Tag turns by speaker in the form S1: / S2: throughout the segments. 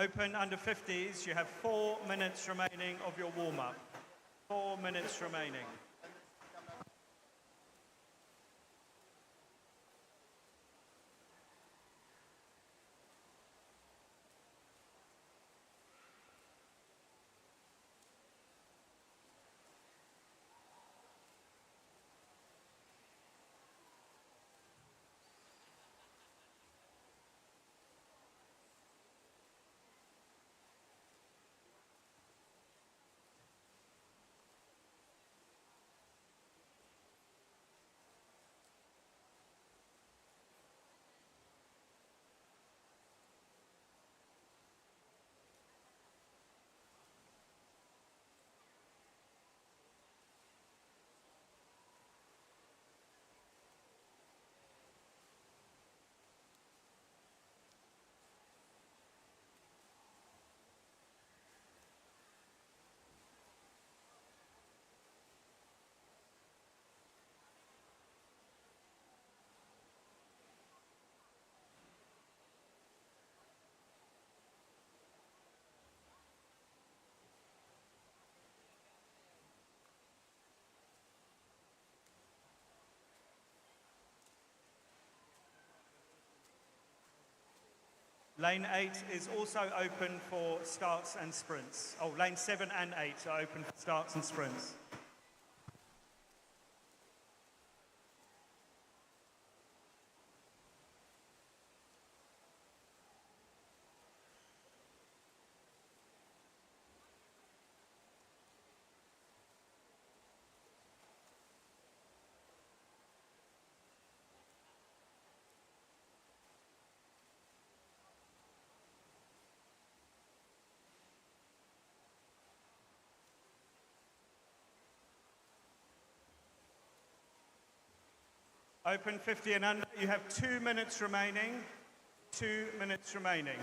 S1: Open under 50s, you have 4 minutes remaining of your warm-up. 4 minutes remaining. Lane 8 is also open for starts and sprints. Oh, lane 7 and 8 are open for starts and sprints. Open 50 and under, you have 2 minutes remaining. 2 minutes remaining.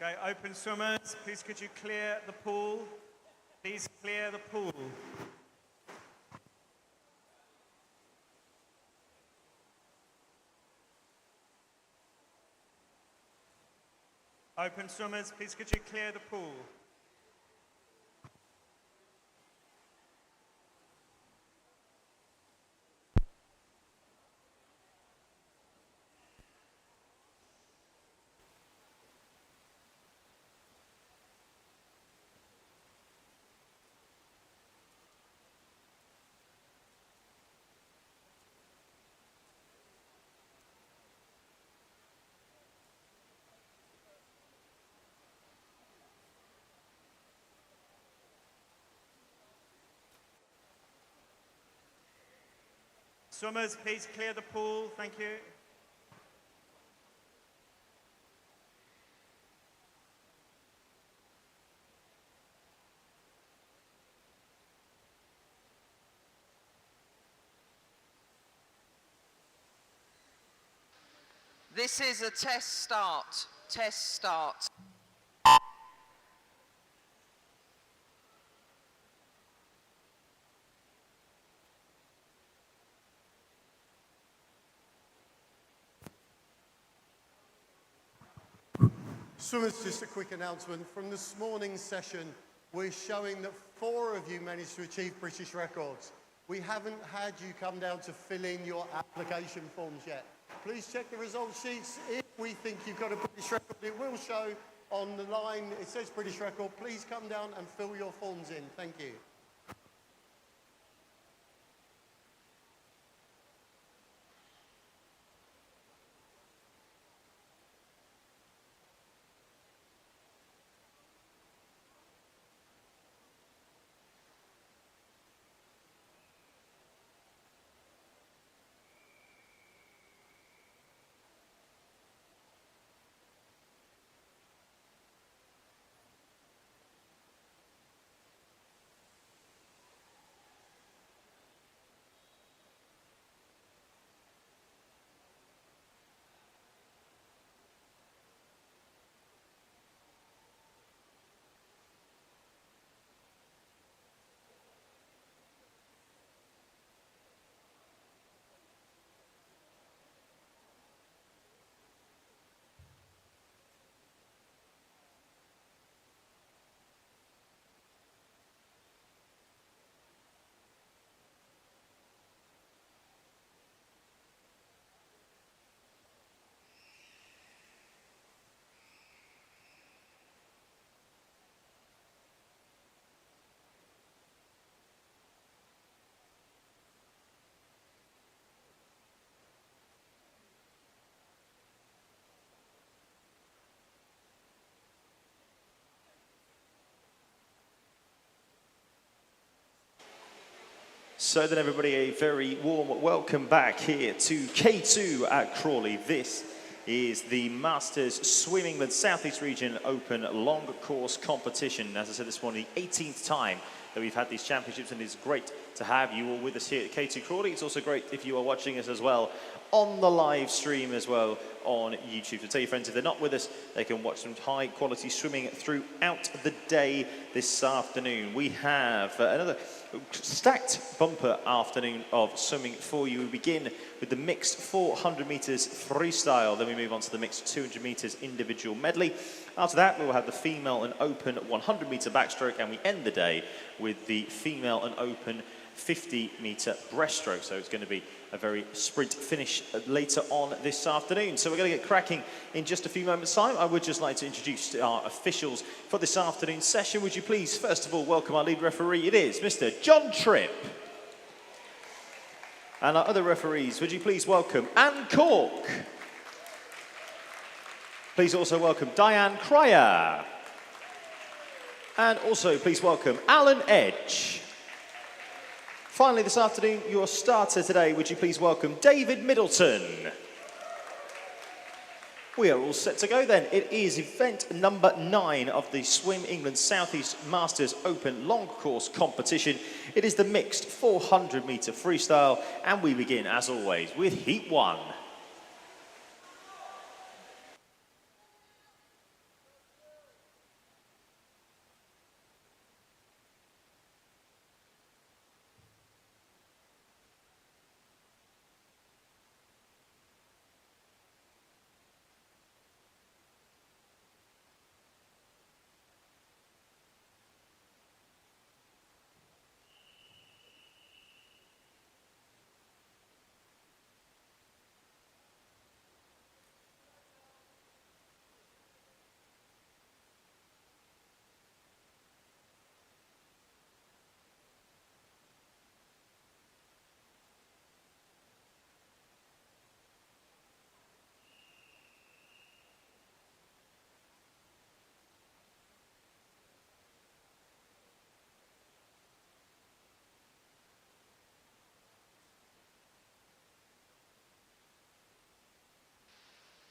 S1: Okay, open swimmers, please could you clear the pool? Please clear the pool. Open swimmers, please could you clear the pool? Swimmers, please clear the pool, thank you.
S2: This is a test start. Test start.
S3: Swimmers, just a quick announcement. From this morning's session, we're showing that 4 of you managed to achieve British records. We haven't had you come down to fill in your application forms yet. Please check the result sheets. If we think you've got a British record, it will show on the line. It says British record. Please come down and fill your forms in. Thank you.
S4: So then everybody, a very warm welcome back here to K2 at Crawley. This is the Masters Swim England South East Region Open Long Course Competition. As I said this morning, the 18th time that we've had these championships, and it's great to have you all with us here at K2 Crawley. It's also great if you are watching us as well on the live stream as well on YouTube. So tell your friends, if they're not with us, they can watch some high quality swimming throughout the day this afternoon. We have another stacked bumper afternoon of swimming for you. We begin with the mixed 400 meters freestyle, then we move on to the mixed 200 meters individual medley. After that, we will have the female and open 100 meter backstroke, and we end the day with the female and open 50 meter breaststroke. So it's going to be a very sprint finish later on this afternoon. So we're going to get cracking in just a few moments' time. I would just like to introduce our officials for this afternoon's session. Would you please, first of all, welcome our lead referee. It is Mr. John Tripp. And our other referees, would you please welcome Anne Cork. Please also welcome Diane Cryer. And also please welcome Alan Edge. Finally this afternoon, your starter today, would you please welcome David Middleton. We are all set to go then. It is event number 9 of the Swim England South East Masters Open Long Course Competition. It is the mixed 400 meter freestyle, and we begin as always with Heat 1.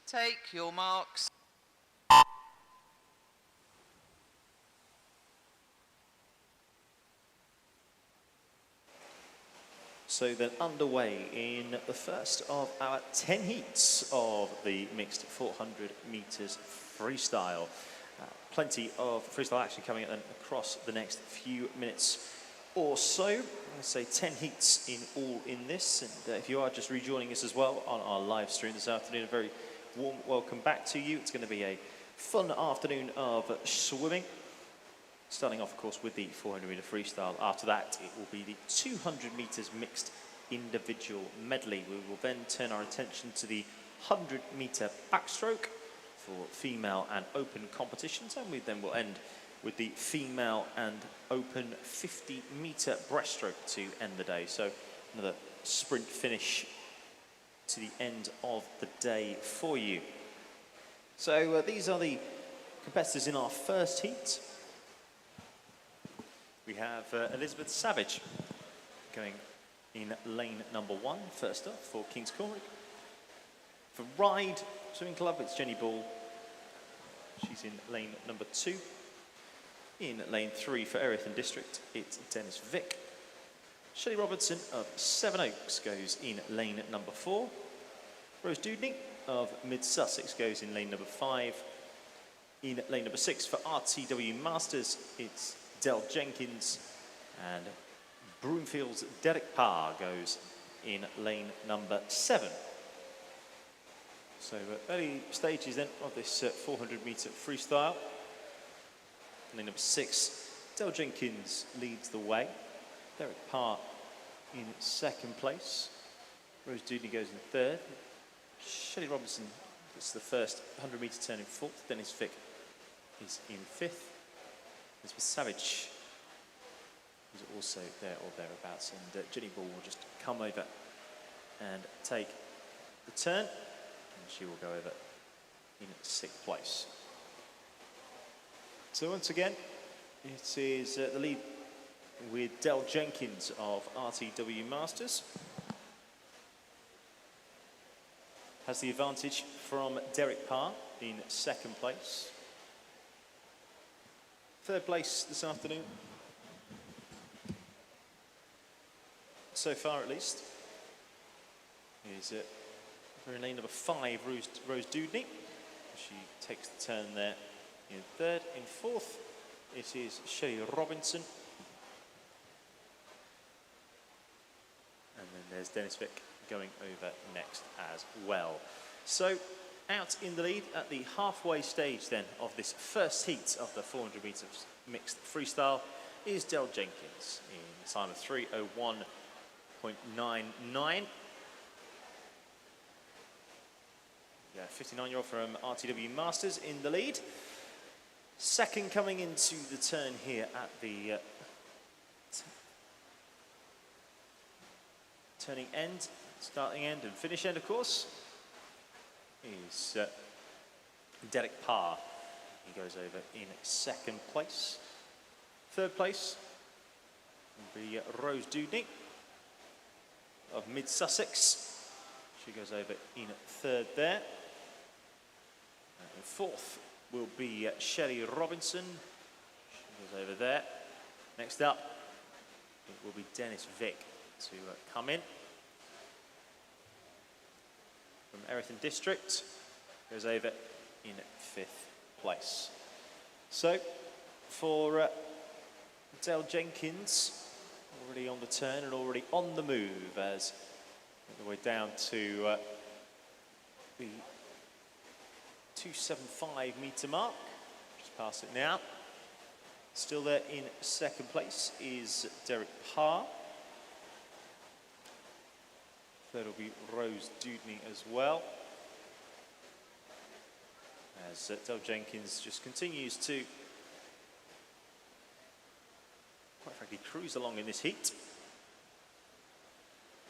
S2: Take your marks.
S4: So then underway in the first of our 10 heats of the mixed 400 meters freestyle. Plenty of freestyle action coming up then across the next few minutes or so. I say 10 heats in all in this, and if you are just rejoining us as well on our live stream this afternoon, a very warm welcome back to you. It's going to be a fun afternoon of swimming. Starting off, of course, with the 400-meter freestyle. After that, it will be the 200 meters mixed individual medley. We will then turn our attention to the 100-meter backstroke for female and open competitions, and we then will end with the female and open 50-meter breaststroke to end the day. So another sprint finish to the end of the day for you. So these are the competitors in our first heat. We have Elizabeth Savage going in lane number 1, first up for King's Cornwall. For Ride Swimming Club, it's Jenny Ball. She's in lane number 2. In lane 3 for Erithon District, it's Dennis Vick. Shelley Robertson of Seven Oaks goes in lane number 4. Rose Dudney of Mid Sussex goes in lane number 5. In lane number 6 for RTW Masters, it's Del Jenkins, and Broomfield's Derek Parr goes in lane number 7. So early stages then of this 400-meter freestyle. Lane number 6, Del Jenkins leads the way. Derek Parr in 2nd place. Rose Dudney goes in 3rd. Shelley Robinson gets the first 100-meter turn in 4th. Dennis Vick is in 5th. Elizabeth Savage is also there or thereabouts, and Jenny Ball will just come over and take the turn, and she will go over in 6th place. So once again, it is the lead with Del Jenkins of RTW Masters. Has the advantage from Derek Parr in 2nd place. 3rd place this afternoon, so far at least, is for lane number 5, Rose Dudney. She takes the turn there in 3rd. In 4th, it is Shelley Robinson. And then there's Dennis Vick going over next as well. So out in the lead at the halfway stage then of this first heat of the 400 meters mixed freestyle is Del Jenkins in a time of 3:01.99. Yeah, 59-year-old from RTW Masters in the lead. Second coming into the turn here at the turning end, starting end and finish end, of course, is Derek Parr. He goes over in 2nd place. 3rd place will be Rose Dudney of Mid Sussex. She goes over in 3rd there. And in 4th will be Shelley Robinson. She goes over there. Next up, it will be Dennis Vick to come in. From Erithon District, goes over in 5th place. So for Del Jenkins, already on the turn and already on the move as the way down to the 275 metre mark. Just past it now. Still there in 2nd place is Derek Parr. 3rd will be Rose Dudney as well. As Del Jenkins just continues to, quite frankly, cruise along in this heat.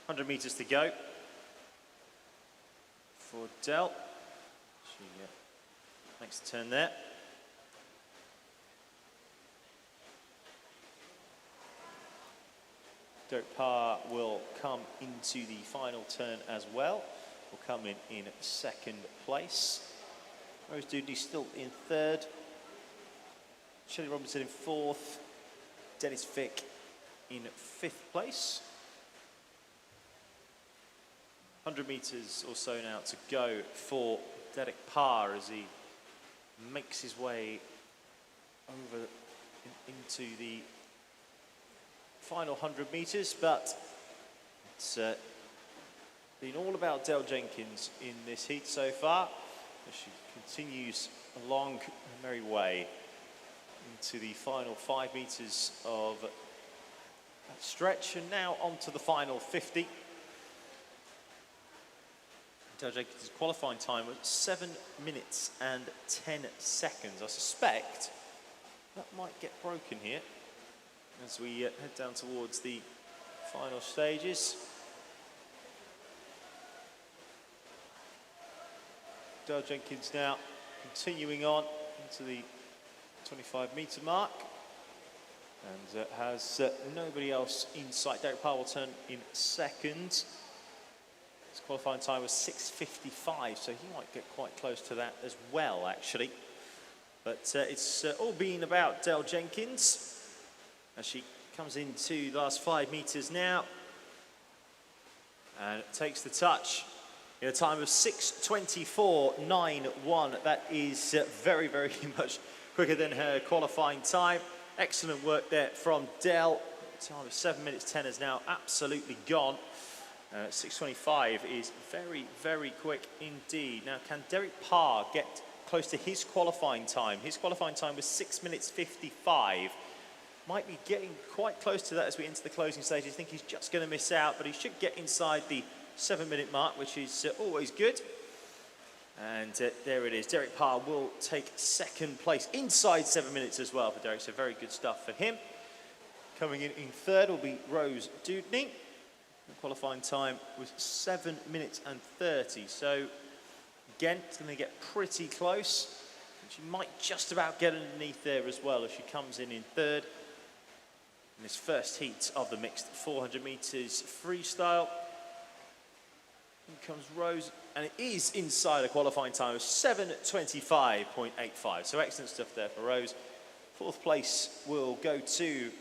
S4: 100 metres to go for Del. She makes the turn there. Derek Parr will come into the final turn as well. Will come in 2nd place. Rose Dudney still in 3rd. Shelley Robinson in 4th. Dennis Vick in 5th place. 100 metres or so now to go for Derek Parr as he makes his way over into the final 100 metres, but it's been all about Del Jenkins in this heat so far, as she continues a long and merry way into the final 5 meters of that stretch, and now on to the final 50. Dale Jenkins' qualifying time was 7 minutes and 10 seconds. I suspect that might get broken here as we head down towards the final stages. Dale Jenkins now continuing on into the 25-meter mark, and has nobody else in sight. Derek Parr will turn in second. His qualifying time was 6:55, so he might get quite close to that as well, actually. But it's all been about Dale Jenkins as she comes into the last 5 meters now and takes the touch in a time of 6:24.91. That is very, very much quicker than her qualifying time. Excellent work there from Dale. Time of 7 minutes 10 is now absolutely gone. 6:25 is very, very quick indeed. Now, can Derek Parr get close to his qualifying time? His qualifying time was 6 minutes 55. Might be getting quite close to that as we enter the closing stages. I think he's just going to miss out, but he should get inside the 7-minute mark, which is always good. And there it is. Derek Parr will take second place inside 7 minutes as well for Derek, so very good stuff for him. Coming in third will be Rose Dudney. The qualifying time was 7 minutes and 30. So again, it's going to get pretty close. She might just about get underneath there as well as she comes in third in this first heat of the mixed 400 meters freestyle. In comes Rose, and it is inside a qualifying time of 7:25.85. So excellent stuff there for Rose. Fourth place will go to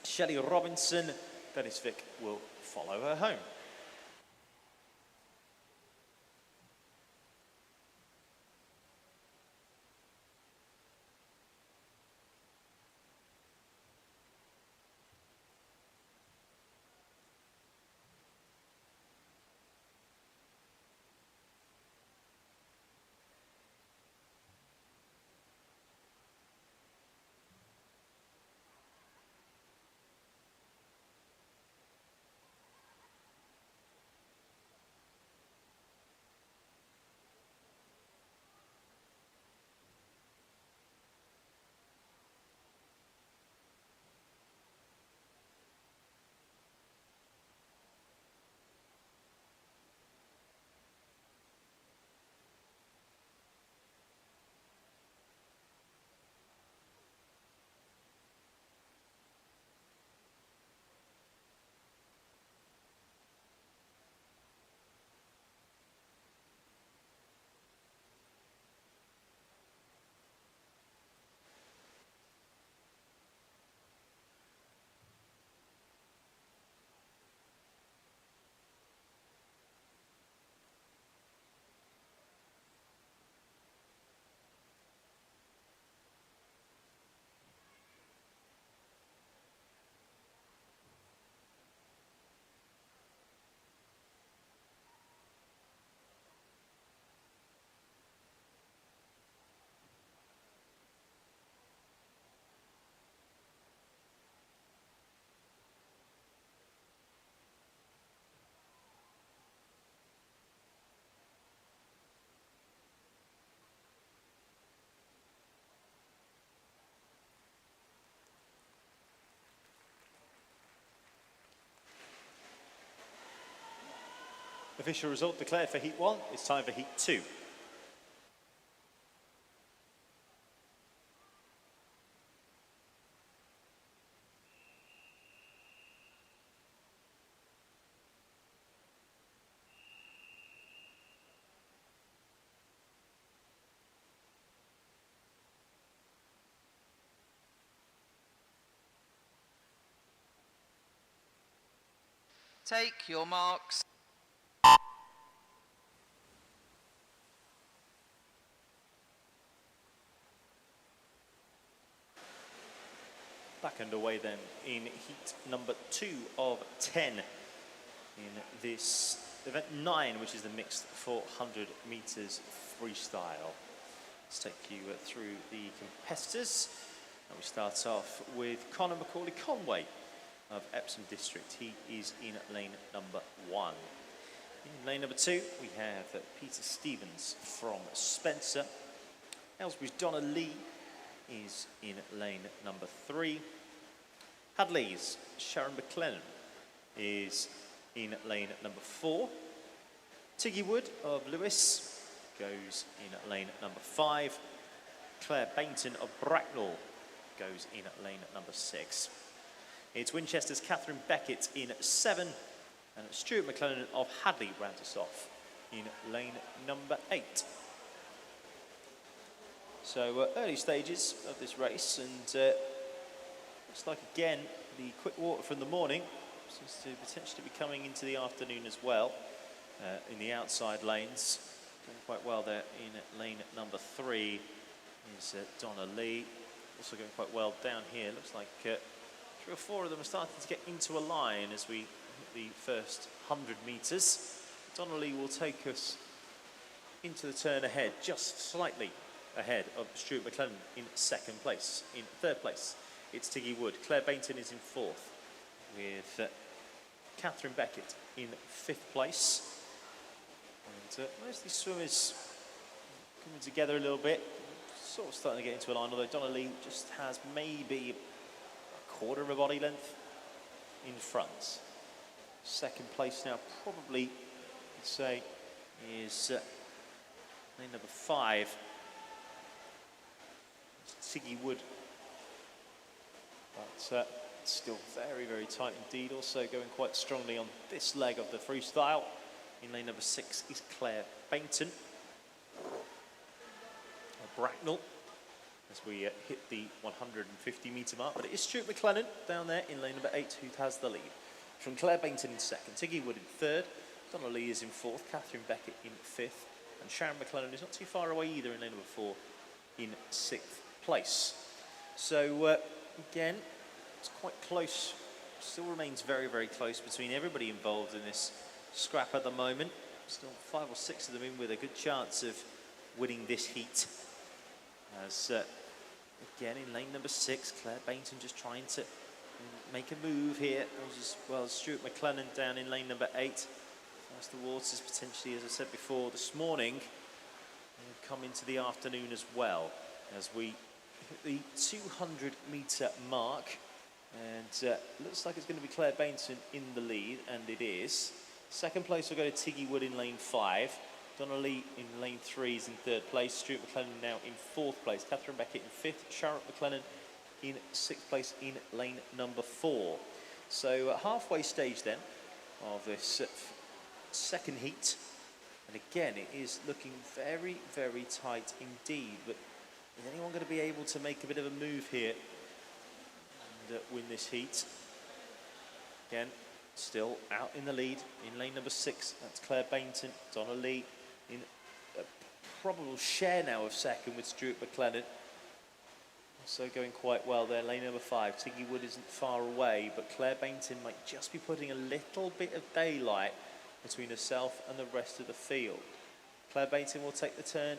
S4: Shelley Robinson. Dennis Vick will follow her home. Official result declared for Heat 1. It's time for Heat 2.
S2: Take your marks.
S4: Back underway then in heat number 2 of 10 in this event 9, which is the mixed 400 meters freestyle. Let's take you through the competitors. And we start off with Conor Macaulay Conway of Epsom District. He is in lane number 1. In lane number 2, we have Peter Stevens from Spencer. Aylesbury's Donna Lee is in lane number 3. Hadley's Sharon McLennan is in lane number 4. Tiggy Wood of Lewis goes in lane number 5. Claire Bainton of Bracknell goes in lane number 6. It's Winchester's Catherine Beckett in 7. And Stuart McLennan of Hadley rounds us off in lane number 8. So early stages of this race, and looks like again the quick water from the morning seems to potentially be coming into the afternoon as well in the outside lanes. Doing quite well there in lane number 3 is Donna Lee. Also going quite well down here. Looks like 3 or 4 of them are starting to get into a line as we hit the first 100 metres. Donna Lee will take us into the turn ahead, just slightly ahead of Stuart McLennan in 2nd place. In 3rd place, it's Tiggy Wood. Claire Bainton is in 4th, with Catherine Beckett in 5th place. And most of these swimmers coming together a little bit, sort of starting to get into a line, although Donna Lee just has maybe a quarter of a body length in front. 2nd place now, probably, I'd say, is lane number 5. Tiggy Wood, but still very, very tight indeed. Also going quite strongly on this leg of the freestyle. In lane number 6 is Claire Bainton of Bracknell as we hit the 150 metre mark. But it is Stuart McLennan down there in lane number 8 who has the lead. From Claire Bainton in 2nd, Tiggy Wood in 3rd, Donna Lee is in 4th, Catherine Beckett in 5th, and Sharon McLennan is not too far away either in lane number 4 in 6th place. So again, it's quite close, still remains very, very close between everybody involved in this scrap at the moment. Still 5 or 6 of them in with a good chance of winning this heat. As again in lane number 6, Claire Bainton just trying to make a move here, as well as Stuart McLennan down in lane number 8. As the waters potentially, as I said before this morning, come into the afternoon as well, as we hit the 200 metre mark. And looks like it's going to be Claire Bainton in the lead, and it is. 2nd place will go to Tiggy Wood in lane 5. Donna Lee in lane 3 is in 3rd place. Stuart McLennan now in 4th place. Catherine Beckett in 5th. Sharon McLennan in 6th place in lane number 4. So halfway stage then of this 2nd heat. And again, it is looking very, very tight indeed. But is anyone going to be able to make a bit of a move here and win this heat? Again, still out in the lead in lane number 6. That's Claire Bainton. Donna Lee in a probable share now of 2nd with Stuart McLennan. Also going quite well there, lane number 5. Tiggy Wood isn't far away, but Claire Bainton might just be putting a little bit of daylight between herself and the rest of the field. Claire Bainton will take the turn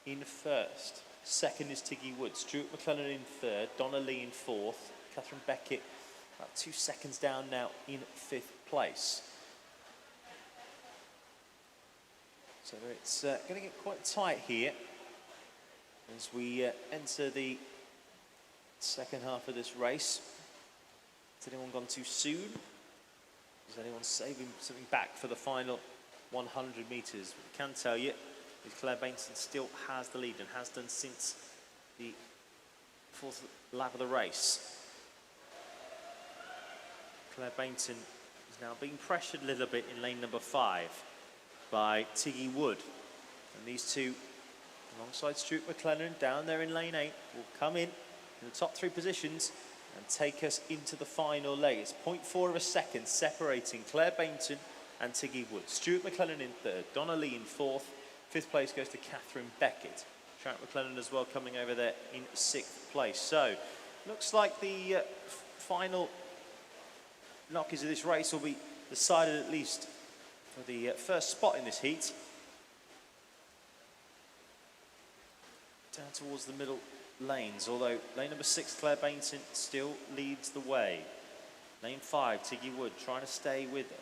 S4: in 1st. 2nd is Tiggy Wood. Stuart McLennan in 3rd. Donna Lee in 4th. Catherine Beckett about 2 seconds down now in 5th place. So it's going to get quite tight here as we enter the 2nd half of this race. Has anyone gone too soon? Is anyone saving something back for the final 100 metres? I can tell you that Claire Bainton still has the lead and has done since the 4th lap of the race. Claire Bainton is now being pressured a little bit in lane number 5 by Tiggy Wood. And these two, alongside Stuart McLennan, down there in lane 8, will come in the top 3 positions and take us into the final leg. It's 0.4 of a second separating Claire Bainton and Tiggy Wood. Stuart McLennan in 3rd, Donna Lee in 4th. 5th place goes to Catherine Beckett. Sharon McLennan as well coming over there in 6th place. So, looks like the final knockies of this race will be decided at least for the first spot in this heat. down towards the middle lanes, although lane number 6, Claire Bainton, still leads the way. Lane 5, Tiggy Wood, trying to stay with her.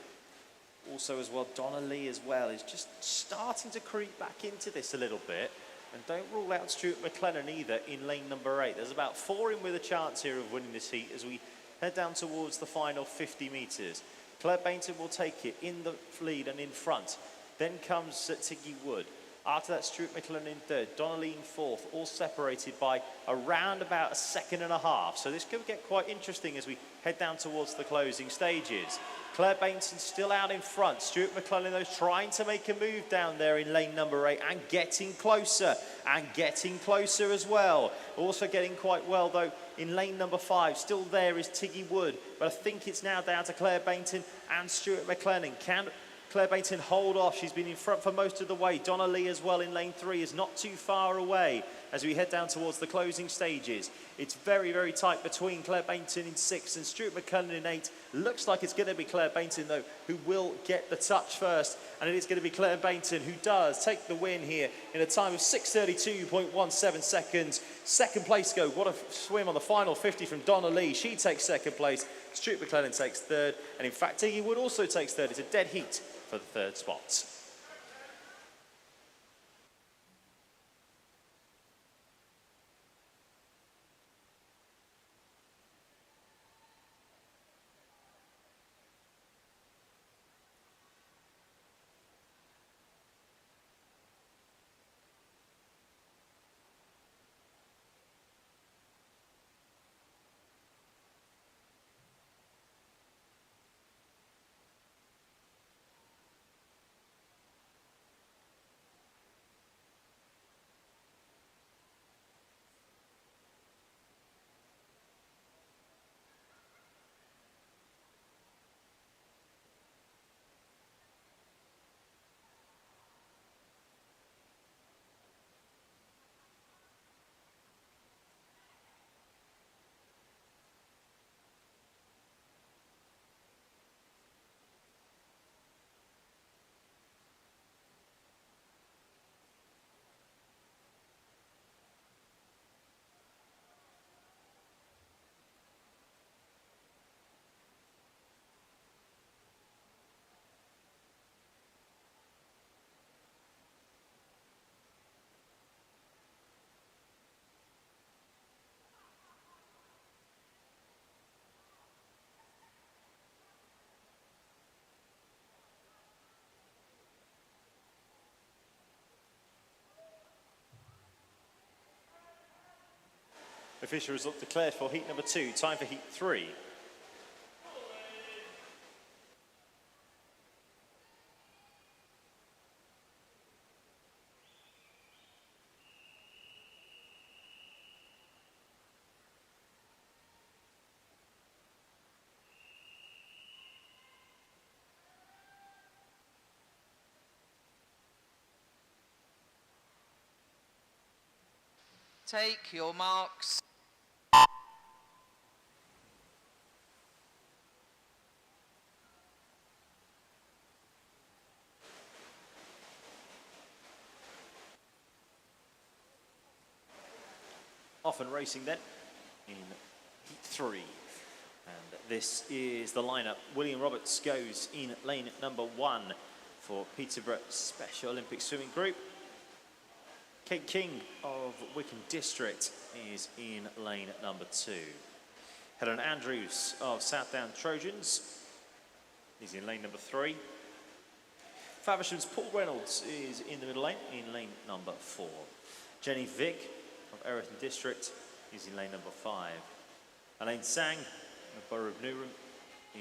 S4: Also as well, Donna Lee as well is just starting to creep back into this a little bit. And don't rule out Stuart McLennan either in lane number 8. There's about 4 in with a chance here of winning this heat as we head down towards the final 50 metres. Claire Bainton will take it in the lead and in front. Then comes Tiggy Wood. After that, Stuart McLennan in 3rd, Donnelly in 4th, all separated by around about a second and a half. So this could get quite interesting as we head down towards the closing stages. Claire Bainton still out in front. Stuart McLennan, though, trying to make a move down there in lane number 8 and getting closer as well. Also getting quite well, though, in lane number 5. Still there is Tiggy Wood, but I think it's now down to Claire Bainton and Stuart McLennan. Can Claire Bainton hold off? She's been in front for most of the way. Donna Lee as well in lane 3 is not too far away as we head down towards the closing stages. It's very, very tight between Claire Bainton in 6 and Stuart McLennan in 8. Looks like it's going to be Claire Bainton, though, who will get the touch first. And it is going to be Claire Bainton who does take the win here in a time of 6:32.17 seconds. Second place go. What a swim on the final 50 from Donna Lee. She takes second place. Stuart McLennan takes 3rd. And in fact, Tiggy Wood also takes 3rd. It's a dead heat for the 3rd spot. Official result declared for heat number 2. Time for heat 3.
S2: Take your marks.
S4: Off and racing then in heat 3. And this is the lineup. William Roberts goes in lane number 1 for Peterborough Special Olympic Swimming Group. Kate King of Wickham District is in lane number 2. Helen Andrews of Southdown Trojans is in lane number 3. Faversham's Paul Reynolds is in the middle lane in lane number 4. Jenny Vick of Erithon District is in lane number 5. Elaine Sang of Borough of Newham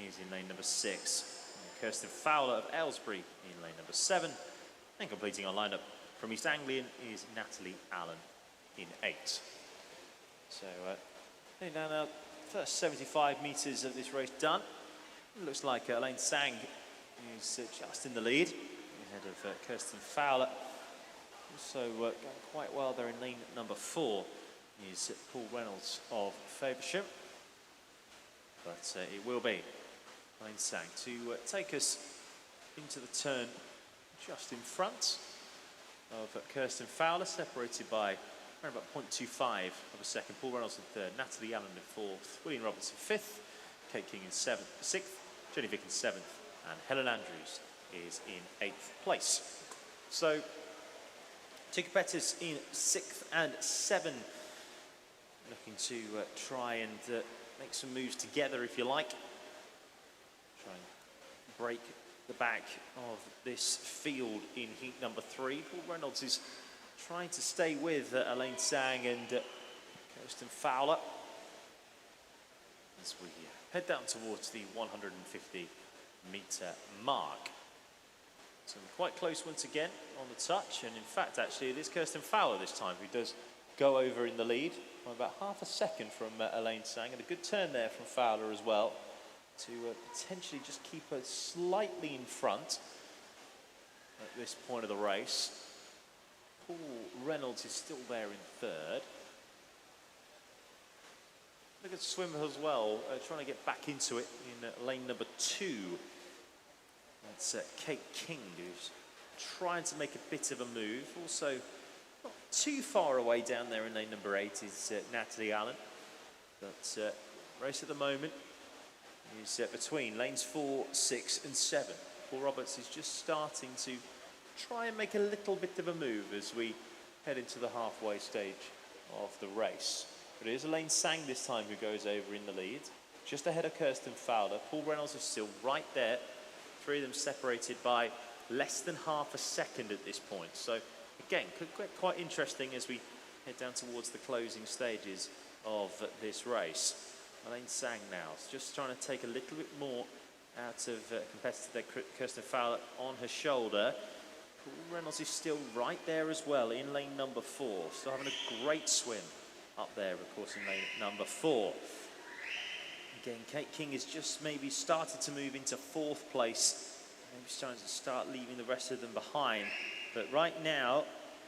S4: is in lane number 6. And Kirsten Fowler of Aylesbury in lane number 7. And completing our lineup from East Anglian is Natalie Allen in 8. So, now our first 75 metres of this race done. It looks like Elaine Sang is just in the lead, ahead of Kirsten Fowler. Also going quite well there in lane number 4 is Paul Reynolds of Faversham. But it will be Elaine Sang to take us into the turn just in front of Kirsten Fowler, separated by around about 0.25 of a second. Paul Reynolds in third, Natalie Allen in fourth, William Roberts in fifth, Kate King in sixth, Jenny Vick in seventh, and Helen Andrews is in eighth place. So, two competitors in sixth and seven, looking to try and make some moves together, if you like. Try and break the back of this field in heat number 3. Paul Reynolds is trying to stay with Elaine Sang and Kirsten Fowler as we head down towards the 150 metre mark. So quite close once again on the touch, and in fact actually it is Kirsten Fowler this time who does go over in the lead by about half a second from Elaine Sang, and a good turn there from Fowler as well to potentially just keep her slightly in front at this point of the race. Paul Reynolds is still there in third. Look at swimmer as well, trying to get back into it in lane number 2. That's Kate King, who's trying to make a bit of a move. Also, not too far away down there in lane number 8 is Natalie Allen. But race at the moment is between lanes 4, 6 and 7. Paul Roberts is just starting to try and make a little bit of a move as we head into the halfway stage of the race. But it is Elaine Sang this time who goes over in the lead, just ahead of Kirsten Fowler. Paul Reynolds is still right there. 3 of them separated by less than half a second at this point. So again, could get quite interesting as we head down towards the closing stages of this race. Elaine Sang now is just trying to take a little bit more out of competitor there, Kirsten Fowler on her shoulder. Paul Reynolds is still right there as well in lane number 4. Still having a great swim up there, of course, in lane number 4. Again, Kate King has just maybe started to move into 4th place. Maybe starting to start leaving the rest of them behind. But right now,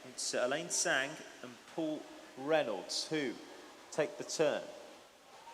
S4: it's Elaine Sang and Paul Reynolds who take the turn.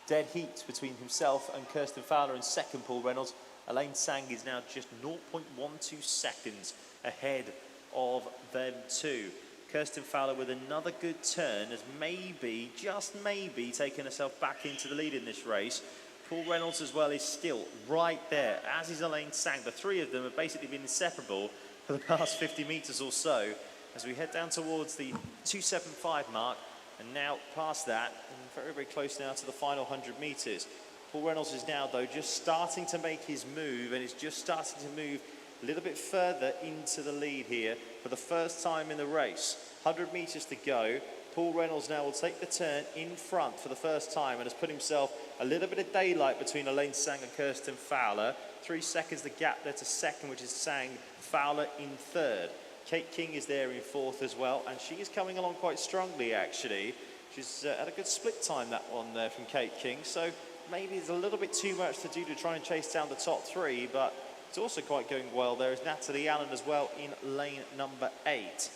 S4: Dead heat between himself and Kirsten Fowler in second. Paul Reynolds. Elaine Sang is now just 0.12 seconds ahead of them two. Kirsten Fowler with another good turn has maybe, just maybe, taken herself back into the lead in this race. Paul Reynolds as well is still right there, as is Elaine Sang. The 3 of them have basically been inseparable for the past 50 metres or so as we head down towards the 275 mark, and now past that, and very, very close now to the final 100 metres. Paul Reynolds is now, though, just starting to make his move, and is just starting to move a little bit further into the lead here for the first time in the race. 100 metres to go. Paul Reynolds now will take the turn in front for the first time and has put himself a little bit of daylight between Elaine Sang and Kirsten Fowler. 3 seconds the gap there to second, which is Sang. Fowler in third. Kate King is there in 4th as well, and she is coming along quite strongly, actually. She's had a good split time, that one there from Kate King, so maybe there's a little bit too much to do to try and chase down the top 3, but it's also quite going well. There is Natalie Allen as well in lane number 8.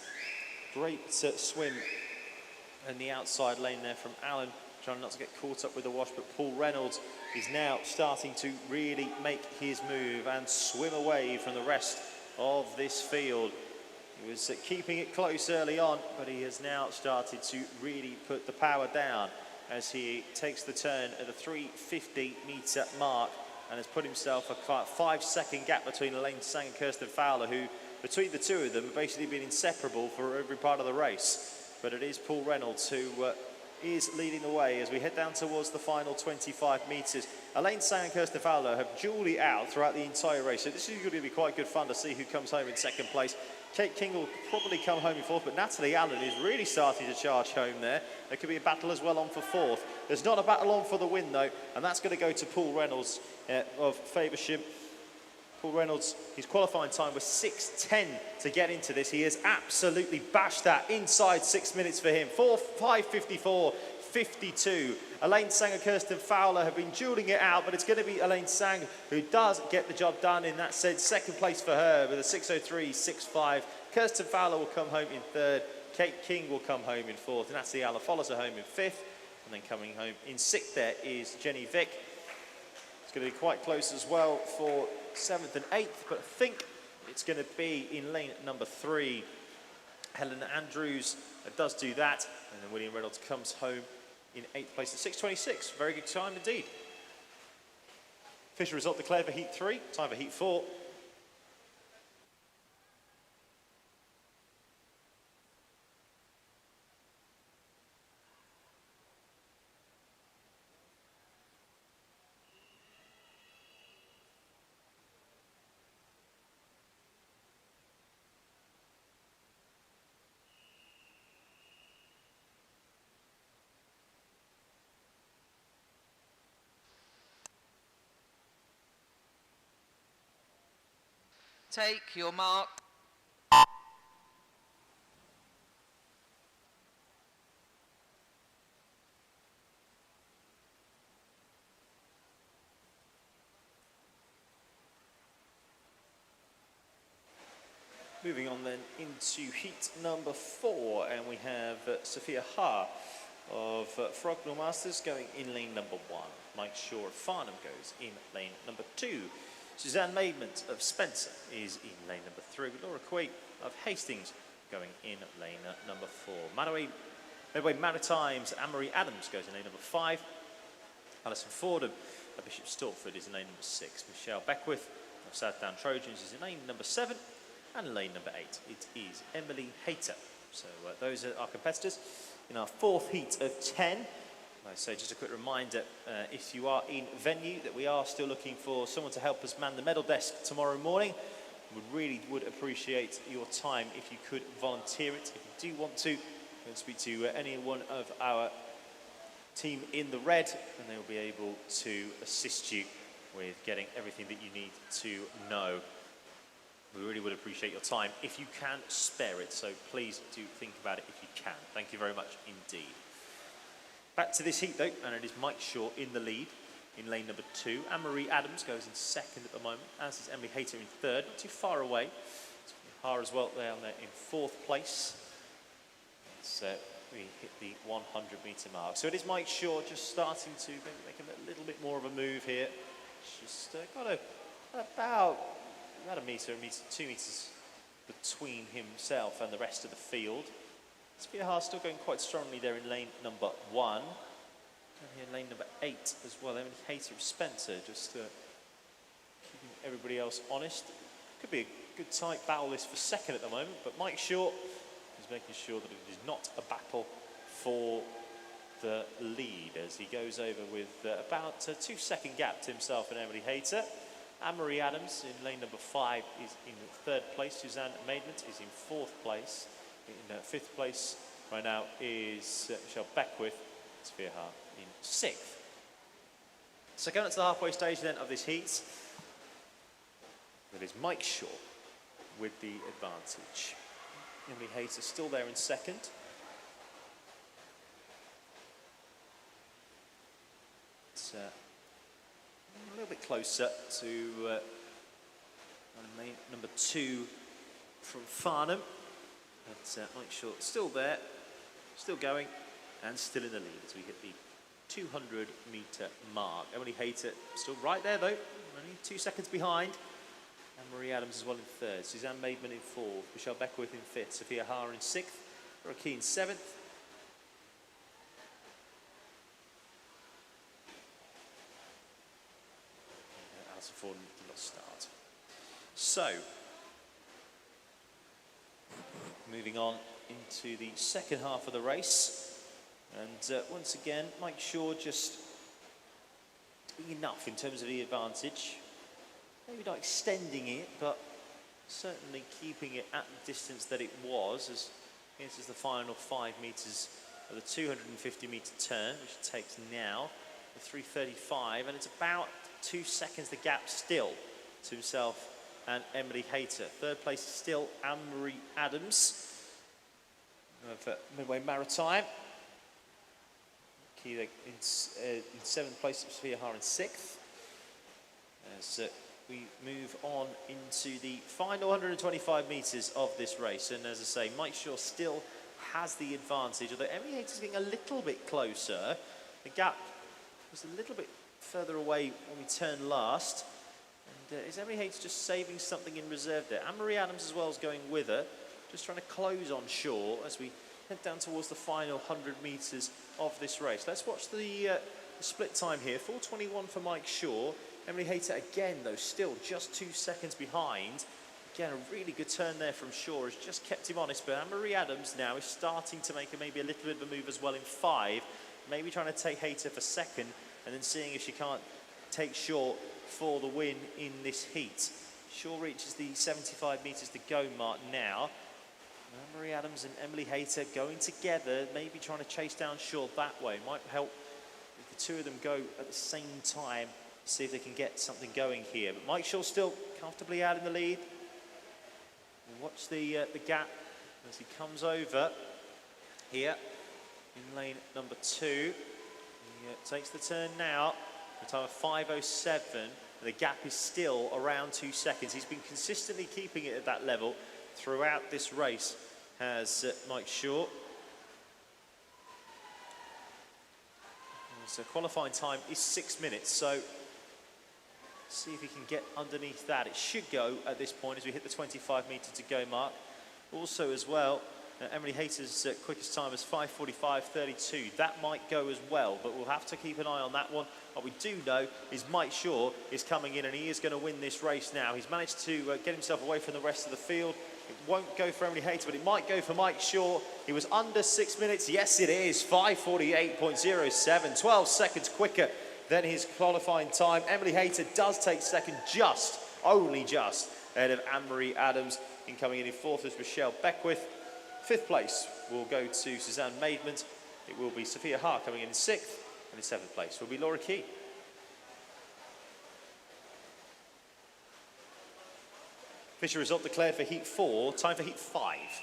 S4: Great swim in the outside lane there from Allen, trying not to get caught up with the wash, but Paul Reynolds is now starting to really make his move and swim away from the rest of this field. He was keeping it close early on, but he has now started to really put the power down as he takes the turn at the 350 metre mark and has put himself a 5-second gap between Elaine Sang and Kirsten Fowler, who, between the 2 of them, have basically been inseparable for every part of the race. But it is Paul Reynolds who is leading the way as we head down towards the final 25 metres. Elaine Sang and Kirsten Fowler have duelled it out throughout the entire race, so this is going to be quite good fun to see who comes home in second place. Kate King will probably come home in 4th, but Natalie Allen is really starting to charge home there. There could be a battle as well on for 4th. There's not a battle on for the win, though, and that's going to go to Paul Reynolds of Faversham. Paul Reynolds, his qualifying time was 6:10 to get into this. He has absolutely bashed that inside 6 minutes for him. 5:54.52. Elaine Sang and Kirsten Fowler have been duelling it out, but it's going to be Elaine Sang who does get the job done in that sense. Second place for her with a 6:03.65. Kirsten Fowler will come home in 3rd. Kate King will come home in 4th. Natalie Allen follows her home in 5th. And then coming home in 6th there is Jenny Vick. It's going to be quite close as well for 7th and 8th, but I think it's going to be in lane number 3 Helen Andrews does do that, and then William Reynolds comes home in 8th place at 6:26. Very good time indeed. Official result declared for Heat 3, time for Heat 4.
S2: Take your mark.
S4: Moving on then into heat number 4, and we have Sophia Ha of Frognall Masters going in lane number 1. Mike Shaw of Farnham goes in lane number 2. Suzanne Maidment of Spencer is in lane number 3, with Laura Quake of Hastings going in lane number 4. Medway Maritime's Anne-Marie Adams goes in lane number 5. Alison Fordham of Bishop Stortford is in lane number 6. Michelle Beckwith of Southdown Trojans is in lane number 7. And lane number 8, it is Emily Hayter. So those are our competitors in our 4th heat of 10. So just a quick reminder, if you are in venue, that we are still looking for someone to help us man the medal desk tomorrow morning. We really would appreciate your time if you could volunteer it. If you do want to, you can speak to any one of our team in the red, and they will be able to assist you with getting everything that you need to know. We really would appreciate your time if you can spare it, so please do think about it if you can. Thank you very much indeed. Back to this heat though, and it is Mike Shaw in the lead in lane number 2. Anne-Marie Adams goes in 2nd at the moment, as is Emily Hayter in 3rd, not too far away. Har as well down there in 4th place. So we hit the 100 metre mark. So it is Mike Shaw just starting to make a little bit more of a move here. Just got about a metre, 2 metres between himself and the rest of the field. Sophia Ha still going quite strongly there in lane number 1. And here in lane number 8 as well, Emily Hayter of Spencer, just keeping everybody else honest. Could be a good tight battle this for 2nd at the moment, but Mike Shaw is making sure that it is not a battle for the lead as he goes over with about a 2-second gap to himself and Emily Hayter. Anne-Marie Adams in lane number 5 is in 3rd place. Suzanne Maidment is in 4th place. In 5th place right now is Michelle Beckwith. Sophia Ha in 6th. So going up to the halfway stage then of this heat, that is Mike Shaw with the advantage. Emily Hayter still there in 2nd. It's a little bit closer to lane number 2 from Farnham. But Mike Shaw still there, still going, and still in the lead as we hit the 200 metre mark. Emily Hayter still right there though, only 2 seconds behind. Anne-Marie Adams as well in 3rd. Suzanne Maidment in 4th. Michelle Beckwith in 5th. Sophia Ha in 6th. Laura Key in 7th. Alison Ford did not start. So, moving on into the 2nd half of the race. And once again, Mike Shaw just doing enough in terms of the advantage. Maybe not extending it, but certainly keeping it at the distance that it was. As this is the final 5 metres of the 250 metre turn, which it takes now, the 3:35, and it's about 2 seconds the gap still to himself and Emily Hayter. 3rd place is still Anne-Marie Adams of Medway Maritime. Key in 7th place, Sophia Ha in 6th. As we move on into the final 125 metres of this race, and as I say, Mike Shaw still has the advantage, although Emily Hayter's getting a little bit closer. The gap was a little bit further away when we turned last. And is Emily Hayter just saving something in reserve there? Anne-Marie Adams as well is going with her, just trying to close on shore as we head down towards the final 100 metres of this race. Let's watch the split time here. 4:21 for Mike Shaw. Emily Hayter again, though, still just 2 seconds behind. Again, a really good turn there from Shaw has just kept him honest, but Anne-Marie Adams now is starting to make maybe a little bit of a move as well in 5, maybe trying to take Hayter for second, and then seeing if she can't take Shaw for the win in this heat. Shaw reaches the 75 metres to go mark now. Anne-Marie Adams and Emily Hayter going together, maybe trying to chase down Shaw that way. Might help if the two of them go at the same time, see if they can get something going here. But Mike Shaw still comfortably out in the lead. We'll watch the gap as he comes over here in lane number 2. He takes the turn now, a time of 5:07. The gap is still around 2 seconds. He's been consistently keeping it at that level throughout this race, has Mike Shaw. So qualifying time is 6 minutes, so see if he can get underneath that. It should go at this point as we hit the 25 metre to go mark. Also as well, Emily Hayter's quickest time is 5:45.32. That might go as well, but we'll have to keep an eye on that one. What we do know is Mike Shaw is coming in and he is going to win this race now. He's managed to get himself away from the rest of the field. It won't go for Emily Hayter, but it might go for Mike Shaw. He was under 6 minutes. Yes, it is. 5:48.07. 12 seconds quicker than his qualifying time. Emily Hayter does take second, only just, ahead of Anne-Marie Adams. In coming in fourth is Michelle Beckwith. Fifth place will go to Suzanne Maidment. It will be Sophia Haar coming in sixth, and in seventh place will be Laura Key. Official result declared for heat 4, time for heat 5.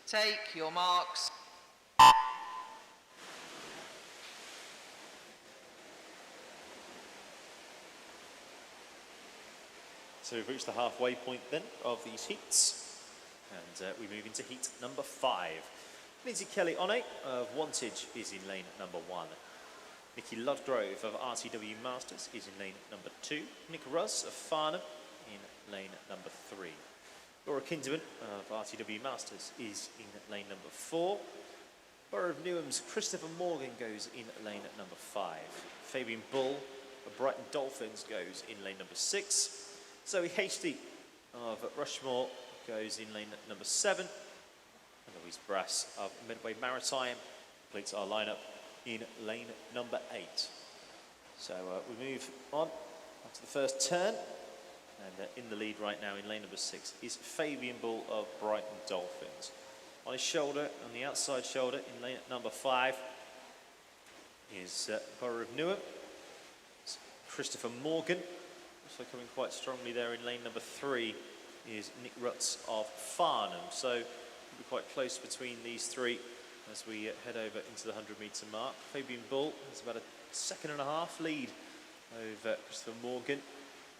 S2: Take your marks.
S4: So we've reached the halfway point then of these heats, and we move into heat number 5. Lindsay Kelly-Onne of Wantage is in lane number 1. Nikki Ludgrove of RTW Masters is in lane number 2. Nick Russ of Farnham in lane number 3. Laura Kinderman of RTW Masters is in lane number 4. Borough of Newham's Christopher Morgan goes in lane number 5. Fabian Bull of Brighton Dolphins goes in lane number 6. Zoe Hasty of Rushmore goes in lane number 7. And Louise Brass of Medway Maritime completes our lineup in lane number 8. So we move on to the first turn. And in the lead right now in lane number 6 is Fabian Bull of Brighton Dolphins. On his shoulder, on the outside shoulder, in lane number 5 is Borough of Newham. It's Christopher Morgan. Also coming quite strongly there in lane number 3 is Nick Rutz of Farnham. So it'll be quite close between these three as we head over into the 100 metre mark. Fabian Bull has about a 1.5 second lead over Christopher Morgan.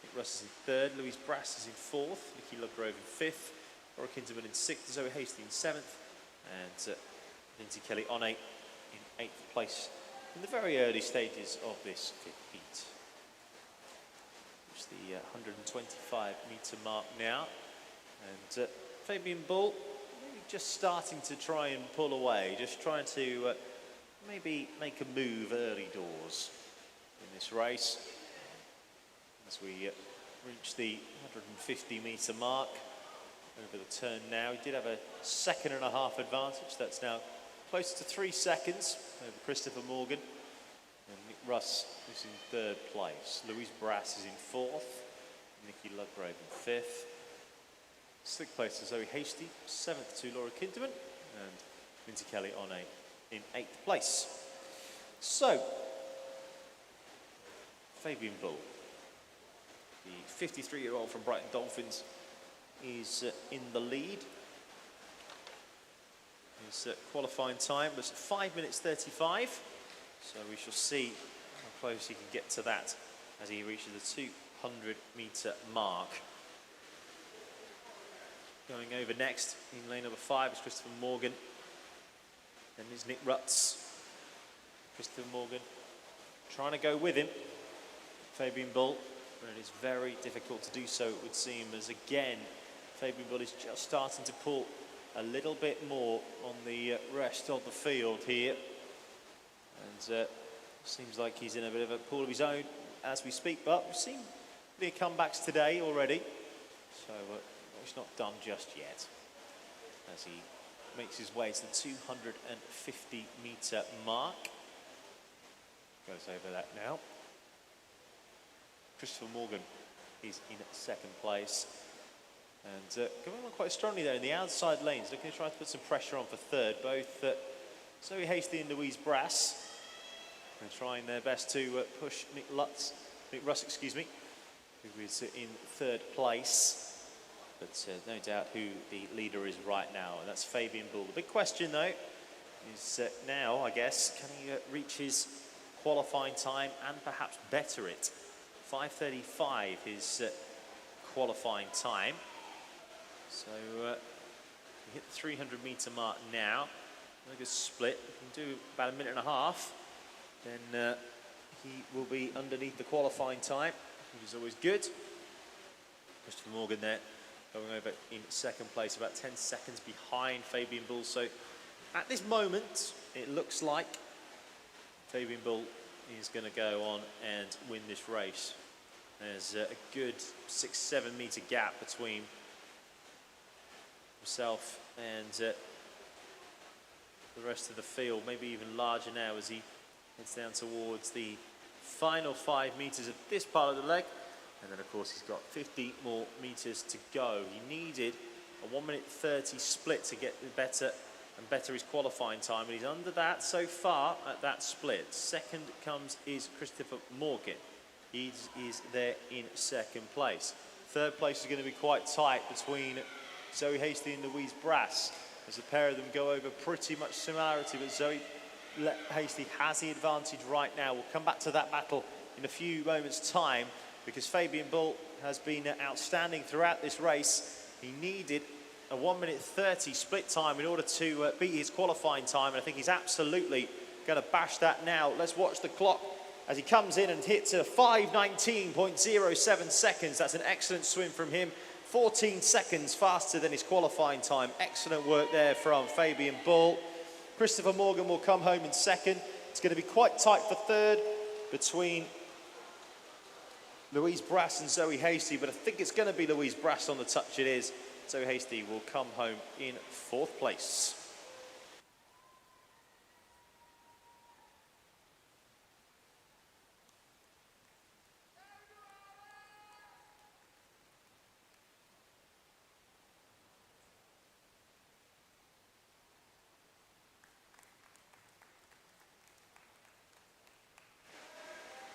S4: Nick Russ is in 3rd, Louise Brass is in 4th, Nikki Ludgrove in 5th, Laura Kinderman in 6th, Zoe Hasty in 7th, and Lindsay Kelly-Onne in 8th place in the very early stages of this 5th heat. It's the 125 metre mark now, and Fabian Bull maybe just starting to try and pull away, just trying to maybe make a move early doors in this race. As we reach the 150 metre mark over the turn now, he did have a 1.5 second advantage. That's now close to 3 seconds over Christopher Morgan. And Nick Russ is in 3rd place. Louise Brass is in 4th. Nikki Ludgrove in 5th. 6th place to Zoe Hasty. 7th to Laura Kinderman. And Lindsay Kelly-Onne in 8th place. So, Fabian Bull, the 53-year-old from Brighton Dolphins, is in the lead. His qualifying time was 5 minutes 35, so we shall see how close he can get to that as he reaches the 200 metre mark. Going over next in lane number 5 is Christopher Morgan. Then there's Nick Rutz. Christopher Morgan trying to go with him. Fabian Bull, but it is very difficult to do so, it would seem, as again, Fabian Bull is just starting to pull a little bit more on the rest of the field here. And seems like he's in a bit of a pool of his own as we speak, but we've seen the comebacks today already. So it's not done just yet, as he makes his way to the 250 metre mark. Goes over that now. Christopher Morgan is in second place. And going on quite strongly there in the outside lanes, looking to try to put some pressure on for third. Both Zoe Hasty and Louise Brass are trying their best to push Nick Russ, excuse me, who is in third place. But no doubt who the leader is right now, and that's Fabian Bull. The big question, though, is now, I guess, can he reach his qualifying time and perhaps better it? 5:35 his qualifying time. So we hit the 300 metre mark now. A good split. We can do about a minute and a half. Then he will be underneath the qualifying time, which is always good. Christopher Morgan there going over in second place, about 10 seconds behind Fabian Bull. So at this moment, it looks like Fabian Bull is going to go on and win this race. There's a good 6-7 metre gap between himself and the rest of the field, maybe even larger now as he heads down towards the final 5 metres of this part of the leg. And then, of course, he's got 50 more metres to go. He needed a 1:30 split to get better his qualifying time, and he's under that so far at that split. Second is Christopher Morgan. He is there in second place. Third place is going to be quite tight between Zoe Hasty and Louise Brass, as the pair of them go over pretty much similarity, but Zoe Hasty has the advantage right now. We'll come back to that battle in a few moments' time, because Fabian Bull has been outstanding throughout this race. He needed a 1:30 split time in order to beat his qualifying time, and I think he's absolutely going to bash that now. Let's watch the clock as he comes in and hits a 5:19.07 seconds. That's an excellent swim from him. 14 seconds faster than his qualifying time. Excellent work there from Fabian Bull. Christopher Morgan will come home in second. It's going to be quite tight for third between Louise Brass and Zoe Hasty, but I think it's going to be Louise Brass on the touch. It is. Zoe Hasty will come home in fourth place.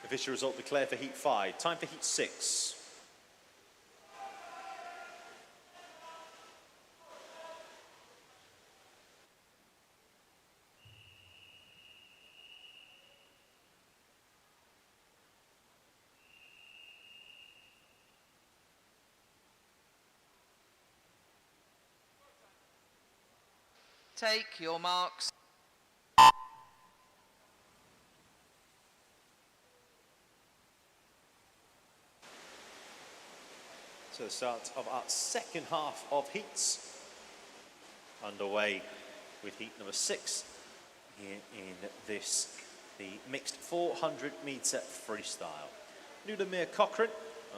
S4: Official result declared for Heat 5. Time for Heat 6.
S2: Take your marks.
S4: So the start of our second half of heats underway with heat number 6 here in the mixed 400 metre freestyle. Nudamir Cochrane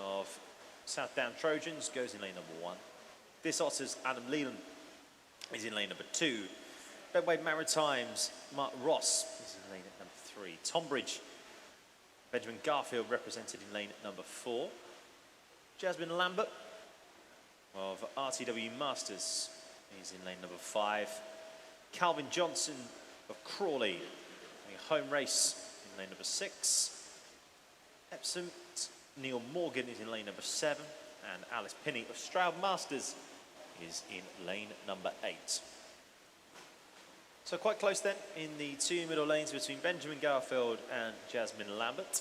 S4: of Southdown Trojans goes in lane number 1. This Otters Adam Leland is in lane number 2. Bedway Maritimes Mark Ross is in lane at number 3. Tonbridge Benjamin Garfield represented in lane number 4. Jasmine Lambert of RTW Masters is in lane number 5. Calvin Johnson of Crawley, a home race in lane number 6. Epsom Neil Morgan is in lane number 7. And Alice Pinney of Stroud Masters is in lane number 8. So quite close then in the 2 middle lanes between Benjamin Garfield and Jasmine Lambert.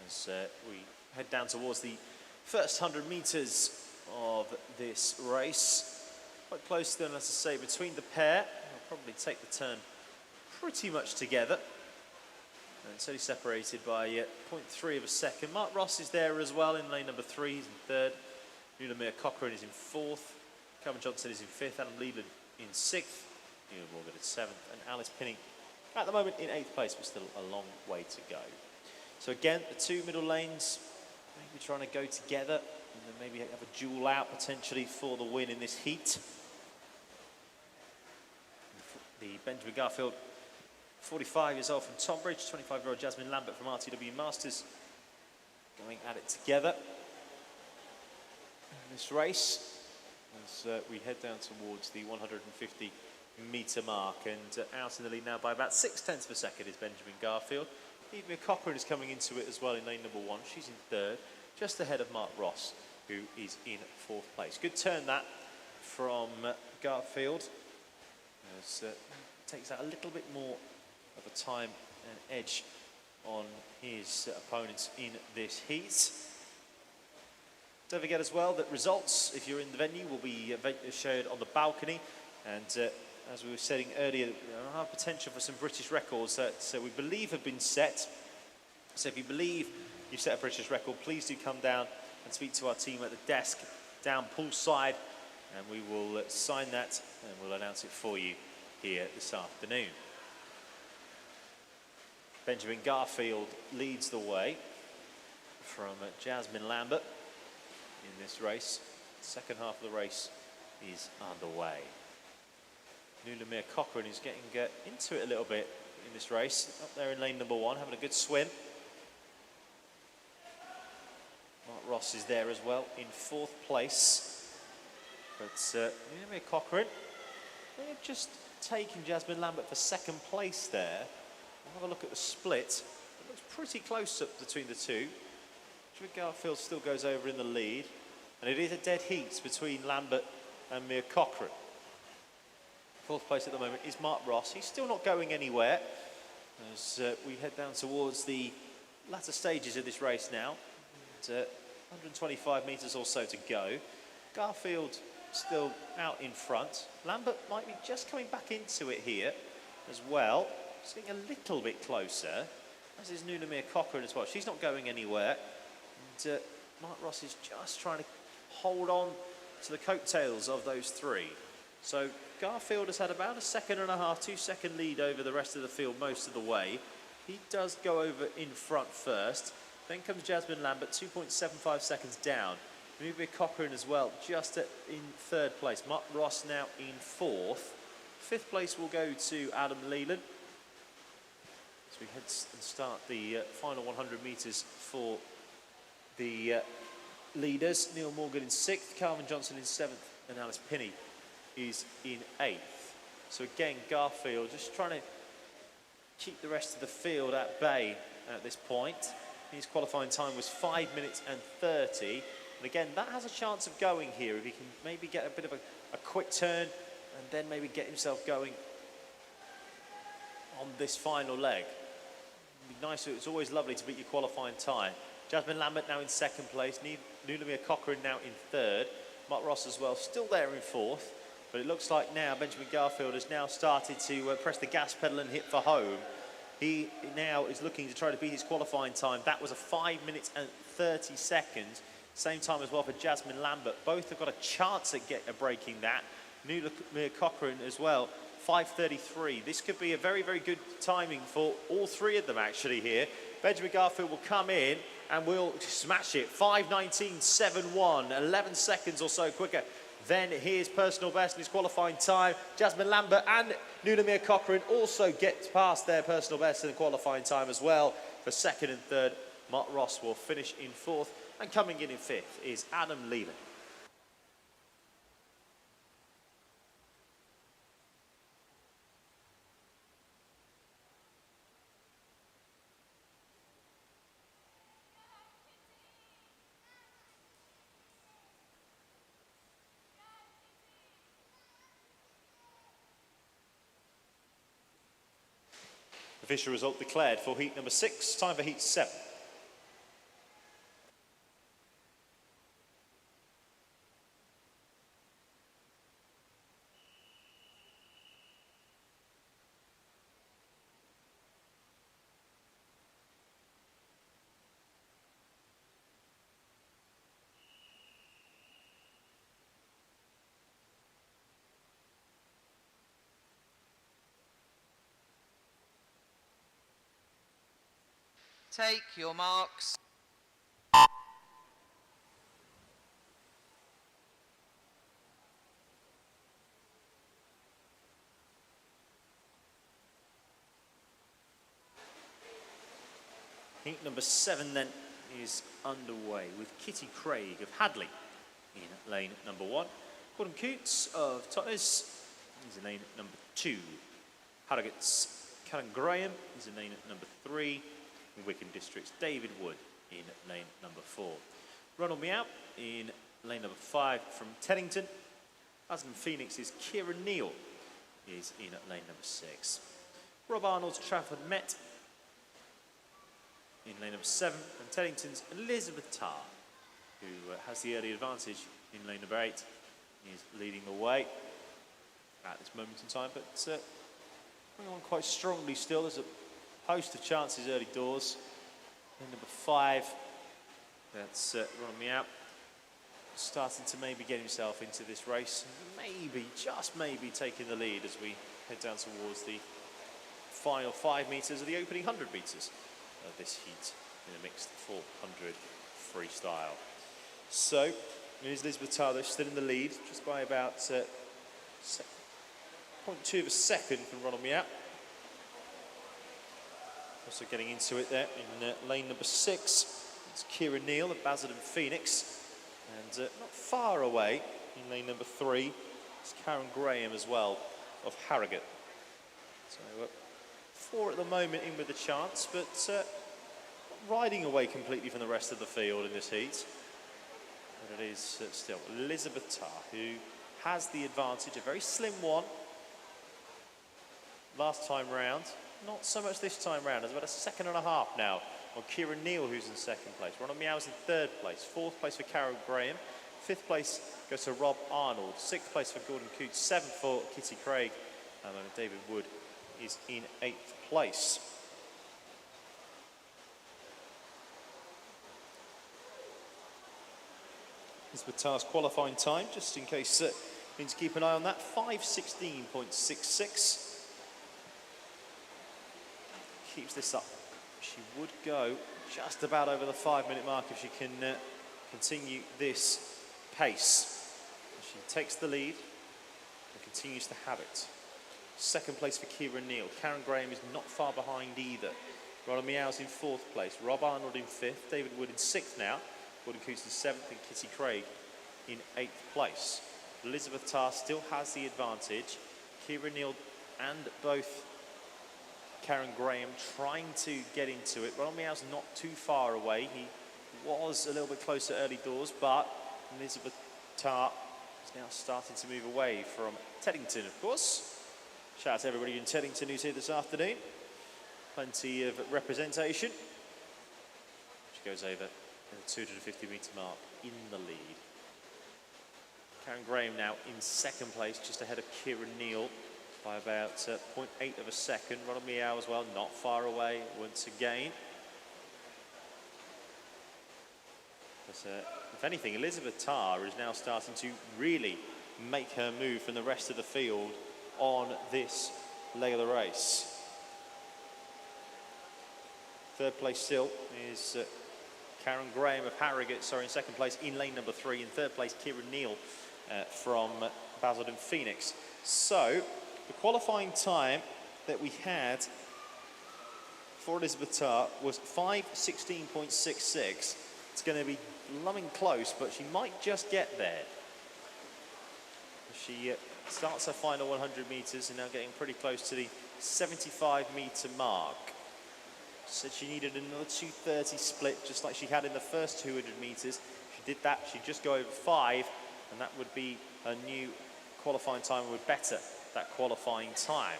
S4: As we head down towards the first 100 metres of this race. Quite close then, as I say, between the pair of probably take the turn pretty much together. And it's only separated by 0.3 of a second. Mark Ross is there as well in lane number 3, he's in third. Nulamir Cochrane is in fourth. Calvin Johnson is in fifth. Adam Leland in sixth. Neil Morgan in seventh. And Alice Pinning at the moment in eighth place, but still a long way to go. So again, the two middle lanes maybe trying to go together and then maybe have a duel out potentially for the win in this heat. The Benjamin Garfield, 45 years old from Tonbridge, 25-year-old Jasmine Lambert from RTW Masters going at it together in this race as we head down towards the 150 metre mark, and out in the lead now by about 0.6 of a second is Benjamin Garfield. Nulamir Cochrane is coming into it as well in lane number 1. She's in third, just ahead of Mark Ross, who is in fourth place. Good turn that from Garfield. As, takes out a little bit more of a time and edge on his opponents in this heat. Don't forget as well that results, if you're in the venue, will be shared on the balcony. And as we were saying earlier, there are potential for some British records that we believe have been set. So if you believe you've set a British record, please do come down and speak to our team at the desk down poolside, and we will sign that and we'll announce it for you here this afternoon. Benjamin Garfield leads the way from Jasmine Lambert in this race. The second half of the race is underway. Nulamir Cochrane is getting into it a little bit in this race. Up there in lane number 1, having a good swim. Mark Ross is there as well in fourth place. But Nulamir Cochrane, they've just taken Jasmine Lambert for second place there. We'll have a look at the split. It looks pretty close up between the two. Benjamin Garfield still goes over in the lead. And it is a dead heat between Lambert and Mir Cochrane. Fourth place at the moment is Mark Ross. He's still not going anywhere as we head down towards the latter stages of this race now. And, 125 metres or so to go. Garfield still out in front. Lambert might be just coming back into it here as well. Just getting a little bit closer, as is Nulamir Cochrane as well. She's not going anywhere. And Mark Ross is just trying to hold on to the coattails of those three. So Garfield has had about a 1.5 seconds, 2-second lead over the rest of the field most of the way. He does go over in front first. Then comes Jasmine Lambert, 2.75 seconds down. Nulamir Cochrane as well, just in third place. Mark Ross now in fourth. Fifth place will go to Adam Leland. So we head and start the final 100 metres for the leaders. Neil Morgan in sixth, Calvin Johnson in seventh, and Alice Pinney is in eighth. So again, Garfield just trying to keep the rest of the field at bay at this point. His qualifying time was 5 minutes and 30. And again, that has a chance of going here if he can maybe get a bit of a quick turn and then maybe get himself going on this final leg. It'd be nice, it's always lovely to beat your qualifying time. Jasmine Lambert now in second place, Nulamir Cochrane now in third, Mark Ross as well, still there in fourth, but it looks like now Benjamin Garfield has now started to press the gas pedal and hit for home. He now is looking to try to beat his qualifying time. That was a 5 minutes and 30 seconds. Same time as well for Jasmine Lambert. Both have got a chance at breaking that. Nulamir Cochrane as well, 5:33. This could be a very, very good timing for all three of them actually here. Benjamin Garfield will come in and will smash it. 5:19.71, 11 seconds or so quicker than his personal best in his qualifying time. Jasmine Lambert and Nulamir Cochrane also get past their personal best in the qualifying time as well. For second and third, Mark Ross will finish in fourth, and coming in fifth is Adam Leland. Official result declared for heat number 6, time for heat 7.
S2: Take your marks.
S4: Heat number 7 then is underway with Kitty Craig of Hadley in lane number 1. Gordon Coots of Totnes is in lane number 2. Harrogate's Callum Graham is in lane number 3. In Wickham District's David Wood in lane number 4. Ronald Meow in lane number 5 from Teddington. Aston Phoenix's Kieran Neal is in at lane number 6. Rob Arnold's Trafford Met in lane number 7, and Teddington's Elizabeth Tarr, who has the early advantage in lane number 8, is leading the way at this moment in time, but going on quite strongly still. There's a host of chances early doors. Lane number 5, that's Ronald Meow, starting to maybe get himself into this race, maybe, just maybe, taking the lead as we head down towards the final 5 metres of the opening 100 metres of this heat in a mixed 400 freestyle. So, here's Elizabeth Tarr still in the lead, just by about 0.2 of a second from Ronald Meow. Also getting into it there in lane number 6, it's Kieran Neal of Basildon Phoenix, and not far away in lane number 3, it's Karen Graham as well of Harrogate. So 4 at the moment in with a chance, but not riding away completely from the rest of the field in this heat. But it is still Elizabeth Tarr who has the advantage, a very slim one last time round. Not so much this time round. There's about a second and a half now on Kieran Neal, who's in 2nd place. Ronald Meow's in 3rd place. 4th place for Carol Graham. 5th place goes to Rob Arnold. 6th place for Gordon Coots. 7th for Kitty Craig. And then David Wood is in 8th place. Elizabeth Tarr's qualifying time, just in case you need to keep an eye on that, 5:16.66. Keeps this up. She would go just about over the 5-minute mark if she can continue this pace. She takes the lead and continues to have it. 2nd place for Kieran Neal. Karen Graham is not far behind either. Ronald Meow's in 4th place. Rob Arnold in 5th. David Wood in 6th now. Gordon Coots in 7th and Kitty Craig in 8th place. Elizabeth Tarr still has the advantage. Kieran Neal and both Karen Graham trying to get into it. Ronald Meow's not too far away. He was a little bit closer early doors, but Elizabeth Tarr is now starting to move away from Teddington, of course. Shout out to everybody in Teddington who's here this afternoon. Plenty of representation. She goes over the 250 metre mark in the lead. Karen Graham now in 2nd place, just ahead of Kieran Neal by about 0.8 of a second. Ronald Meow as well, not far away once again. But, if anything, Elizabeth Tarr is now starting to really make her move from the rest of the field on this leg of the race. 3rd place still is Karen Graham of Harrogate, sorry, in 2nd place in lane number 3. In 3rd place, Kieran Neal from Basildon Phoenix. So, the qualifying time that we had for Elizabeth Tarr was 5:16.66. It's going to be lumming close, but she might just get there. She starts her final 100 metres and now getting pretty close to the 75 metre mark. Said she needed another 2:30 split, just like she had in the first 200 metres. She did that, she'd just go over 5, and that would be a new qualifying time and would better that qualifying time.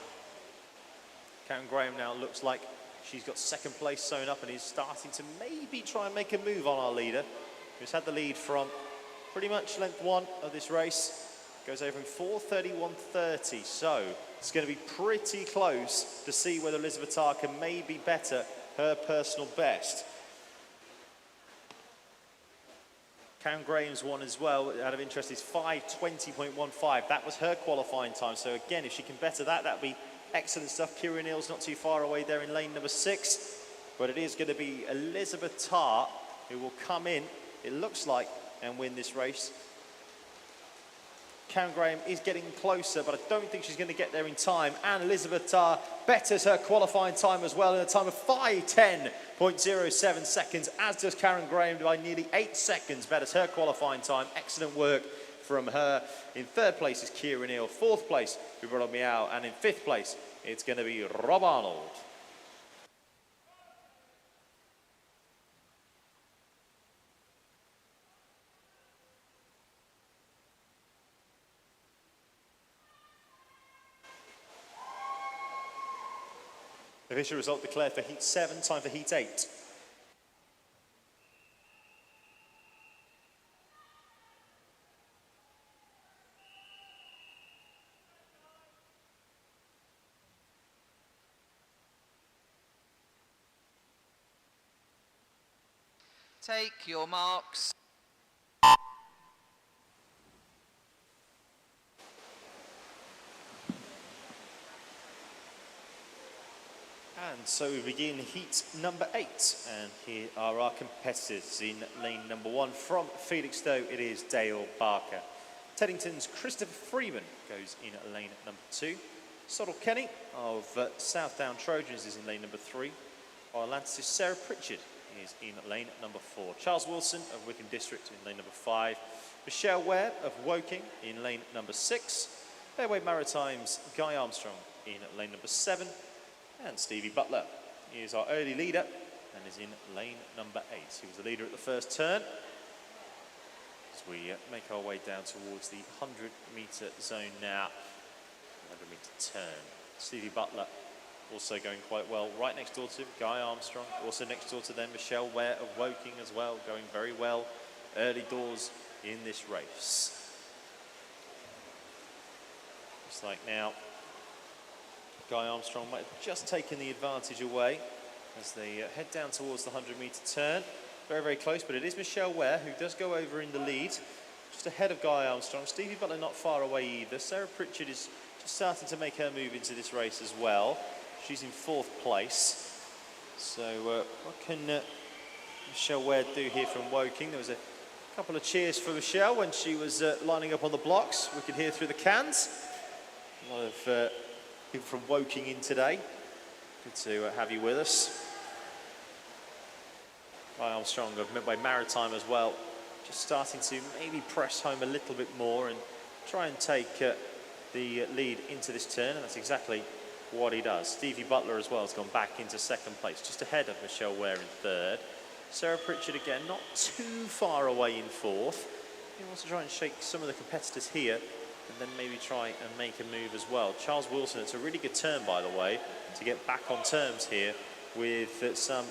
S4: Karen Graham now looks like she's got 2nd place sewn up and is starting to maybe try and make a move on our leader, who's had the lead from pretty much length 1 of this race. Goes over in 4:31.30, so it's going to be pretty close to see whether Elizabeth Tarr can maybe better her personal best. Karen Graham's one as well, out of interest, is 5:20.15. That was her qualifying time, so again, if she can better that, that'd be excellent stuff. Kieran Neal's not too far away there in lane number 6. but it is going to be Elizabeth Tarr who will come in, it looks like, and win this race. Karen Graham is getting closer, but I don't think she's going to get there in time. And Elizabeth Tarr betters her qualifying time as well in a time of 5:10.07 seconds, as does Karen Graham by nearly 8 seconds, betters her qualifying time. Excellent work from her. In third place is Kira Neal. Fourth place, we brought on Meow. And in fifth place, it's going to be Rob Arnold. Official result declared for heat 7, time for heat 8.
S2: Take your marks.
S4: And so we begin heat number 8, and here are our competitors. In lane number 1 from Felixstowe, it is Dale Barker. Teddington's Christopher Freeman goes in lane number 2. Soddle Kenny of Southdown Trojans is in lane number 3. Our Atlantis' Sarah Pritchard is in lane number 4. Charles Wilson of Wickham District in lane number 5. Michelle Ware of Woking in lane number 6. Fairway Maritime's Guy Armstrong in lane number 7. And Stevie Butler is our early leader and is in lane number 8. He was the leader at the first turn. As we make our way down towards the 100-metre zone now. 100-metre turn. Stevie Butler also going quite well. Right next door to him, Guy Armstrong. Also next door to them, Michelle Ware of Woking as well, going very well early doors in this race. Looks like now Guy Armstrong might have just taken the advantage away as they head down towards the 100-metre turn. Very, very close, but it is Michelle Ware who does go over in the lead, just ahead of Guy Armstrong. Stevie Butler not far away either. Sarah Pritchard is just starting to make her move into this race as well. She's in 4th place. So what can Michelle Ware do here from Woking? There was a couple of cheers for Michelle when she was lining up on the blocks. We could hear through the cans. A lot of people from Woking in today. Good to have you with us. Guy Armstrong of Midway Maritime as well, just starting to maybe press home a little bit more and try and take the lead into this turn, and that's exactly what he does. Stevie Butler as well has gone back into 2nd place, just ahead of Michelle Ware in 3rd. Sarah Pritchard again, not too far away in 4th. He wants to try and shake some of the competitors here and then maybe try and make a move as well. Charles Wilson, it's a really good turn, by the way, to get back on terms here with some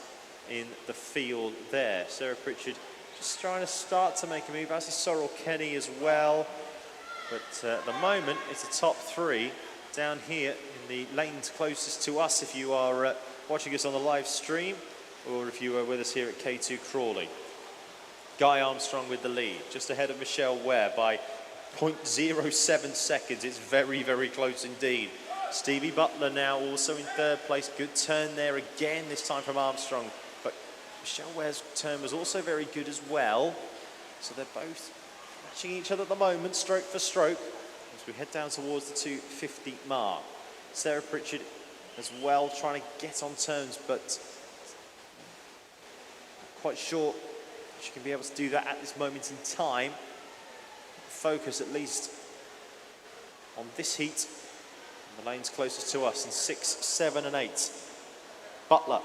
S4: in the field there. Sarah Pritchard just trying to start to make a move, as is Sorrel Kenny as well. But at the moment, it's the top 3 down here in the lanes closest to us if you are watching us on the live stream or if you are with us here at K2 Crawley. Guy Armstrong with the lead, just ahead of Michelle Ware by 0.07 seconds. It's very, very close indeed. Stevie Butler now also in 3rd place. Good turn there again, this time from Armstrong. But Michelle Ware's turn was also very good as well. So they're both matching each other at the moment, stroke for stroke, as we head down towards the 250 mark. Sarah Pritchard as well, trying to get on terms, but not quite sure she can be able to do that at this moment in time. Focus at least on this heat. The lanes closest to us in 6, 7 and 8. Butler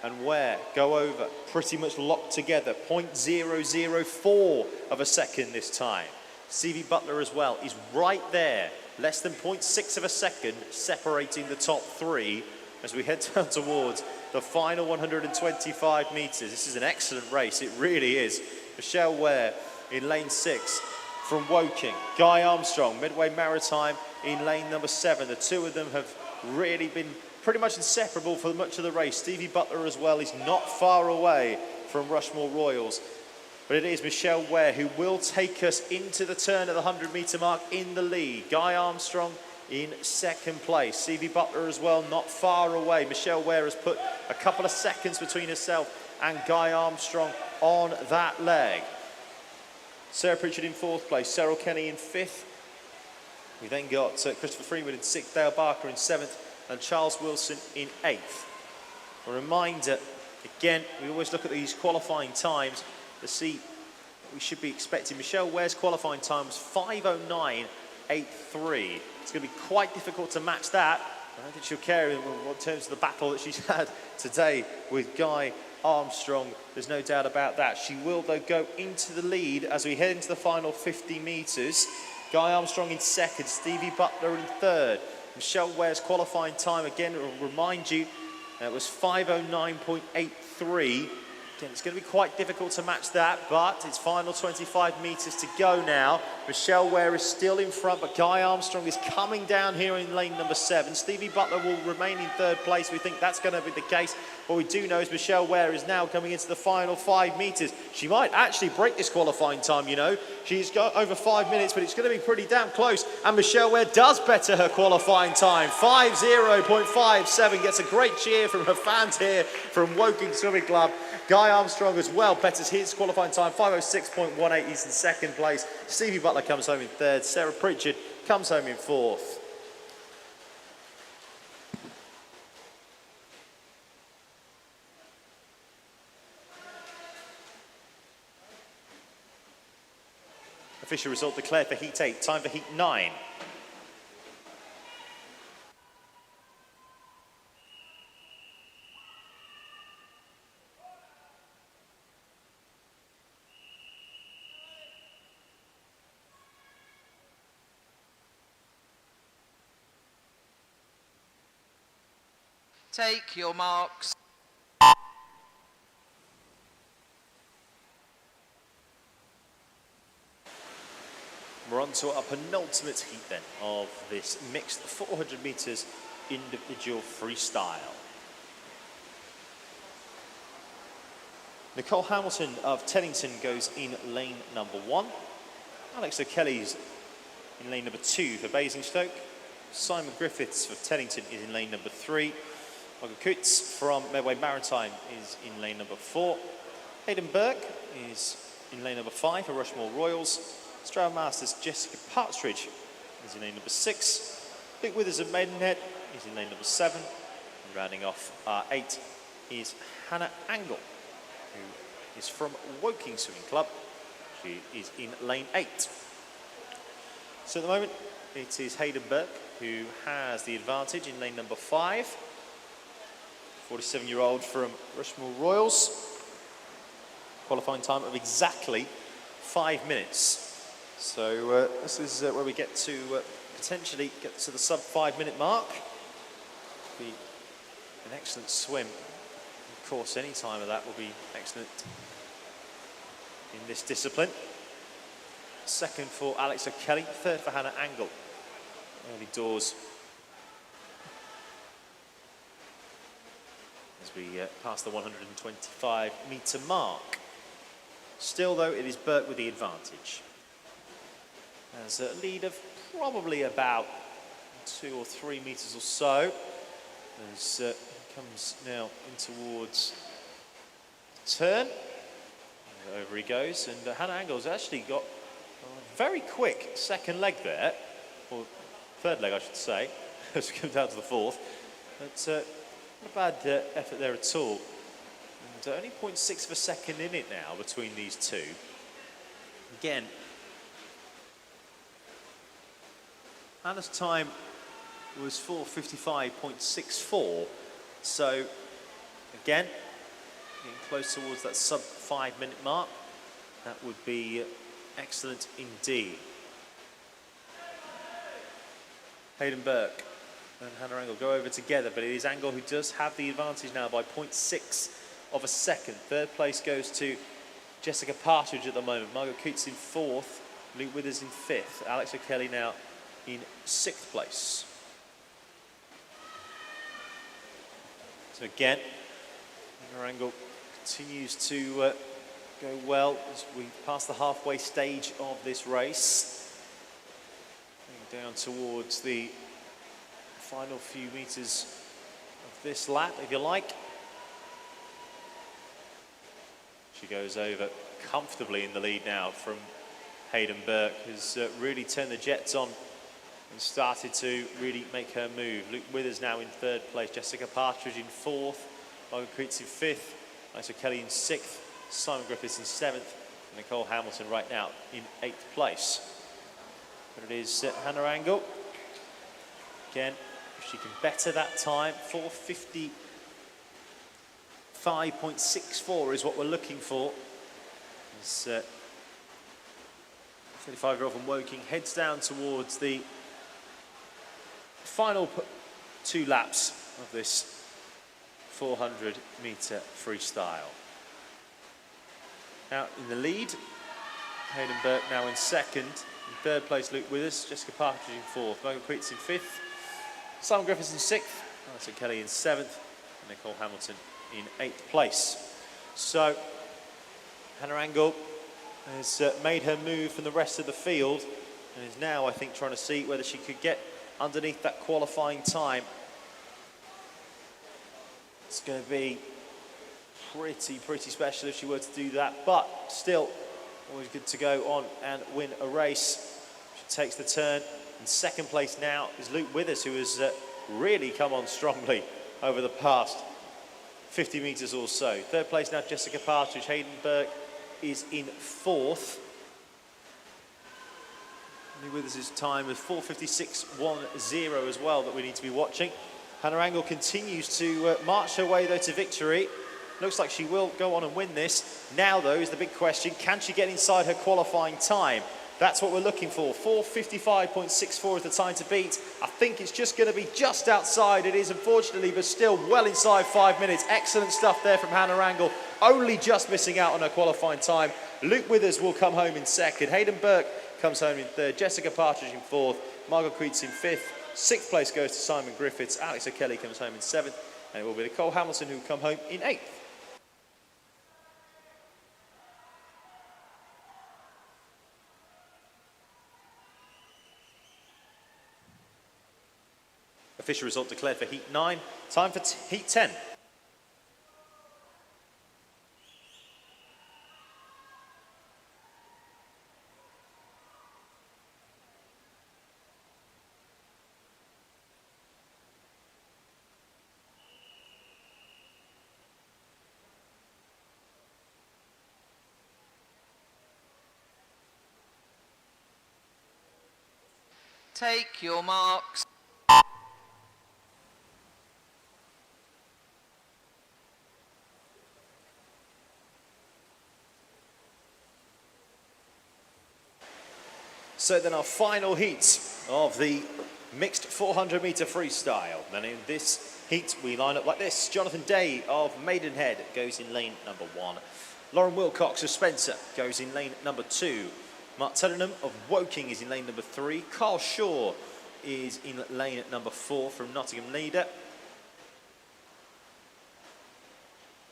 S4: and Ware go over, pretty much locked together. 0.004 of a second this time. Stevie Butler as well is right there. Less than 0.6 of a second separating the top 3 as we head down towards the final 125 metres. This is an excellent race, it really is. Michelle Ware in lane 6 from Woking. Guy Armstrong, Midway Maritime in lane number 7. The two of them have really been pretty much inseparable for much of the race. Stevie Butler as well is not far away from Rushmore Royals. But it is Michelle Ware who will take us into the turn at the 100-metre mark in the lead. Guy Armstrong in second place. Stevie Butler as well, not far away. Michelle Ware has put a couple of seconds between herself and Guy Armstrong on that leg. Sarah Pritchard in fourth place, Cyril Kenny in fifth. We then got Christopher Freeman in sixth, Dale Barker in seventh, and Charles Wilson in eighth. A reminder, again, we always look at these qualifying times to see what we should be expecting. Michelle Ware's qualifying time was 5:09.83. It's going to be quite difficult to match that. I don't think she'll care in terms of the battle that she's had today with Guy Armstrong. There's no doubt about that. She will, though, go into the lead as we head into the final 50 metres. Guy Armstrong in second, Stevie Butler in third. Michelle Ware's qualifying time, again, will remind you, it was 5:09.83. Again, it's going to be quite difficult to match that, but it's final 25 metres to go now. Michelle Ware is still in front, but Guy Armstrong is coming down here in lane number 7. Stevie Butler will remain in third place. We think that's going to be the case. What we do know is Michelle Ware is now coming into the final 5 metres. She might actually break this qualifying time, you know. She's got over 5 minutes, but it's going to be pretty damn close. And Michelle Ware does better her qualifying time. 5:0.57, gets a great cheer from her fans here from Woking Swimming Club. Guy Armstrong as well betters his qualifying time, 5:06.18. He's in second place. Stevie Butler comes home in third. Sarah Pritchard comes home in fourth. Official result declared for Heat 8, time for Heat 9.
S2: Take your marks.
S4: We're on to our penultimate heat then of this mixed 400 metres individual freestyle. Nicole Hamilton of Teddington goes in lane number 1. Alex O'Kelly's in lane number 2 for Basingstoke. Simon Griffiths of Teddington is in lane number 3. Michael Coates from Medway Maritime is in lane number 4. Hayden Burke is in lane number 5 for Rushmore Royals. Stroud Masters Jessica Partridge is in lane number 6. Luke Withers of Maidenhead is in lane number 7. And rounding off our 8 is Hannah Angle, who is from Woking Swimming Club. She is in lane 8. So at the moment, it is Hayden Burke who has the advantage in lane number 5. 47-year-old from Rushmore Royals. Qualifying time of exactly 5 minutes. So this is where we get to potentially get to the sub 5 minute mark. Be an excellent swim. Of course, any time of that will be excellent in this discipline. Second for Alex O'Kelly, third for Hannah Angle. Early doors as we pass the 125 metre mark. Still though, it is Burke with the advantage. As a lead of probably about 2 or 3 metres or so. As comes now in towards the turn. And over he goes, and Hannah Angle's actually got a very quick second leg there, or third leg I should say, as we come down to the fourth. But not a bad effort there at all. And only 0.6 of a second in it now between these two. Again, Hannah's time was 4:55.64, so again, getting close towards that sub 5 minute mark. That would be excellent indeed. Hayden Burke and Hannah Angle go over together, but it is Angle who does have the advantage now by 0.6 of a second. Third place goes to Jessica Partridge at the moment. Margaret Coates in 4th, Luke Withers in 5th, Alex O'Kelly now in 6th place. So again, Hannah Angle continues to go well as we pass the halfway stage of this race. Down towards the final few meters of this lap, if you like. She goes over comfortably in the lead now from Hayden Burke, who's really turned the jets on and started to really make her move. Luke Withers now in third place, Jessica Partridge in fourth, Logan Creets in fifth, Lisa Kelly in sixth, Simon Griffiths in seventh, and Nicole Hamilton right now in eighth place. But it is Hannah Angle. Again, if she can better that time, 4:55.64 is what we're looking for. As 35-year-old from Woking heads down towards the final two laps of this 400-metre freestyle. Out in the lead, Hayden Burke now in second. In third place, Luke Withers, Jessica Partridge in fourth, Logan Creets in fifth, Simon Griffiths in sixth, Alison Kelly in seventh, and Nicole Hamilton in eighth place. So, Hannah Angle has made her move from the rest of the field and is now, I think, trying to see whether she could get underneath that qualifying time. It's going to be pretty special if she were to do that, but still always good to go on and win a race. She takes the turn. In second place now is Luke Withers, who has really come on strongly over the past 50 metres or so. Third place now, Jessica Partridge. Hayden Burke is in fourth. Luke Withers' time is 4:56.10 as well that we need to be watching. Hannah Angle continues to march her way though to victory. Looks like she will go on and win this. Now though is the big question, can she get inside her qualifying time? That's what we're looking for. 4:55.64 is the time to beat. I think it's just going to be just outside. It is, unfortunately, but still well inside 5 minutes. Excellent stuff there from Hannah Angle. Only just missing out on her qualifying time. Luke Withers will come home in second. Hayden Burke comes home in third. Jessica Partridge in fourth. Margot Creets in fifth. Sixth place goes to Simon Griffiths. Alex O'Kelly comes home in seventh. And it will be Nicole Hamilton who will come home in eighth. Official result declared for Heat 9. Time for Heat 10.
S2: Take your marks.
S4: So then our final heat of the mixed 400-metre freestyle. And in this heat, we line up like this. Jonathan Day of Maidenhead goes in lane number 1. Lauren Wilcox of Spencer goes in lane number 2. Mark Tuddenham of Woking is in lane number 3. Carl Shaw is in lane number 4 from Nottingham Leader.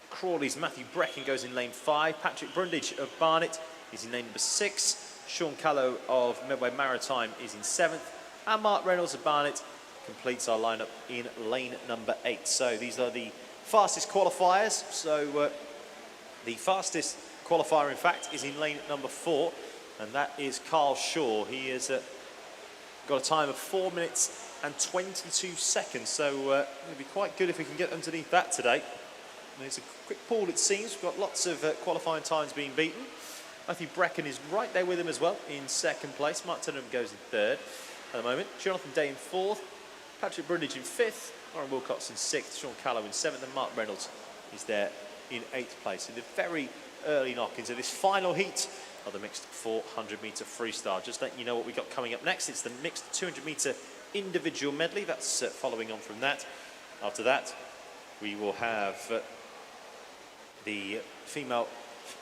S4: Crawley's Matthew Brecken goes in lane 5. Patrick Brundage of Barnet is in lane number 6. Sean Callow of Medway Maritime is in 7th. And Mark Reynolds of Barnet completes our lineup in lane number 8. So these are the fastest qualifiers. So the fastest qualifier, in fact, is in lane number 4. And that is Carl Shaw. He has got a time of 4 minutes and 22 seconds. So it'll be quite good if we can get underneath that today. And it's a quick pool, it seems. We've got lots of qualifying times being beaten. Matthew Brecken is right there with him as well in second place. Mark Tuddenham goes in third at the moment. Jonathan Day in fourth. Patrick Brundage in fifth. Lauren Wilcox in sixth. Sean Callow in seventh. And Mark Reynolds is there in eighth place. In the very early knock into this final heat of the mixed 400-metre freestyle. Just letting you know what we've got coming up next. It's the mixed 200-metre individual medley. That's following on from that. After that, we will have the female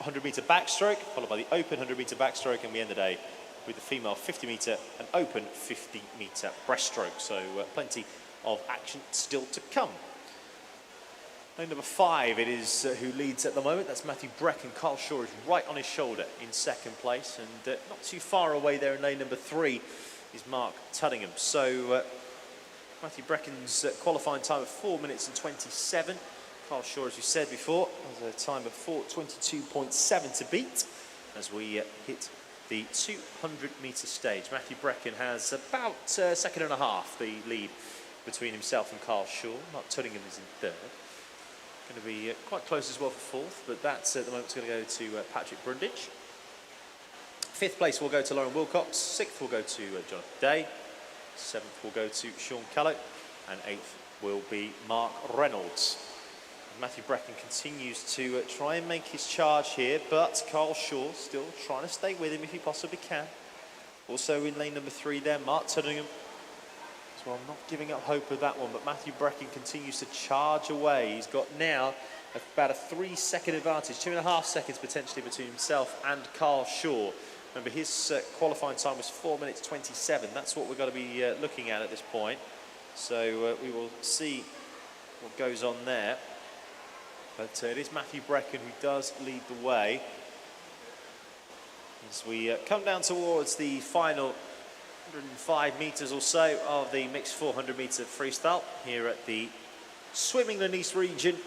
S4: 100-metre backstroke, followed by the open 100-metre backstroke, and we end the day with the female 50-metre and open 50-metre breaststroke. So plenty of action still to come. Lane number 5, it is who leads at the moment. That's Matthew Brecken. Carl Shaw is right on his shoulder in second place, and not too far away there in lane number 3 is Mark Tuddenham. So Matthew Brecken's qualifying time of 4 minutes and 27. Carl Shaw, as you said before, has a time of 4:22.7 to beat as we hit the 200-metre stage. Matthew Brecken has about a second and a half the lead between himself and Carl Shaw. Mark Tuddingham is in third. Going to be quite close as well for fourth, but that's at the moment going to go to Patrick Brundage. Fifth place will go to Lauren Wilcox. Sixth will go to Jonathan Day. Seventh will go to Sean Callow. And eighth will be Mark Reynolds. Matthew Brecken continues to try and make his charge here, but Carl Shaw still trying to stay with him if he possibly can. Also in lane number 3 there, Mark Tuddingham. So I'm not giving up hope of that one, but Matthew Brecken continues to charge away. He's got now about a 3-second advantage, 2.5 seconds potentially between himself and Carl Shaw. Remember, his qualifying time was 4 minutes 27. That's what we're going to be looking at this point. So we will see what goes on there. But it is Matthew Brecken who does lead the way. As we come down towards the final 105 metres or so of the mixed 400 metre freestyle here at the Swimming Nice region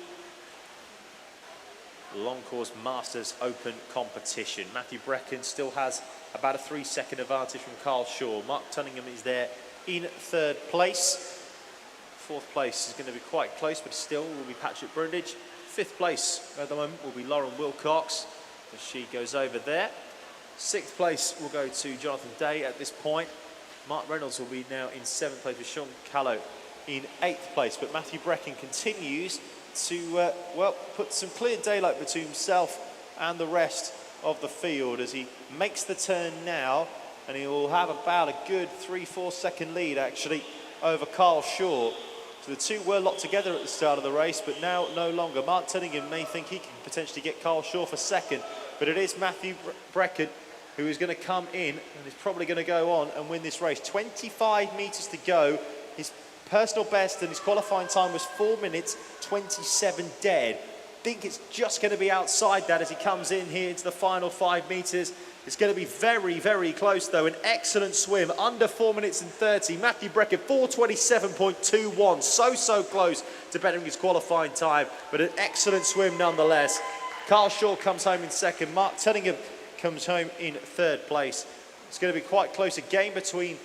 S4: Long Course Masters Open competition. Matthew Brecken still has about a 3-second advantage from Carl Shaw. Mark Tuddingham is there in third place. Fourth place is going to be quite close, but still will be Patrick Brundage. Fifth place at the moment will be Lauren Wilcox as she goes over there. Sixth place will go to Jonathan Day at this point. Mark Reynolds will be now in 7th place with Sean Callow in 8th place. But Matthew Brecken continues to, well, put some clear daylight between himself and the rest of the field as he makes the turn now. And he will have about a good 3-4 second lead actually over Carl Shaw. So the two were locked together at the start of the race, but now no longer. Mark Tuddingham may think he can potentially get Carl Shaw for second, but it is Matthew Brecken who is going to come in and is probably going to go on and win this race. 25 metres to go. His personal best and his qualifying time was 4 minutes 27 dead. I think it's just going to be outside that as he comes in here into the final 5 metres. It's going to be very, very close though. An excellent swim, under 4 minutes and 30. Matthew Brecken, 4:27.21. So close to bettering his qualifying time, but an excellent swim nonetheless. Carl Shaw comes home in second. Mark Tuddingham comes home in third place. It's going to be quite close again between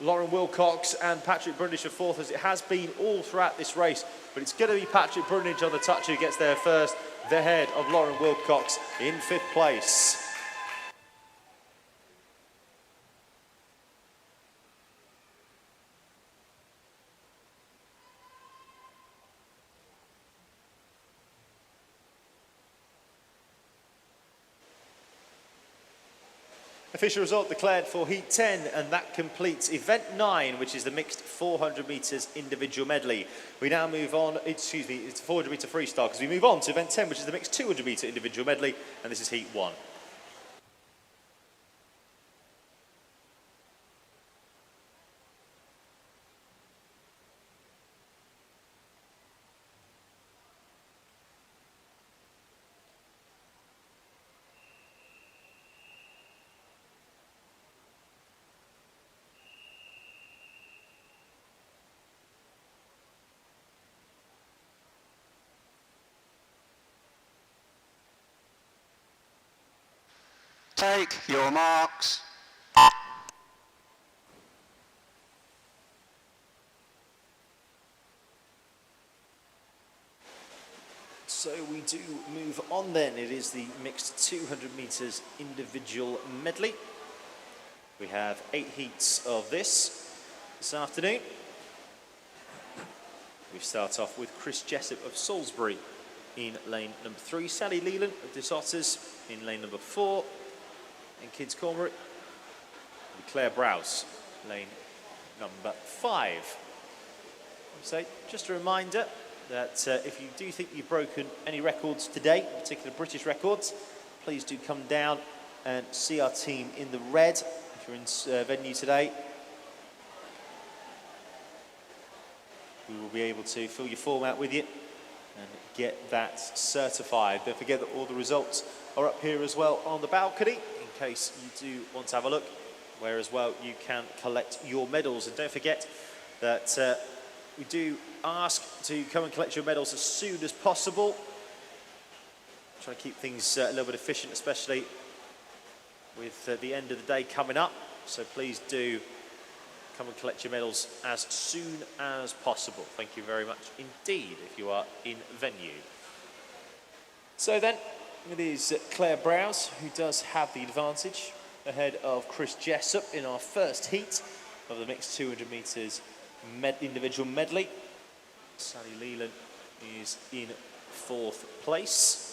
S4: Lauren Wilcox and Patrick Brundage for fourth, as it has been all throughout this race. But it's going to be Patrick Brundage on the touch who gets there first, the head of Lauren Wilcox in 5th place. Official result declared for Heat 10, and that completes Event 9, which is the mixed 400 metres individual medley. We now move on, it's 400 metre freestyle, because we move on to Event 10, which is the mixed 200 metre individual medley, and this is Heat 1.
S5: Take your marks.
S4: So we do move on then. It is the mixed 200 metres individual medley. We have 8 heats of this afternoon. We start off with Chris Jessup of Salisbury in lane number 3, Sally Leland of Des Otters in lane number 4, and Kids Cornbury, and Claire Browse, lane number 5. So just a reminder that if you do think you've broken any records today, in particular British records, please do come down and see our team in the red if you're in venue today. We will be able to fill your form out with you and get that certified. Don't forget that all the results are up here as well on the balcony in case you do want to have a look, where as well you can collect your medals. And don't forget that we do ask to come and collect your medals as soon as possible. Try to keep things a little bit efficient, especially with the end of the day coming up. So please do come and collect your medals as soon as possible. Thank you very much indeed if you are in venue. So then, it is Claire Browse who does have the advantage ahead of Chris Jessup in our first heat of the mixed 200 metres individual medley. Sally Leland is in 4th place.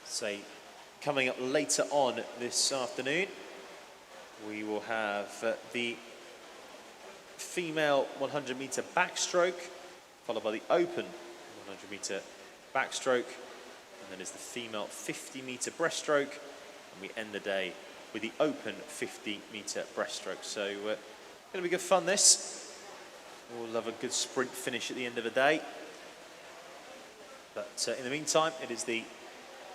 S4: So, coming up later on this afternoon, we will have the female 100 metre backstroke, followed by the open 100 metre backstroke, and then is the female 50 metre breaststroke, and we end the day with the open 50 metre breaststroke. So, going to be good fun this. We'll have a good sprint finish at the end of the day. But in the meantime, it is the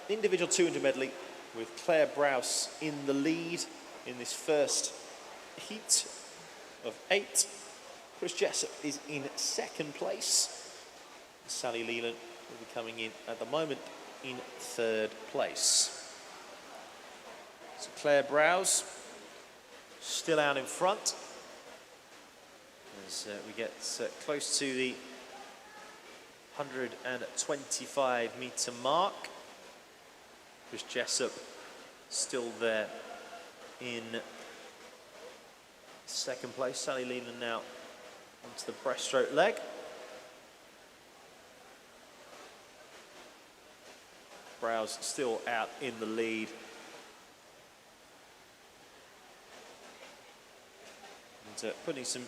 S4: individual 200 medley with Claire Browse in the lead in this first heat of 8. Chris Jessup is in 2nd place. Sally Leland will be coming in at the moment in 3rd place. So Claire Browse still out in front as we get close to the 125 metre mark. Chris Jessup still there in 2nd place. Sally Leland now onto the breaststroke leg. Browse still out in the lead. And putting some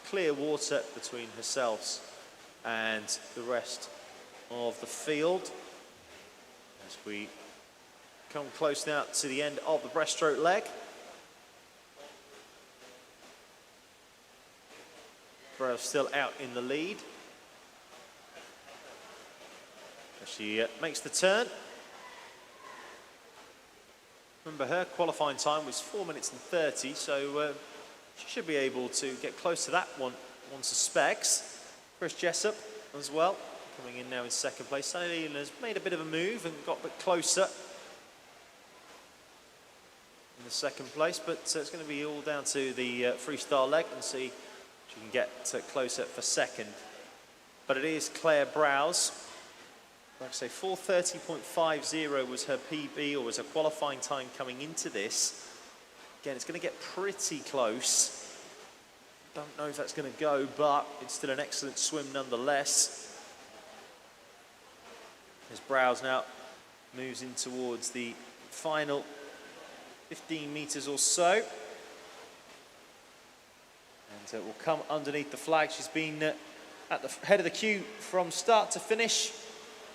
S4: clear water between herself and the rest of the field. As we come close now to the end of the breaststroke leg. Browse still out in the lead. As she makes the turn. Remember, her qualifying time was 4 minutes and 30, so she should be able to get close to that one suspects. Chris Jessup as well, coming in now in 2nd place. Sally Leland has made a bit of a move and got a bit closer in the 2nd place, but it's going to be all down to the freestyle leg and see if she can get closer for 2nd. But it is Claire Browse. Like I say, 4:30.50 was her PB, or was her qualifying time coming into this. Again, it's going to get pretty close. Don't know if that's going to go, but it's still an excellent swim nonetheless. As Browse now moves in towards the final 15 metres or so. And will come underneath the flag. She's been at the head of the queue from start to finish.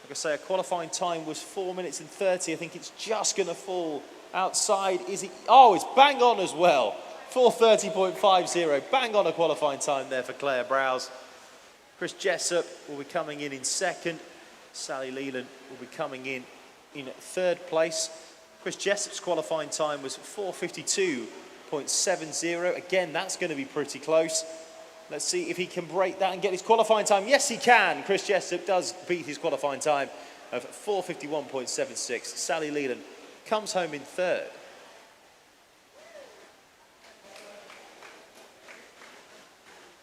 S4: Like I say, her qualifying time was 4 minutes and 30. I think it's just going to fall outside. Is it? Oh, it's bang on as well. 4:30.50. Bang on a qualifying time there for Claire Browse. Chris Jessup will be coming in 2nd. Sally Leland will be coming in 3rd place. Chris Jessup's qualifying time was 4:52.70. Again, that's going to be pretty close. Let's see if he can break that and get his qualifying time. Yes, he can. Chris Jessup does beat his qualifying time of 4:51.76. Sally Leland comes home in 3rd.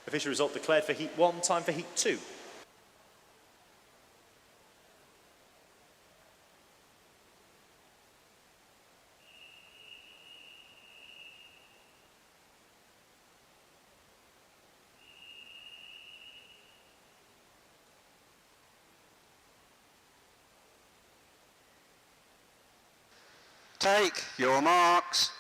S4: Official result declared for Heat 1, time for Heat 2.
S5: Take your marks.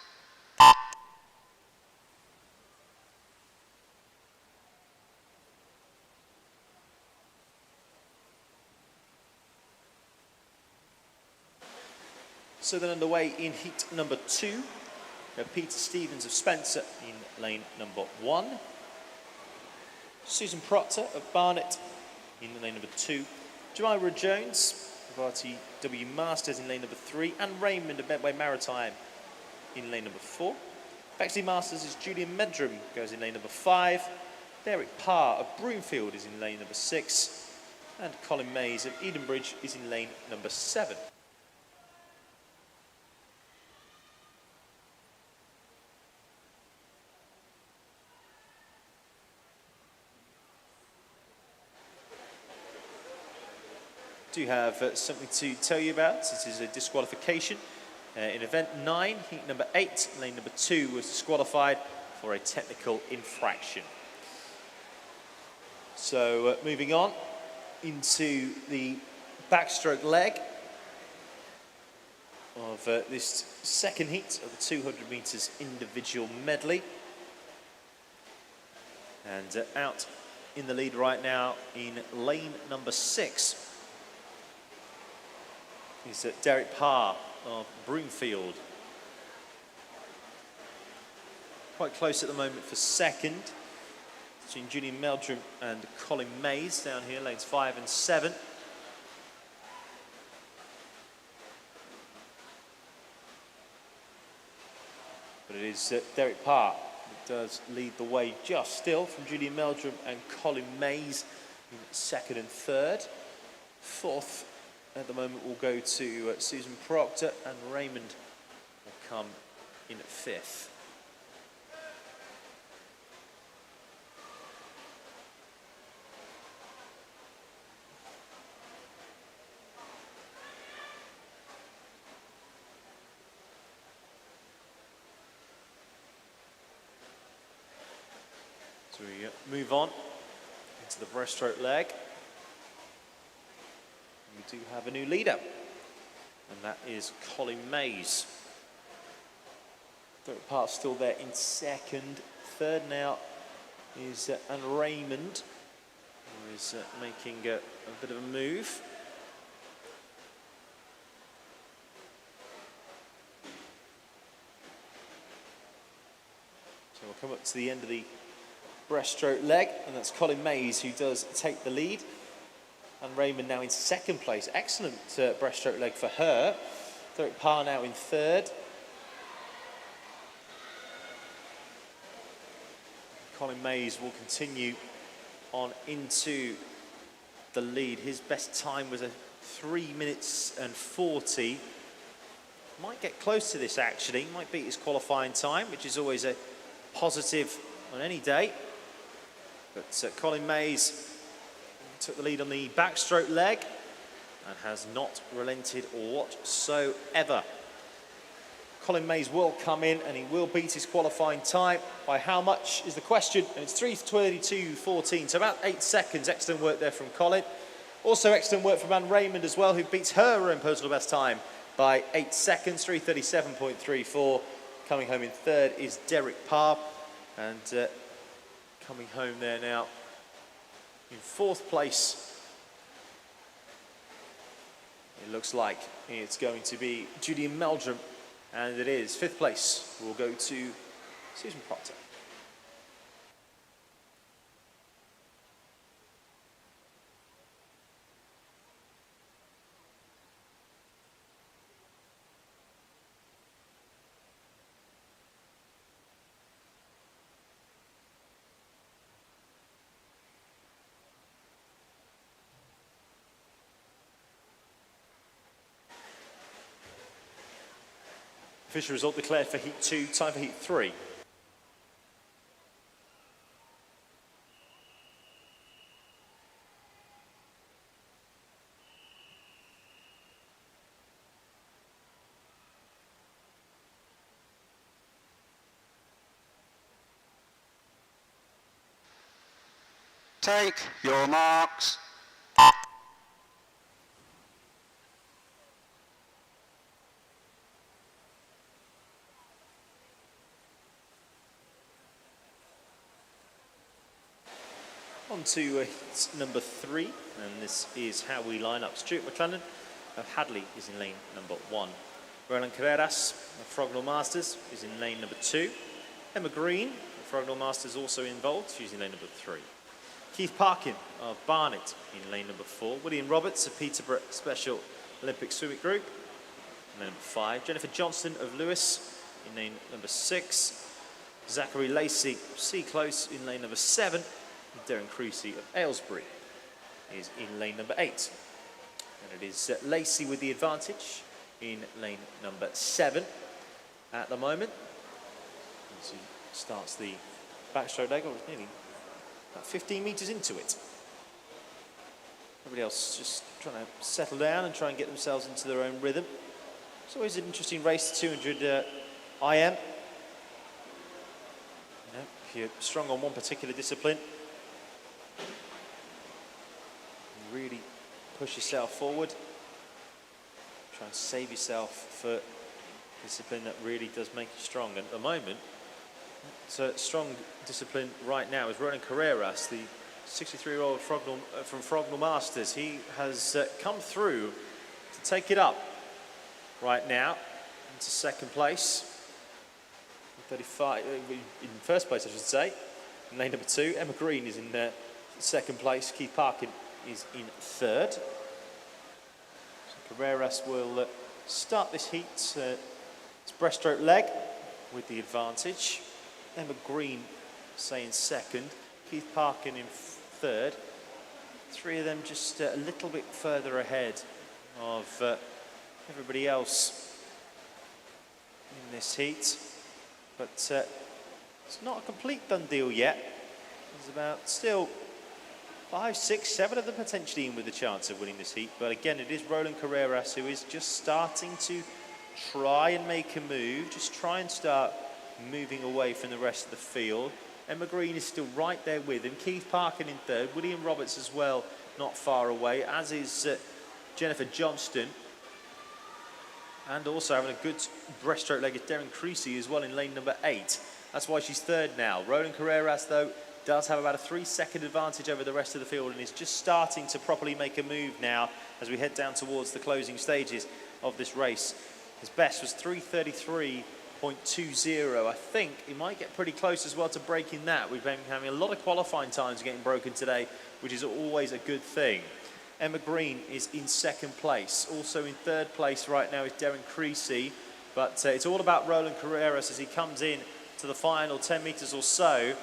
S4: So then underway in heat number 2. We have Peter Stevens of Spencer in lane number 1. Susan Proctor of Barnet in lane number 2. Jemima Jones of RTW Masters in lane number 3. And Raymond of Medway Maritime in lane number 4. Bexley Masters is Julian Medrum, goes in lane number 5. Derek Parr of Broomfield is in lane number 6. And Colin Mays of Edenbridge is in lane number 7. Do have something to tell you about. This is a disqualification. In event 9, heat number 8, lane number 2 was disqualified for a technical infraction. So moving on into the backstroke leg of this second heat of the 200 metres individual medley. And out in the lead right now in lane number 6 is Derek Parr of Broomfield. Quite close at the moment for second, between Julian Meldrum and Colin Mays down here, lanes 5 and 7. But it is Derek Parr that does lead the way just still from Julian Meldrum and Colin Mays in second and third. Fourth at the moment will go to Susan Proctor, and Raymond will come in at fifth. So we move on into the breaststroke leg. We do have a new leader, and that is Colin Mays. Derek Parr still there in second. Third now is and Raymond, who is making a bit of a move. So we'll come up to the end of the breaststroke leg, and that's Colin Mays who does take the lead. And Raymond now in second place. Excellent breaststroke leg for her. Derek Parr now in third. Colin Mays will continue on into the lead. His best time was a 3 minutes and 40. Might get close to this actually. Might beat his qualifying time, which is always a positive on any day. But Colin Mays took the lead on the backstroke leg and has not relented whatsoever. Colin Mays will come in and he will beat his qualifying time. By how much is the question? And it's 3:22.14, so about 8 seconds. Excellent work there from Colin. Also excellent work from Anne Raymond as well, who beats her own personal best time by 8 seconds, 3:37.34. Coming home in third is Derek Parr, and coming home there now in fourth place, it looks like it's going to be Julian Meldrum, and it is. Fifth place will go to Susan Proctor. Official result declared for heat 2, time for heat 3.
S5: Take your marks.
S4: On to number 3, and this is how we line up. Stuart McClellan of Hadley is in lane number 1. Roland Carreras of Frognall Masters is in lane number 2. Emma Green of Frognall Masters also involved, she's in lane number 3. Keith Parkin of Barnet in lane number 4. William Roberts of Peterborough Special Olympic Swimming Group in lane number 5. Jennifer Johnston of Lewis in lane number 6. Zachary Lacey, C close in lane number 7. And Darren Creasy of Aylesbury is in lane number 8. And it is Lacey with the advantage in lane number 7 at the moment. As he starts the backstroke leg, or nearly about 15 metres into it. Everybody else just trying to settle down and try and get themselves into their own rhythm. It's always an interesting race, 200 IM. You know, if you're strong on one particular discipline, you really push yourself forward. Try and save yourself for discipline that really does make you strong. And at the moment, it's a strong discipline right now is Ronan Carreras, the 63-year-old from Frognall Masters. He has come through to take it up right now into second place. 35 in first place, I should say. In lane number 2, Emma Green is in second place. Keith Parkin is in third. So Carreras will start this heat. It's breaststroke leg with the advantage. Emma Green, say, in second. Keith Parkin in third. Three of them just a little bit further ahead of everybody else in this heat. But it's not a complete done deal yet. There's about still 5, 6, 7 of them potentially in with a chance of winning this heat. But again, it is Roland Carreras who is just starting to try and make a move, just try and start moving away from the rest of the field. Emma Green is still right there with him. Keith Parkin in third. William Roberts as well, not far away, as is Jennifer Johnston. And also having a good breaststroke leg is Darren Creasy as well in lane number 8. That's why she's third now. Roland Carreras, though, does have about a 3-second advantage over the rest of the field and is just starting to properly make a move now as we head down towards the closing stages of this race. His best was 3:33.20. I think he might get pretty close as well to breaking that. We've been having a lot of qualifying times getting broken today, which is always a good thing. Emma Green is in second place. Also in third place right now is Darren Creasy. But it's all about Roland Carreras as he comes in to the final 10 metres or so.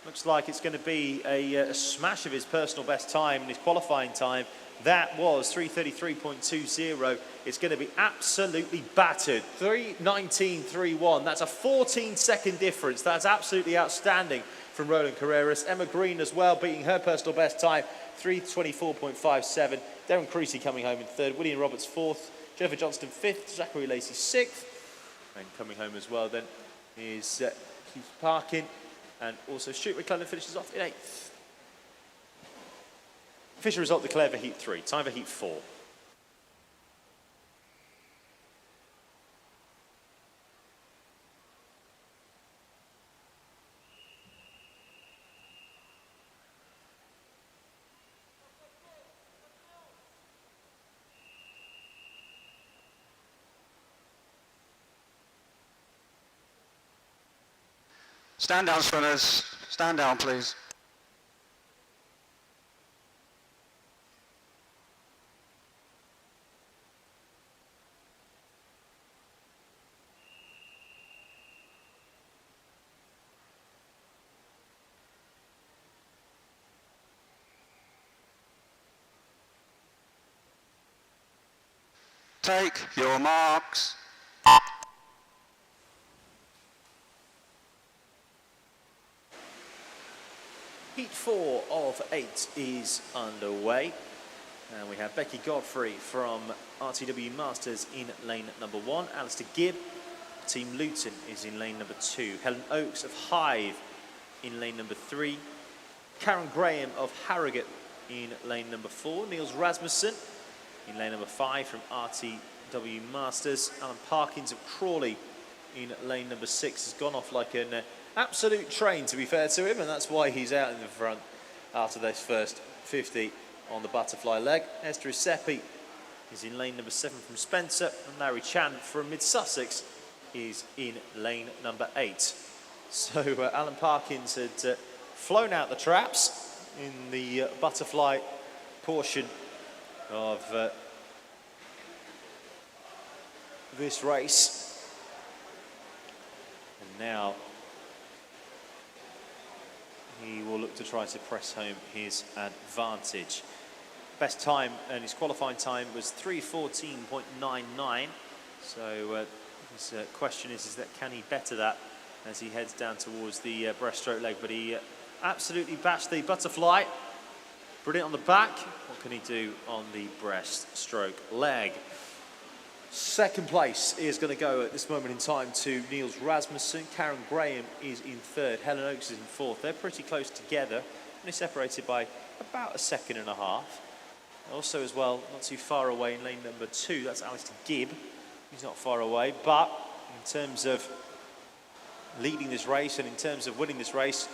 S4: Looks like it's going to be a smash of his personal best time and his qualifying time. That was 3:33.20. It's going to be absolutely battered. 3:19.31. That's a 14-second difference. That's absolutely outstanding from Roland Carreras. Emma Green as well, beating her personal best time, 3:24.57. Darren Creasy coming home in third. William Roberts fourth. Jennifer Johnston fifth. Zachary Lacey sixth. And coming home as well then is Keith Parkin. And also Stuart McClellan finishes off in 8th. Official result declared for Heat 3. Time for Heat 4.
S5: Stand down, swimmers. Stand down, please. Take your marks.
S4: Heat 4 of 8 is underway. And we have Becky Godfrey from RTW Masters in lane number 1. Alistair Gibb, Team Luton, is in lane number 2. Helen Oakes of Hive in lane number 3. Karen Graham of Harrogate in lane number 4. Niels Rasmussen in lane number 5 from RTW Masters. Alan Parkins of Crawley in lane number 6 has gone off like an absolute train, to be fair to him, and that's why he's out in the front after this first 50 on the butterfly leg. Esther Seppi is in lane number 7 from Spencer, and Larry Chan from Mid Sussex is in lane number 8. So Alan Parkins had flown out the traps in the butterfly portion of this race. And now he will look to try to press home his advantage. Best time and his qualifying time was 3:14.99. So his question is that can he better that as he heads down towards the breaststroke leg? But he absolutely bashed the butterfly. Brilliant on the back. What can he do on the breaststroke leg? Second place is going to go at this moment in time to Niels Rasmussen. Karen Graham is in third. Helen Oakes is in fourth. They're pretty close together, only separated by about a second and a half. Also as well, not too far away in lane number 2, that's Alistair Gibb. He's not far away, but in terms of leading this race and in terms of winning this race,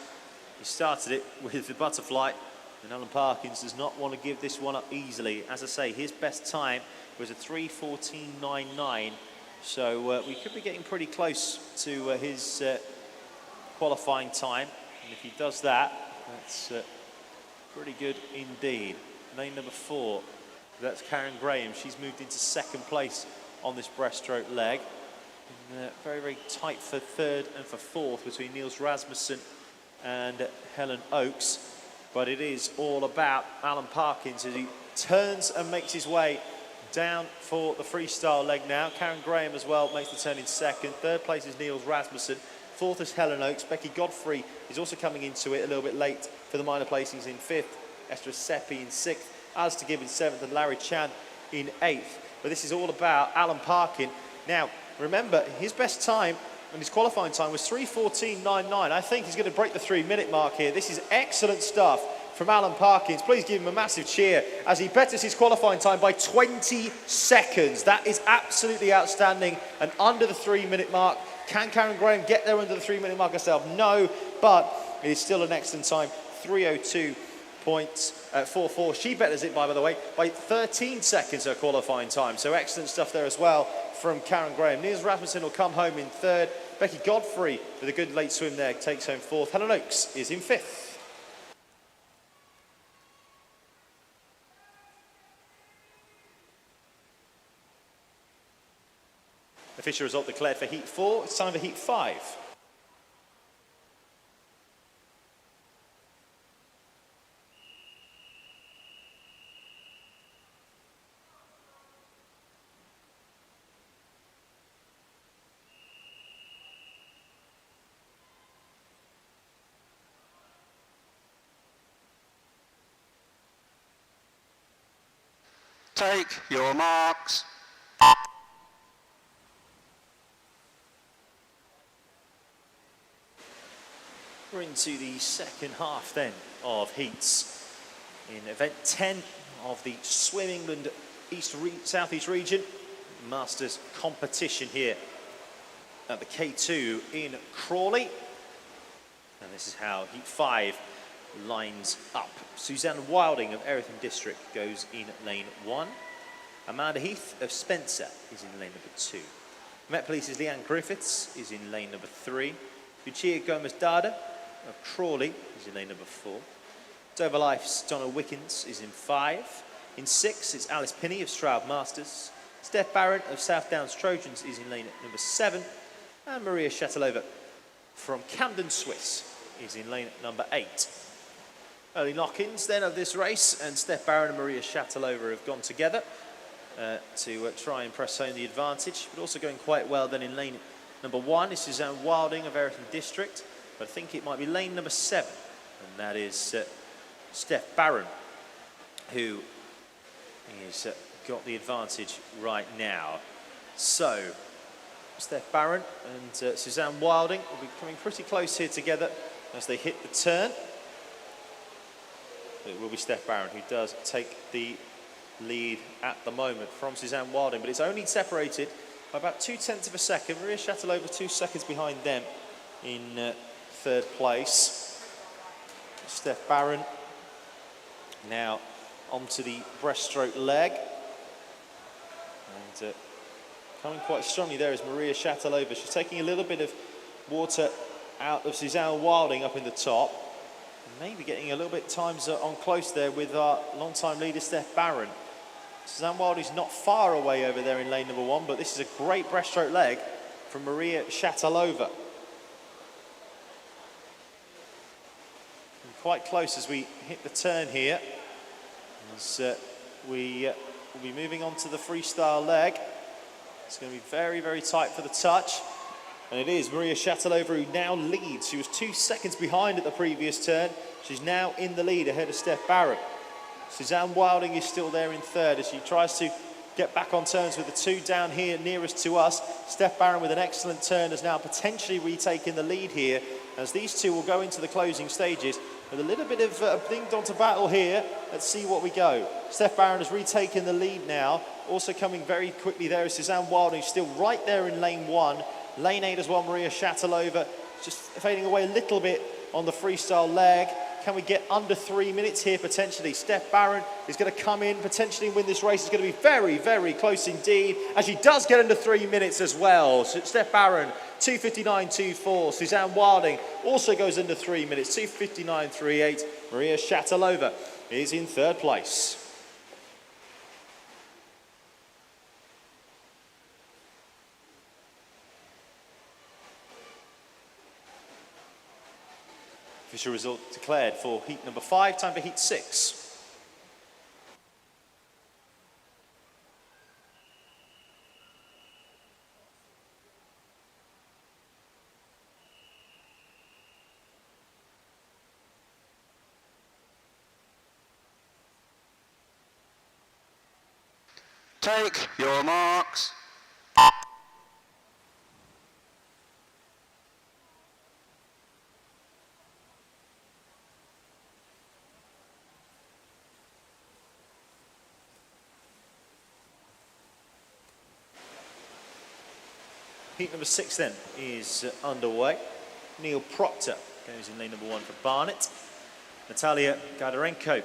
S4: he started it with the butterfly, and Alan Parkins does not want to give this one up easily. As I say, his best time was a 3:14.99, so we could be getting pretty close to his qualifying time, and if he does that, that's pretty good indeed. Lane number 4, that's Karen Graham. She's moved into second place on this breaststroke leg. And, very, very tight for third and for fourth between Niels Rasmussen and Helen Oakes. But it is all about Alan Parkins as he turns and makes his way down for the freestyle leg now. Karen Graham as well makes the turn in second. Third place is Niels Rasmussen. Fourth is Helen Oakes. Becky Godfrey is also coming into it a little bit late for the minor placings in fifth. Esther Seppi in sixth, Alistair Gibb in seventh, and Larry Chan in eighth. But this is all about Alan Parkin. Now, remember, his best time and his qualifying time was 3:14.99. I think he's going to break the 3-minute mark here. This is excellent stuff from Alan Parkins. Please give him a massive cheer as he betters his qualifying time by 20 seconds. That is absolutely outstanding and under the 3-minute mark. Can Karen Graham get there under the 3-minute mark herself? No, but it is still an excellent time, 3:02.44. She betters it by the way, by 13 seconds her qualifying time. So excellent stuff there as well from Karen Graham. Niels Rasmussen will come home in third. Becky Godfrey with a good late swim there takes home fourth. Helen Oakes is in fifth. Official result declared for heat 4. It's time for heat 5.
S5: Take your marks.
S4: We're into the second half then of heats in event 10 of the Swim England Southeast region Masters competition here at the K2 in Crawley. And this is how heat 5 lines up. Suzanne Wilding of Eritham District goes in lane 1. Amanda Heath of Spencer is in lane number 2. Met Police's Leanne Griffiths is in lane number 3. Lucia Gomez-Dada of Crawley is in lane number 4. Dover Life's Donna Wickens is in 5. In 6, it's Alice Pinney of Stroud Masters. Steph Barron of South Downs Trojans is in lane number 7. And Maria Shatilova from Camden Swiss is in lane number 8. Early knock-ins then of this race, and Steph Barron and Maria Shatilova have gone together to try and press home the advantage, but also going quite well then in lane number 1 is Suzanne Wilding of Eritham District, but I think it might be lane number 7, and that is Steph Barron, who has got the advantage right now. So, Steph Barron and Suzanne Wilding will be coming pretty close here together as they hit the turn. It will be Steph Barron who does take the lead at the moment from Suzanne Wilding, but it's only separated by about 0.2 of a second. Maria Shatilova 2 seconds behind them in third place. Steph Barron now onto the breaststroke leg. And coming quite strongly there is Maria Shatilova. She's taking a little bit of water out of Suzanne Wilding up in the top. Maybe getting a little bit times on close there with our long-time leader Steph Barron. Suzanne Wilding's not far away over there in lane number 1, but this is a great breaststroke leg from Maria Shatilova. quite close as we hit the turn here. As we will be moving on to the freestyle leg. It's going to be very, very tight for the touch. And it is Maria Shatilova who now leads. She was 2 seconds behind at the previous turn. She's now in the lead ahead of Steph Barron. Suzanne Wilding is still there in third as she tries to get back on turns with the two down here nearest to us. Steph Barron with an excellent turn has now potentially retaken the lead here as these two will go into the closing stages with a little bit of a ding-dong to battle here. Let's see what we go. Steph Barron has retaken the lead now. Also coming very quickly there is Suzanne Wilding, still right there in lane 1. Lane 8 as well, Maria Shatilova, just fading away a little bit on the freestyle leg. Can we get under 3 minutes here potentially? Steph Barron is going to come in, potentially win this race. It's going to be very, very close indeed. And she does get under 3 minutes as well. So Steph Barron, 2:59.24. Suzanne Wilding also goes under 3 minutes, 2:59.38. Maria Shatilova is in third place. Official result declared for heat number 5, time for heat 6.
S5: Take your marks.
S4: Heat number 6 then is underway. Neil Proctor goes in lane number 1 for Barnet. Natalia Gaidarenko,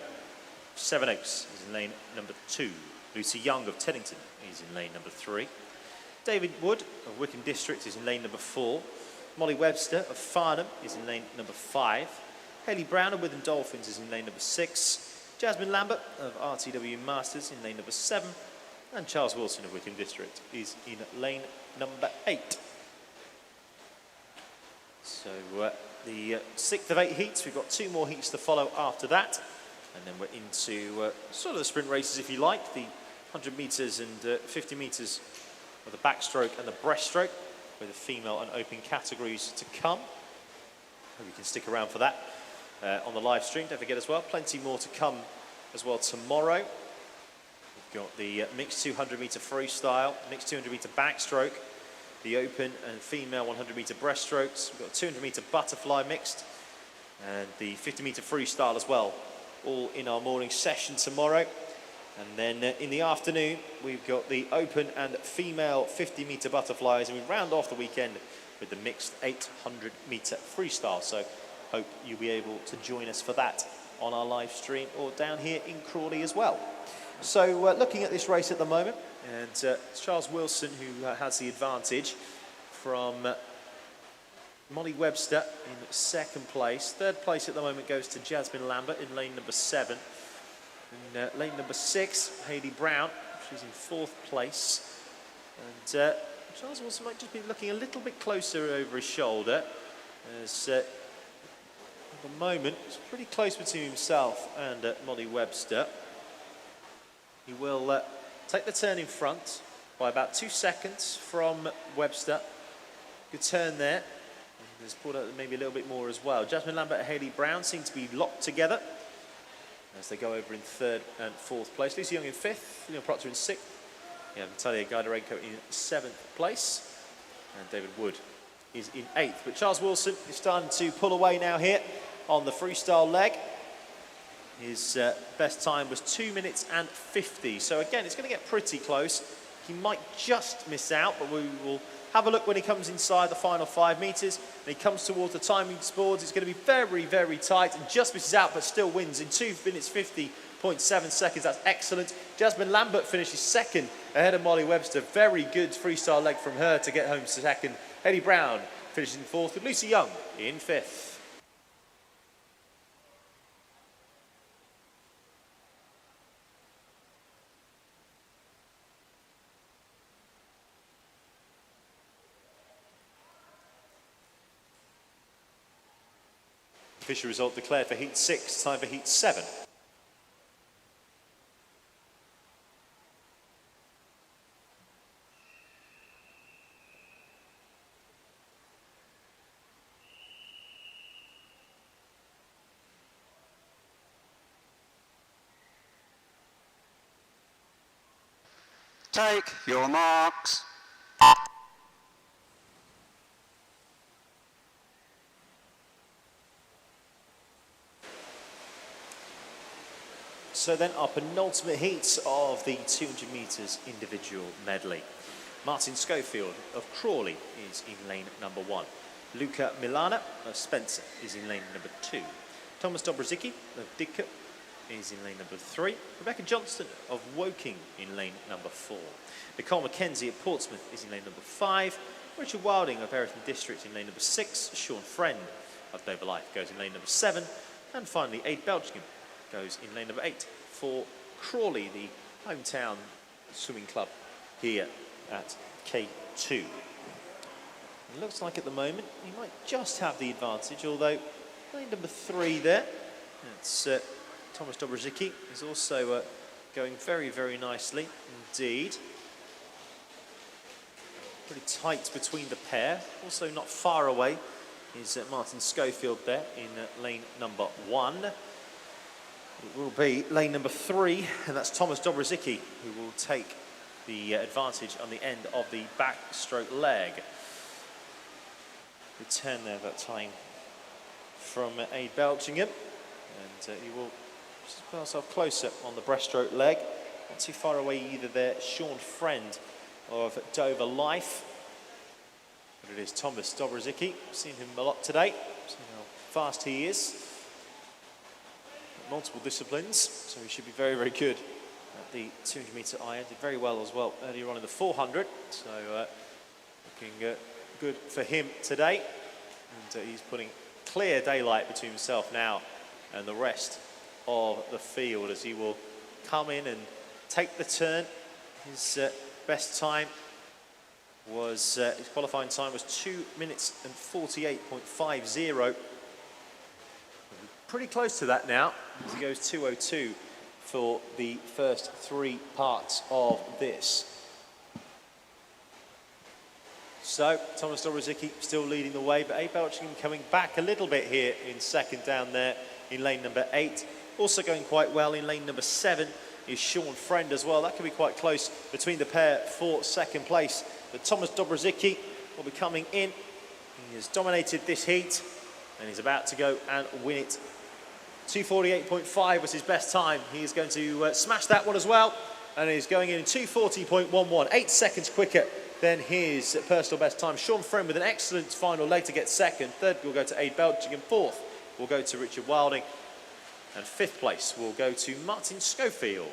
S4: Seven Oaks, is in lane number 2. Lucy Young of Teddington is in lane number 3. David Wood of Wickham District is in lane number 4. Molly Webster of Farnham is in lane number 5. Hayley Brown of Witham Dolphins is in lane number 6. Jasmine Lambert of RTW Masters in lane number 7. And Charles Wilson of Wickham District is in lane number 8. So the 6th of 8 heats, we've got 2 more heats to follow after that. And then we're into sort of the sprint races, if you like, the 100 metres and 50 metres of the backstroke and the breaststroke, with the female and open categories to come. Hope you can stick around for that on the live stream. Don't forget as well, plenty more to come as well tomorrow. We've got the mixed 200 metre freestyle, mixed 200 metre backstroke, the open and female 100 metre breaststrokes. We've got 200 metre butterfly mixed and the 50 metre freestyle as well, all in our morning session tomorrow. And then in the afternoon, we've got the open and female 50 metre butterflies, and we round off the weekend with the mixed 800 metre freestyle. So hope you'll be able to join us for that on our live stream or down here in Crawley as well. So looking at this race at the moment, and it's Charles Wilson who has the advantage from Molly Webster in 2nd place. 3rd place at the moment goes to Jasmine Lambert in lane number 7. In lane number 6, Hayley Brown, she's in 4th place. And Charles Wilson might just be looking a little bit closer over his shoulder, as at the moment it's pretty close between himself and Molly Webster. He will take the turn in front by about 2 seconds from Webster. Good turn there. And he's pulled out maybe a little bit more as well. Jasmine Lambert and Hayley Brown seem to be locked together as they go over in 3rd and 4th place. Lucy Young in 5th, Neil Proctor in 6th. Yeah, Natalia Gaidarenko in 7th place. And David Wood is in 8th. But Charles Wilson is starting to pull away now here on the freestyle leg. His best time was 2 minutes and 50. So again, it's going to get pretty close. He might just miss out, but we will have a look when he comes inside the final 5 metres. And he comes towards the timing boards. It's going to be very, very tight and just misses out, but still wins in 2 minutes 50.7 seconds. That's excellent. Jasmine Lambert finishes 2nd ahead of Molly Webster. Very good freestyle leg from her to get home 2nd. Hayley Brown finishes in 4th with Lucy Young in 5th. Official result declared for heat 6, time for heat 7.
S5: Take your marks.
S4: So then our penultimate heats of the 200 metres individual medley. Martin Schofield of Crawley is in lane number 1. Luca Milana of Spencer is in lane number 2. Thomas Dobrzycki of Didcot is in lane number 3. Rebecca Johnston of Woking in lane number 4. Nicole Mackenzie of Portsmouth is in lane number 5. Richard Wilding of Everton District in lane number 6. Sean Friend of Dover Life goes in lane number 7. And finally, Aid Belgingham goes in lane number 8 for Crawley, the hometown swimming club here at K2. It looks like at the moment he might just have the advantage, although lane number 3 there, that's Thomas Dobrzycki, is also going very, very nicely indeed. Pretty tight between the pair. Also not far away is Martin Schofield there in lane number 1. It will be lane number 3, and that's Thomas Dobrzycki, who will take the advantage on the end of the backstroke leg. Return there that time from Aid Belgingham, and he will just put himself closer on the breaststroke leg. Not too far away either there, Sean Friend of Dover Life. But it is Thomas Dobrzycki. Seen him a lot today, seen how fast he is. Multiple disciplines, so he should be very, very good at the 200 metre iron. Did very well as well earlier on in the 400, so looking good for him today. And he's putting clear daylight between himself now and the rest of the field as he will come in and take the turn. His best time was, his qualifying time was 2 minutes and 48.50. Pretty close to that now, as he goes 2:02 for the first 3 parts of this. So, Thomas Dobrzycki still leading the way, but Aid Belgingham coming back a little bit here in second down there in lane number 8. Also going quite well in lane number 7 is Sean Friend as well. That could be quite close between the pair for second place. But Thomas Dobrzycki will be coming in. He has dominated this heat and he's about to go and win it. 2:48.5 was his best time. He is going to smash that one as well, and he's going in 2:40.11, 8 seconds quicker than his personal best time. Sean Friend with an excellent final leg to get second. Third will go to Aid Belgingham. Fourth will go to Richard Wilding, and fifth place will go to Martin Schofield.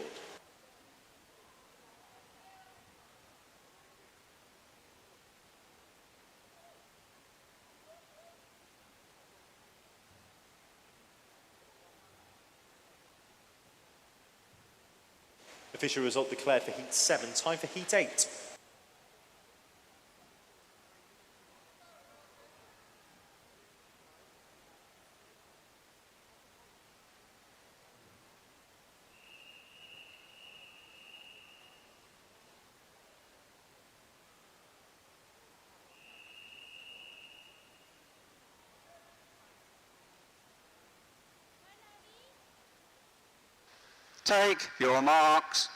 S4: Official result declared for heat 7, time for heat 8.
S5: Take your marks.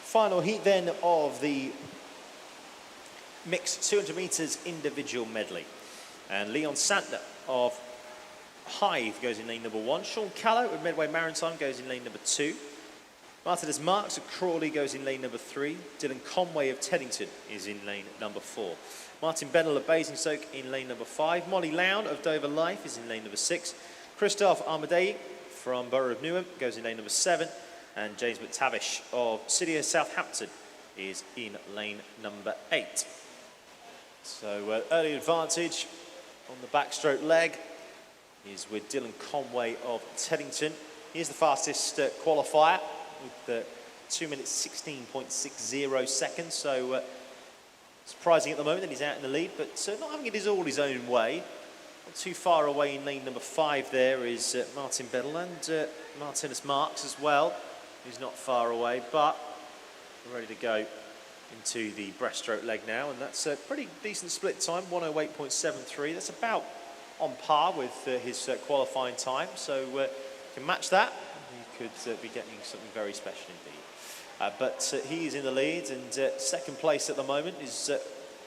S4: Final heat then of the mixed 200 metres individual medley. And Leon Santner of Hythe goes in lane number 1. Sean Callow of Medway Maritime goes in lane number 2. Martinez Marks of Crawley goes in lane number 3. Dylan Conway of Teddington is in lane number 4. Martin Bennell of Basingstoke in lane number 5. Molly Lown of Dover Life is in lane number 6. Christophe Armadei from Borough of Newham goes in lane number 7. And James McTavish of City of Southampton is in lane number 8. So early advantage on the backstroke leg is with Dylan Conway of Teddington. He's the fastest qualifier with 2 minutes 16.60 seconds. So Surprising at the moment that he's out in the lead, but not having it all his own way. Not too far away in lane number 5 there is Martin Bedell and Martinus Marks as well, who's not far away, but we're ready to go into the breaststroke leg now, and that's a pretty decent split time, 108.73. That's about on par with his qualifying time, so you can match that. You could be getting something very special indeed. But he's in the lead, and second place at the moment is a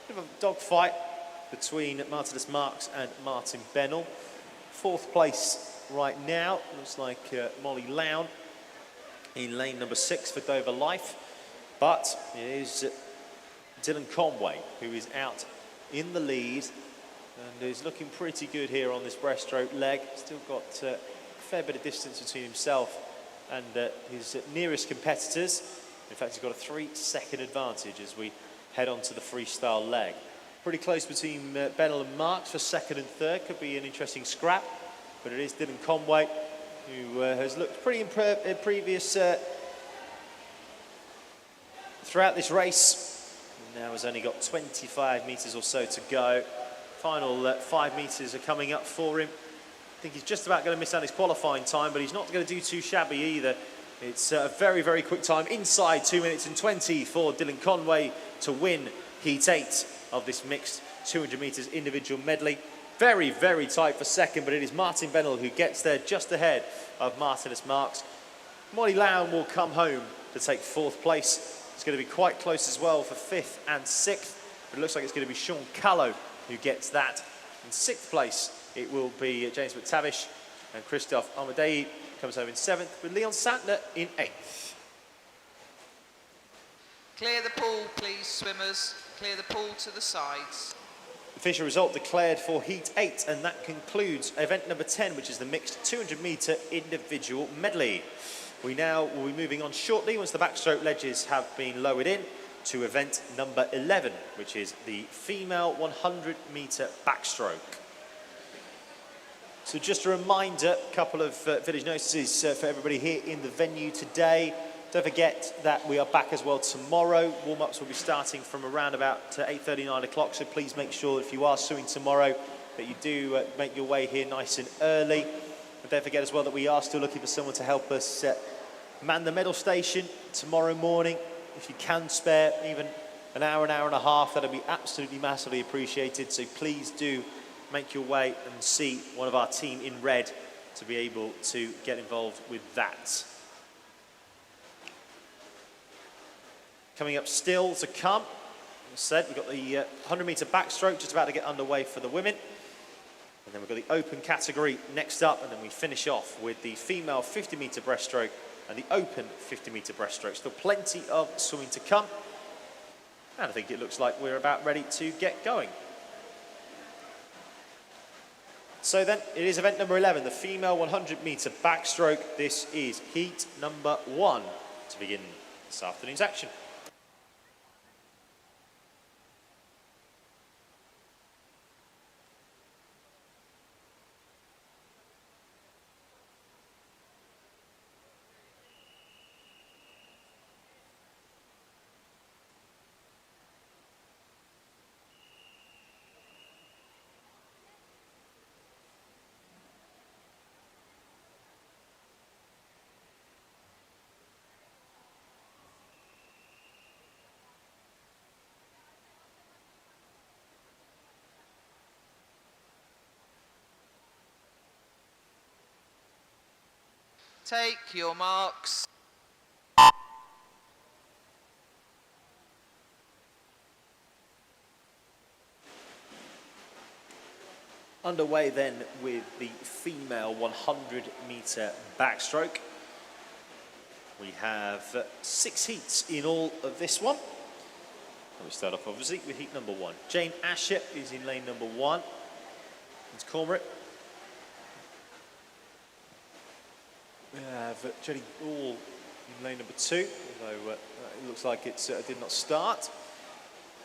S4: bit of a dogfight between Martinus Marks and Martin Bedell. Fourth place right now looks like Molly Lown in lane number 6 for Dover Life, but it is Dylan Conway who is out in the lead and is looking pretty good here on this breaststroke leg. Still got a fair bit of distance between himself and his nearest competitors. In fact, he's got a 3-second advantage as we head on to the freestyle leg. Pretty close between Bedell and Marks for second and third. Could be an interesting scrap, but it is Dylan Conway who has looked pretty previous throughout this race. And now has only got 25 metres or so to go. Final 5 metres are coming up for him. I think he's just about going to miss out his qualifying time, but he's not going to do too shabby either. It's a very, very quick time, inside 2 minutes and 20 for Dylan Conway to win Heat 8 of this mixed 200 metres individual medley. Very, very tight for second, but it is Martin Bedell who gets there just ahead of Martinus Marks. Molly Lown will come home to take 4th place. It's going to be quite close as well for 5th and 6th, but it looks like it's going to be Sean Callow who gets that. In 6th place, it will be James McTavish, and Christoph Amadei comes home in 7th, with Leon Santner in 8th.
S2: Clear the pool, please, swimmers. Clear the pool to the sides.
S4: Official result declared for Heat 8, and that concludes event number 10, which is the mixed 200-metre individual medley. We now will be moving on shortly, once the backstroke ledges have been lowered in, to event number 11, which is the female 100-metre backstroke. So just a reminder, a couple of village notices for everybody here in the venue today. Don't forget that we are back as well tomorrow. Warm-ups will be starting from around about 8:30, 9 o'clock, so please make sure that if you are swimming tomorrow that you do make your way here nice and early. And don't forget as well that we are still looking for someone to help us man the medal station tomorrow morning. If you can spare even an hour and a half, that'll be absolutely massively appreciated. So please do make your way and see one of our team in red to be able to get involved with that. Coming up still to come, as said, we've got the 100-metre backstroke just about to get underway for the women. And then we've got the open category next up, and then we finish off with the female 50-metre breaststroke and the open 50-metre breaststroke. Still plenty of swimming to come. And I think it looks like we're about ready to get going. So then, it is event number 11, the female 100-metre backstroke. This is heat number 1 to begin this afternoon's action.
S2: Take your marks.
S4: Underway then with the female 100-metre backstroke. We have 6 heats in all of this one. And we start off obviously with heat number 1. Jane Asher is in lane number 1. It's Cormorant. We have Jenny Ball in lane number 2, although it looks like it did not start.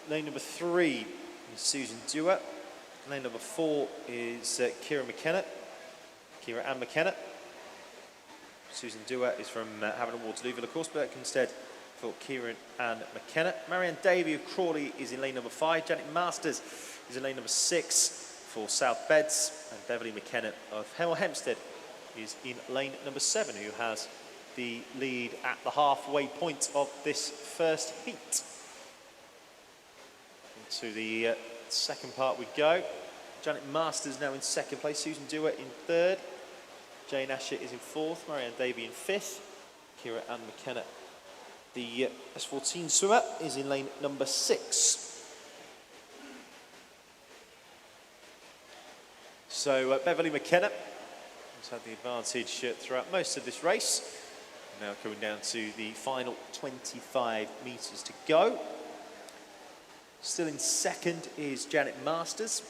S4: Lane number 3 is Susan Dewar. Lane number 4 is Kira Ann McKenna. Susan Dewar is from Havant and Waterlooville, of course, but instead for Kieran and McKenna. Marianne Davey of Crawley is in lane number 5. Janet Masters is in lane number 6 for South Beds. And Beverly McKenna of Hemel Hempstead is in lane number 7, who has the lead at the halfway point of this first heat. Into the second part we go. Janet Masters now in second place, Susan Dewar in third, Jane Asher is in fourth, Marianne Davey in fifth, Kira Ann McKenna, the S14 swimmer, is in lane number 6. So Beverly McKenna has had the advantage throughout most of this race. Now coming down to the final 25 metres to go. Still in second is Janet Masters.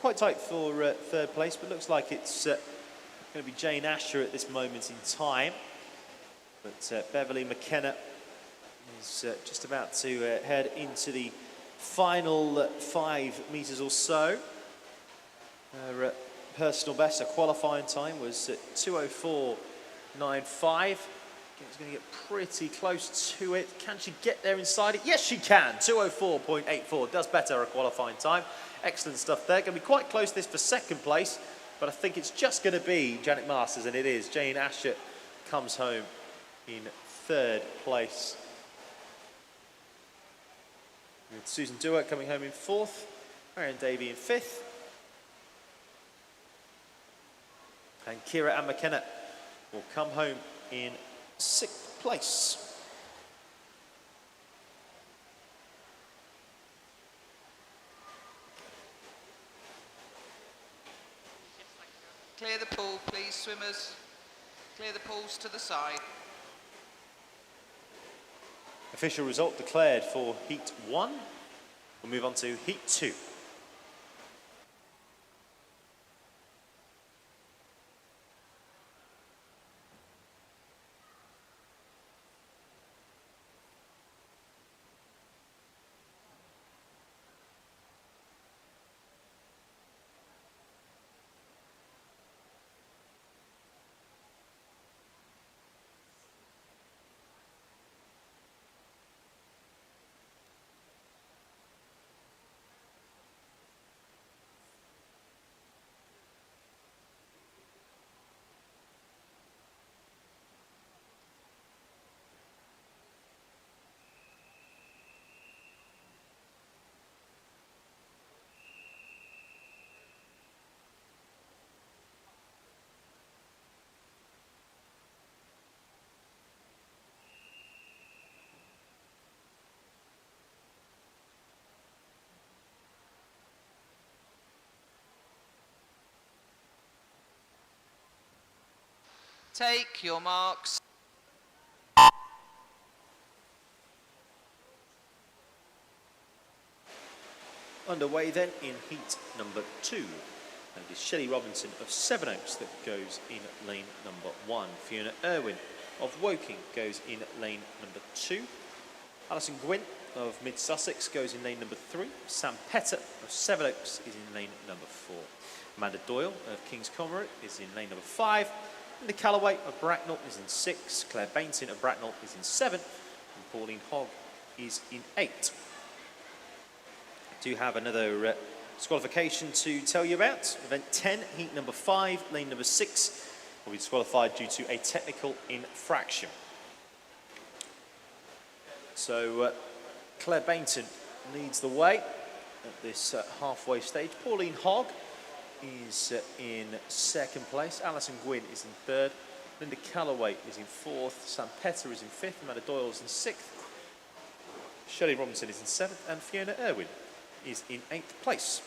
S4: Quite tight for third place, but looks like it's going to be Jane Asher at this moment in time. But Beverly McKenna is just about to head into the final 5 metres or so. Her personal best, her qualifying time was 2:04.95. She's going to get pretty close to it. Can she get there inside it? Yes, she can. 2:04.84. Does better her qualifying time. Excellent stuff there. Going to be quite close to this for second place, but I think it's just going to be Janet Masters, and it is. Jane Asher comes home in third place. With Susan Dewar coming home in fourth, Marianne Davey in fifth, and Kira Ann McKenna will come home in 6th place.
S2: Clear the pool, please, swimmers. Clear the pools to the side.
S4: Official result declared for Heat 1. We'll move on to Heat 2.
S2: Take your marks.
S4: Underway then in heat number 2. And it is Shelley Robinson of Sevenoaks that goes in lane number 1. Fiona Irwin of Woking goes in lane number 2. Alison Gwynn of Mid Sussex goes in lane number 3. Sam Petter of Sevenoaks is in lane number 4. Amanda Doyle of King's Conroy is in lane number 5. Linda Calloway of Bracknell is in 6. Claire Bainton of Bracknell is in 7. And Pauline Hogg is in 8. I do have another disqualification to tell you about. Event 10, heat number 5, lane number 6 will be disqualified due to a technical infraction. So Claire Bainton leads the way at this halfway stage. Pauline Hogg is in 2nd place. Alison Gwynn is in 3rd. Linda Calloway is in 4th. Sam Petter is in 5th. Amanda Doyle is in 6th. Shelley Robinson is in 7th. And Fiona Irwin is in 8th place.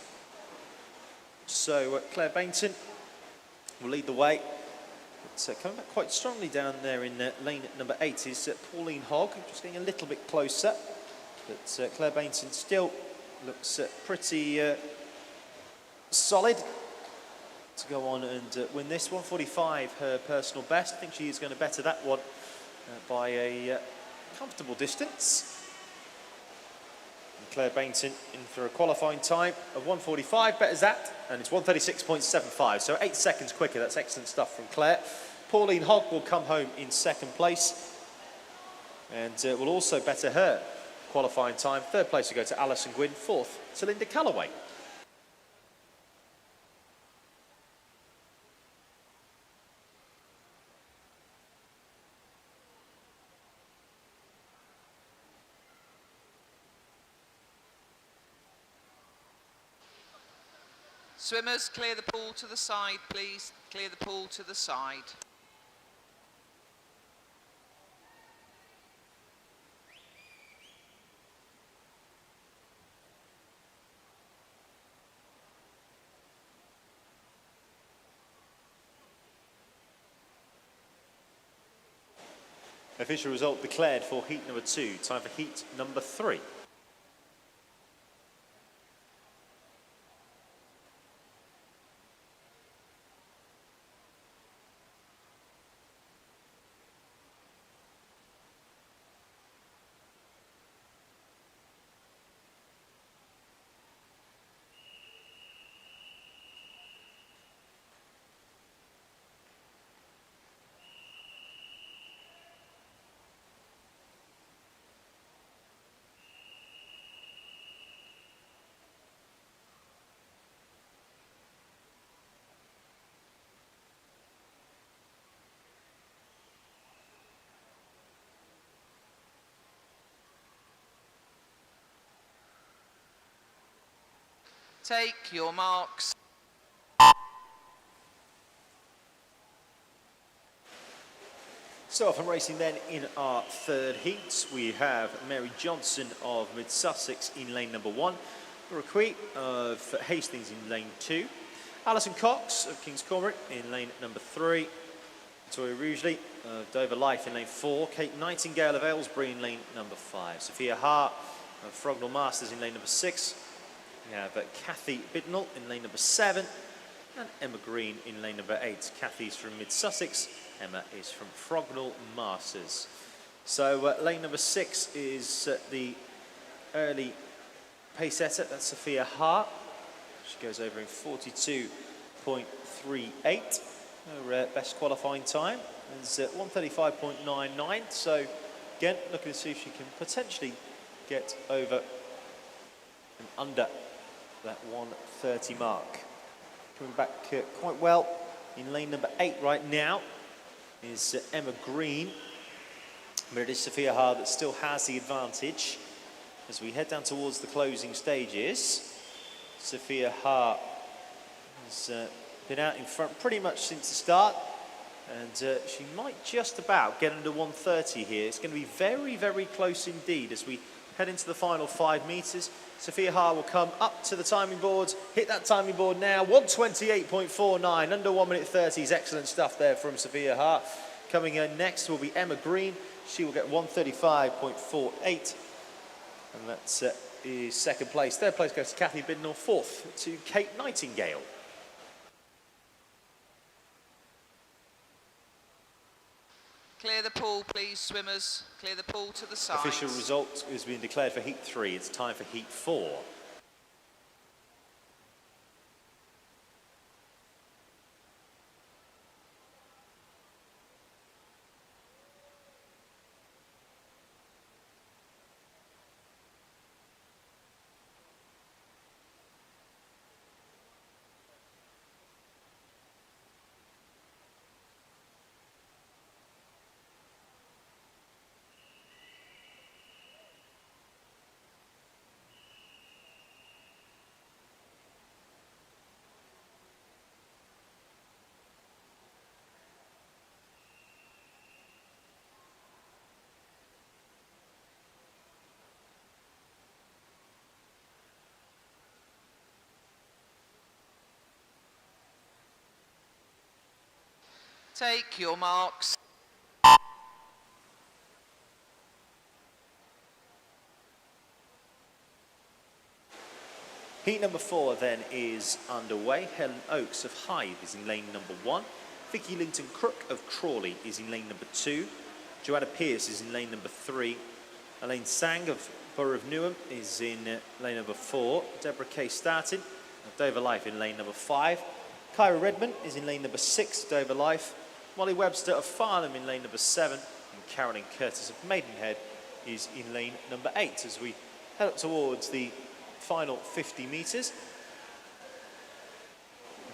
S4: So Claire Bainton will lead the way. But coming back quite strongly down there in lane number 8 is Pauline Hogg, just getting a little bit closer. But Claire Bainton still looks pretty solid to go on and win this. 1:45 her personal best. I think she is going to better that one by a comfortable distance. And Claire Bainton in for a qualifying time of 1:45, betters that, and it's 1:36.75, so 8 seconds quicker. That's excellent stuff from Claire. Pauline Hogg will come home in second place and will also better her qualifying time. Third place will go to Alison Gwynn, fourth to Linda Calloway.
S2: Swimmers, clear the pool to the side, please. Clear the pool to the side.
S4: Official result declared for heat number 2. Time for heat number 3.
S2: Take your marks.
S4: So off and racing then in our third heat, we have Mary Johnson of Mid Sussex in lane number 1, Laura Quee of Hastings in lane 2, Alison Cox of King's Cormorant in lane number 3, Victoria Rugeley of Dover Life in lane 4, Kate Nightingale of Aylesbury in lane number 5, Sophia Hart of Frognall Masters in lane number 6, we have Kathy Bidnell in lane number 7, and Emma Green in lane number 8. Kathy's from Mid Sussex, Emma is from Frognall Masters. So lane number 6 is the early pace setter, that's Sophia Hart. She goes over in 42.38. Her best qualifying time is 135.99. So again, looking to see if she can potentially get over and under that 130 mark. Coming back quite well in lane number 8 right now is Emma Green, but it is Sophia Hart that still has the advantage as we head down towards the closing stages. Sophia Hart has been out in front pretty much since the start, and she might just about get under 130 here. It's going to be very, very close indeed as we head into the final 5 metres. Sophia Hart will come up to the timing board, hit that timing board now, 128.49, under 1 minute 30 is excellent stuff there from Sophia Hart. Coming in next will be Emma Green, she will get 135.48, and that's is second place. Third place goes to Kathy Bidnell, fourth to Kate Nightingale.
S2: Clear the pool, please, swimmers. Clear the pool to the side.
S4: Official result has been declared for heat 3. It's time for heat 4.
S2: Take your marks.
S4: Heat number 4 then is underway. Helen Oakes of Hythe is in lane number 1. Vicky Linton Crook of Crawley is in lane number 2. Joanna Pearce is in lane number 3. Elaine Sang of Borough of Newham is in lane number 4. Deborah K. Startin of Dover Life in lane number 5. Kyra Redmond is in lane number 6, Dover Life. Molly Webster of Farnham in lane number 7, and Carolyn Curtis of Maidenhead is in lane number 8 as we head up towards the final 50 metres.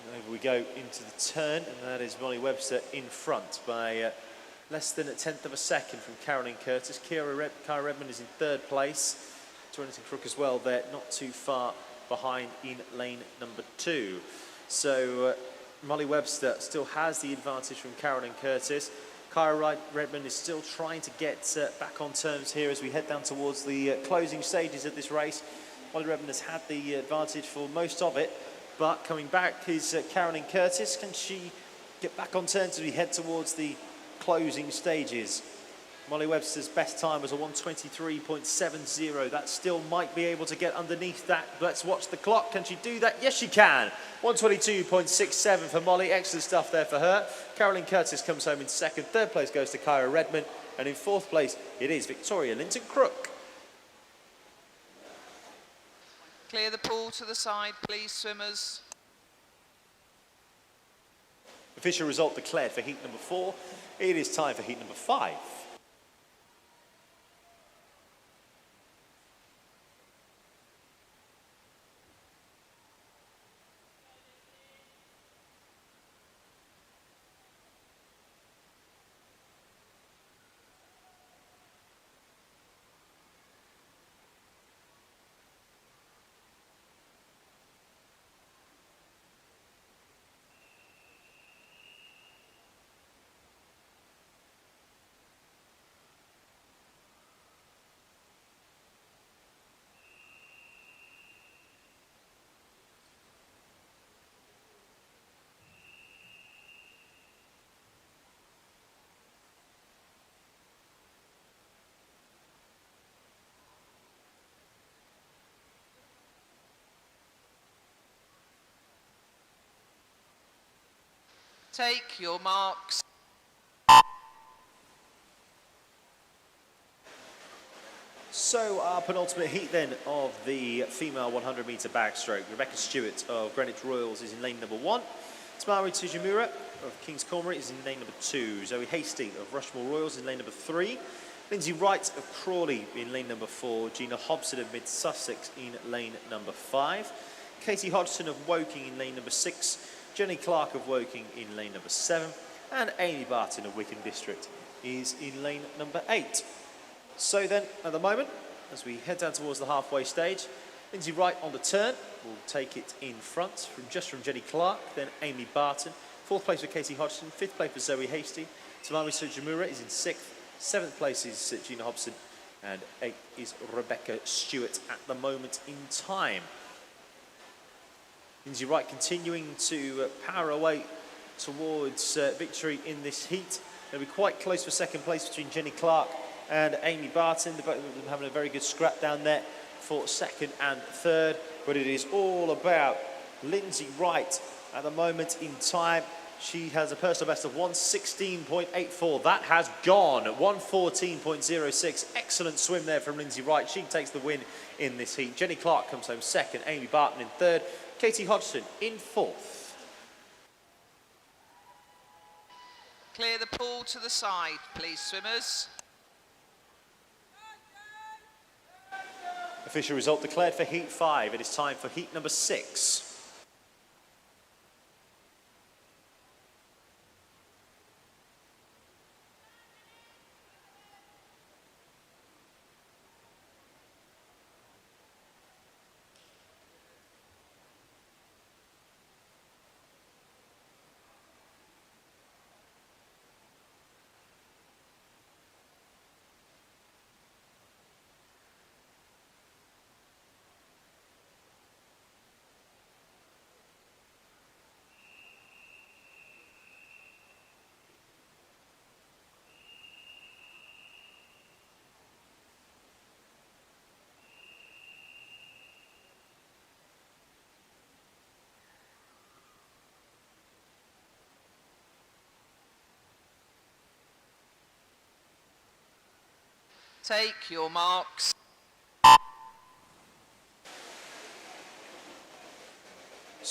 S4: And over we go into the turn, and that is Molly Webster in front by less than a tenth of a second from Carolyn Curtis. Kyra Redmond is in 3rd place. Jonathan Crook as well there, not too far behind in lane number 2. So Molly Webster still has the advantage from Carolyn Curtis. Kyra Redmond is still trying to get back on terms here as we head down towards the closing stages of this race. Molly Redmond has had the advantage for most of it, but coming back is Carolyn Curtis. Can she get back on terms as we head towards the closing stages? Molly Webster's best time was a 1:23.70. That still might be able to get underneath that. Let's watch the clock. Can she do that? Yes, she can. 1:22.67 for Molly. Excellent stuff there for her. Carolyn Curtis comes home in 2nd. 3rd place goes to Kyra Redmond. And in 4th place, it is Victoria Linton Crook.
S2: Clear the pool to the side, please, swimmers.
S4: Official result declared for heat number 4. It is time for heat number 5.
S2: Take your marks.
S4: So our penultimate heat then of the female 100 metre backstroke. Rebecca Stewart of Greenwich Royals is in lane number 1. Tamari Tujimura of King's Cormorant is in lane number 2. Zoe Hasty of Rushmore Royals in lane number 3. Lindsay Wright of Crawley in lane number 4. Gina Hobson of Mid Sussex in lane number 5. Katie Hodgson of Woking in lane number 6. Jenny Clark of Woking in lane number 7. And Amy Barton of Wicken District is in lane number 8. So then, at the moment, as we head down towards the halfway stage, Lindsay Wright on the turn will take it in front from Jenny Clark, then Amy Barton. 4th place for Katie Hodgson, 5th place for Zoe Hasty. Tamari Sujimura is in 6th. 7th place is Gina Hobson, and 8th is Rebecca Stewart at the moment in time. Lindsay Wright continuing to power away towards victory in this heat. They'll be quite close for 2nd place between Jenny Clark and Amy Barton. They're both of them having a very good scrap down there for 2nd and 3rd. But it is all about Lindsay Wright at the moment in time. She has a personal best of 1:16.84. That has gone. 1:14.06. Excellent swim there from Lindsay Wright. She takes the win in this heat. Jenny Clark comes home 2nd. Amy Barton in 3rd. Katie Hodgson in 4th.
S2: Clear the pool to the side, please, swimmers.
S4: Official result declared for heat 5. It is time for heat number 6.
S2: Take your marks.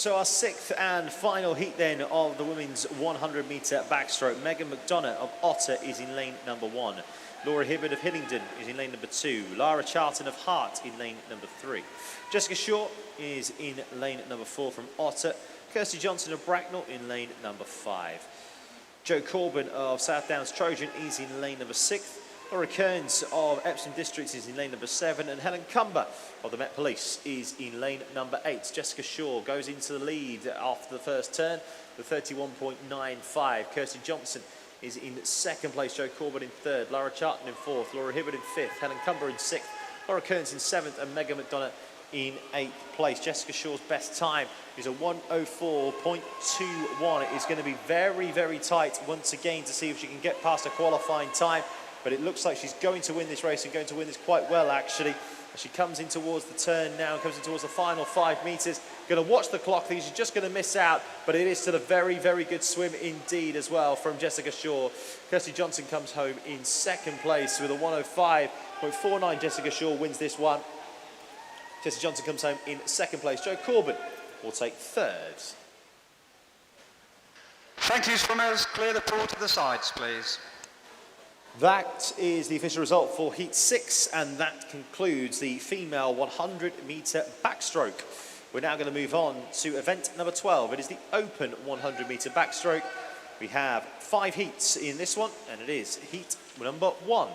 S4: So our sixth and final heat then of the women's 100 metre backstroke. Megan McDonough of Otter is in lane number 1. Laura Hibbard of Hillingdon is in lane number 2. Lara Charlton of Hart in lane number 3. Jessica Shaw is in lane number 4 from Otter. Kirsty Johnson of Bracknell in lane number 5. Jo Corbin of South Downs Trojan is in lane number 6. Laura Kearns of Epsom Districts is in lane number 7, and Helen Cumber of the Met Police is in lane number 8. Jessica Shaw goes into the lead after the first turn with 31.95. Kirsty Johnson is in second place, Jo Corbin in third, Lara Charlton in fourth, Laura Hibbard in fifth, Helen Cumber in sixth, Laura Kearns in seventh, and Megan McDonough in 8th place. Jessica Shaw's best time is a 1:04.21. It is going to be very, very tight once again to see if she can get past a qualifying time. But it looks like she's going to win this race and going to win this quite well, actually. As she comes in towards the turn now and comes in towards the final 5 metres. Going to watch the clock, thinking she's just going to miss out. But it is still a very, very good swim indeed as well from Jessica Shaw. Kirsty Johnson comes home in second place with a 1:05.49. Jessica Shaw wins this one. Kirsty Johnson comes home in second place. Jo Corbin will take third.
S5: Thank you, swimmers. Clear the pool to the sides, please.
S4: That is the official result for Heat 6, and that concludes the female 100 metre backstroke. We're now going to move on to event number 12. It is the open 100 metre backstroke. We have 5 heats in this one, and it is heat number 1.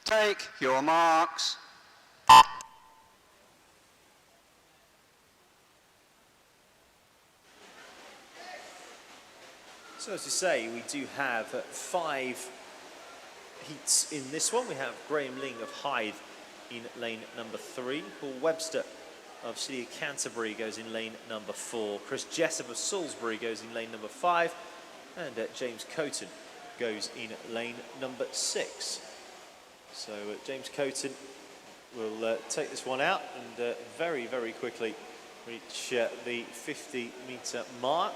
S5: Take your marks.
S4: So as you say, we do have 5 heats in this one. We have Graham Ling of Hythe in lane number 3. Paul Webster of City of Canterbury goes in lane number 4. Chris Jessup of Salisbury goes in lane number 5. And James Coton goes in lane number 6. So James Coton will take this one out and very, very quickly reach the 50 metre mark.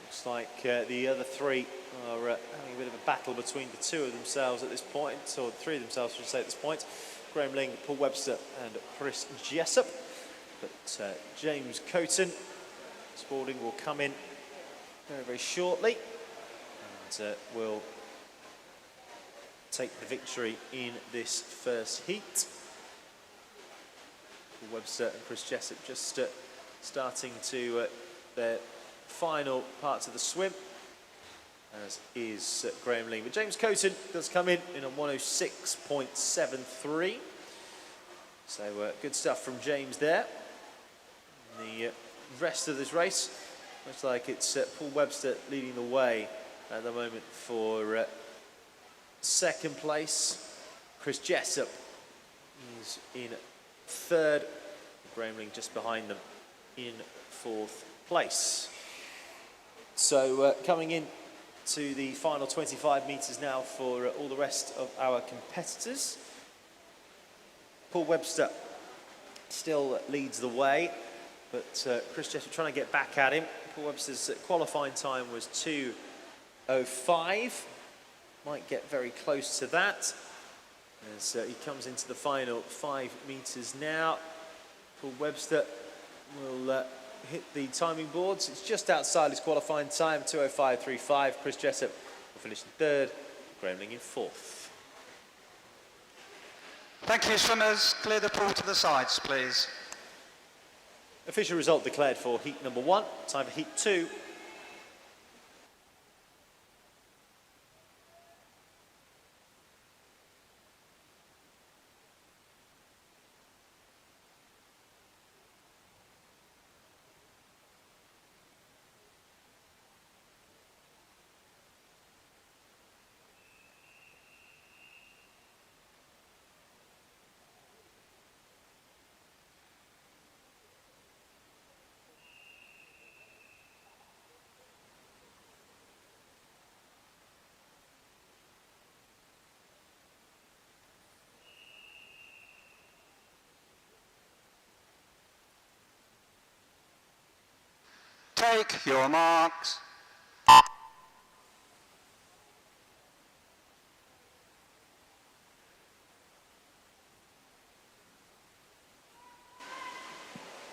S4: Looks like the other 3 are having a bit of a battle between the 2 of themselves at this point, or 3 of themselves, I should say, at this point. Graham Ling, Paul Webster and Chris Jessup. But James Coton, Spalding, will come in very, very shortly and will take the victory in this first heat. Paul Webster and Chris Jessup just starting to their final parts of the swim, as is Graham Ling. But James Coton does come in a 1:06.73. So good stuff from James there. The rest of this race looks like it's Paul Webster leading the way at the moment for second place. Chris Jessup is in third. Graham Ling just behind them in fourth place. So coming in to the final 25 metres now for all the rest of our competitors. Paul Webster still leads the way, but Chris Jessup trying to get back at him. Paul Webster's qualifying time was 2:05. Might get very close to that as he comes into the final 5 metres now. Paul Webster will hit the timing boards. It's just outside his qualifying time, 2:05.35. Chris Jessup will finish in third, Graham Ling in fourth.
S5: Thank you, swimmers. Clear the pool to the sides, please.
S4: Official result declared for heat number 1. Time for heat 2.
S5: Take your marks.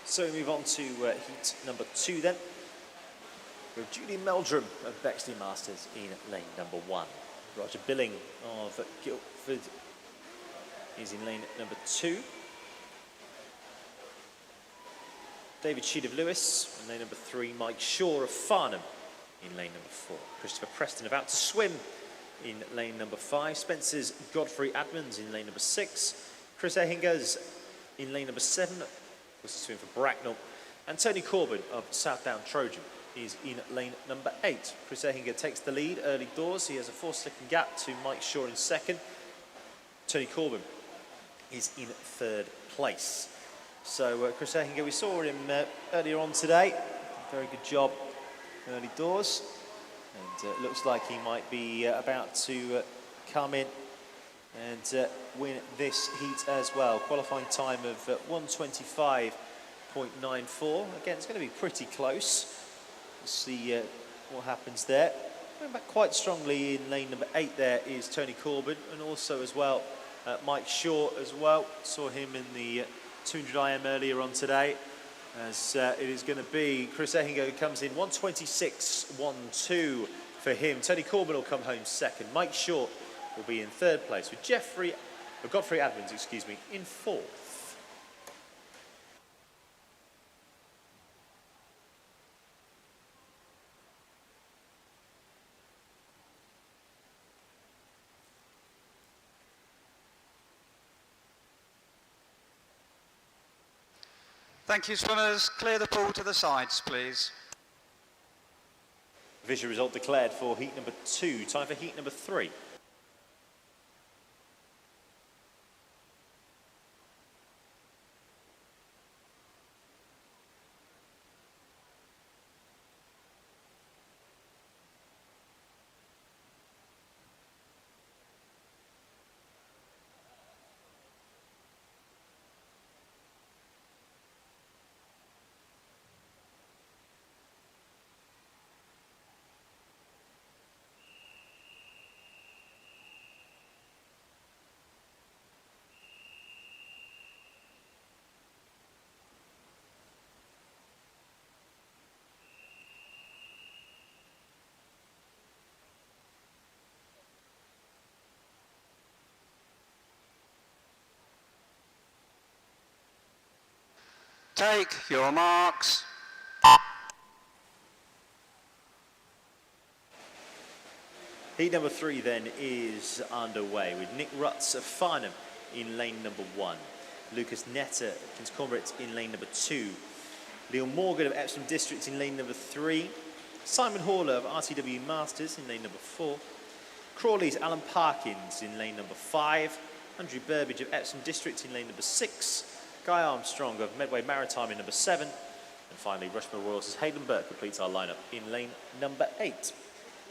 S4: So we move on to heat number 2 then. With Julie Meldrum of Bexley Masters in lane number 1. Roger Billing of Guildford is in lane number 2. David Sheed of Lewis in lane number 3. Mike Shaw of Farnham in lane number 4. Christopher Preston about to swim in lane number 5. Spencer's Godfrey Admons in lane number 6. Chris Ehingers in lane number 7. Was to swim for Bracknell. And Tony Corbin of Southdown Trojan is in lane number 8. Chris Ehinger takes the lead early doors. He has a 4-second gap to Mike Shaw in 2nd. Tony Corbin is in 3rd place. So Chris Ehinger, we saw him earlier on today. Very good job early doors. And looks like he might be about to come in and win this heat as well. Qualifying time of 1:25.94. Again, it's going to be pretty close. We'll see what happens there. Going back quite strongly in lane number 8 there is Tony Corbin, and also as well Mike Shaw as well. Saw him in the 200 IM earlier on today. As it is going to be Chris Ehinger who comes in 1:26.12 for him. Tony Corbin will come home 2nd. Mike Shaw will be in 3rd place with Godfrey Admins, excuse me, in 4th.
S5: Thank you, swimmers. Clear the pool to the sides, please.
S4: Visual result declared for heat number 2. Time for heat number 3.
S5: Take your marks.
S4: Heat number 3 then is underway with Nick Rutz of Farnham in lane number 1. Lucas Netter of Kinscormorett in lane number 2. Leon Morgan of Epsom District in lane number 3. Simon Horler of RTW Masters in lane number 4. Crawley's Alan Parkins in lane number 5. Andrew Burbage of Epsom District in lane number 6. Guy Armstrong of Medway Maritime in number 7. And finally, Rushmore Royals' Hayden Burke completes our lineup in lane number 8.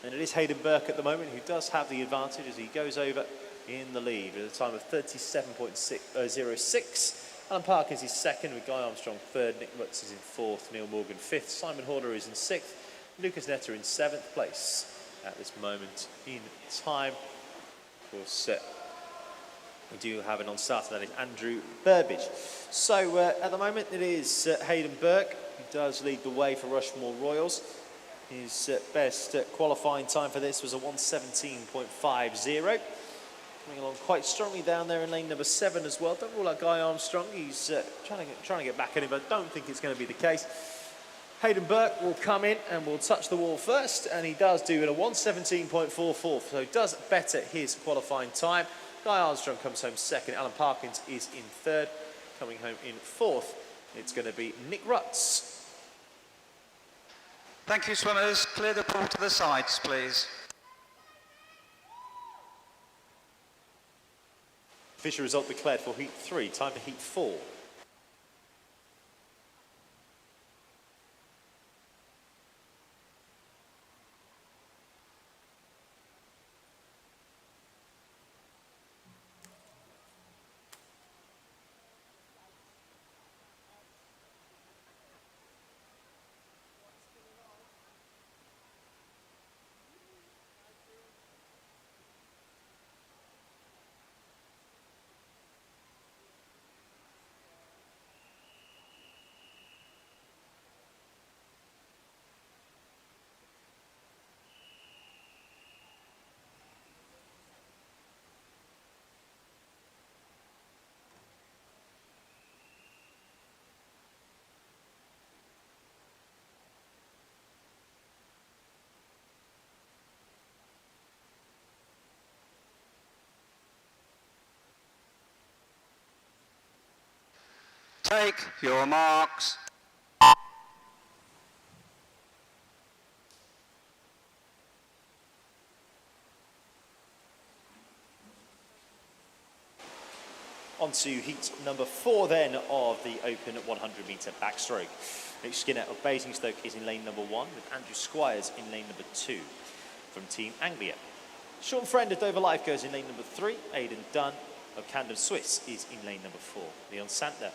S4: And it is Hayden Burke at the moment who does have the advantage as he goes over in the lead with a time of 37.06. Alan Parkins is 2nd with Guy Armstrong 3rd. Nick Rutz is in 4th. Neil Morgan 5th. Simon Horner is in 6th. Lucas Netter in 7th place at this moment in time. Of course, we do have an on-starter, that is Andrew Burbage. So at the moment it is Hayden Burke who does lead the way for Rushmore Royals. His best qualifying time for this was a 1:17.50. Coming along quite strongly down there in lane number 7 as well. Don't rule out Guy Armstrong. He's trying to get back at him, but I don't think it's going to be the case. Hayden Burke will come in and will touch the wall first, and he does do it a 1:17.44, so he does better his qualifying time. Guy Armstrong comes home 2nd. Alan Parkins is in 3rd. Coming home in 4th, it's going to be Nick Rutz.
S5: Thank you, swimmers. Clear the pool to the sides, please.
S4: Official result declared for heat 3. Time for heat 4.
S5: Take your marks.
S4: On to heat number 4 then of the open 100 metre backstroke. Nick Skinner of Basingstoke is in lane number 1 with Andrew Squires in lane number 2 from Team Anglia. Sean Friend of Dover Life goes in lane number 3. Aidan Dunn of Camden Swiss is in lane number 4. Leon Santner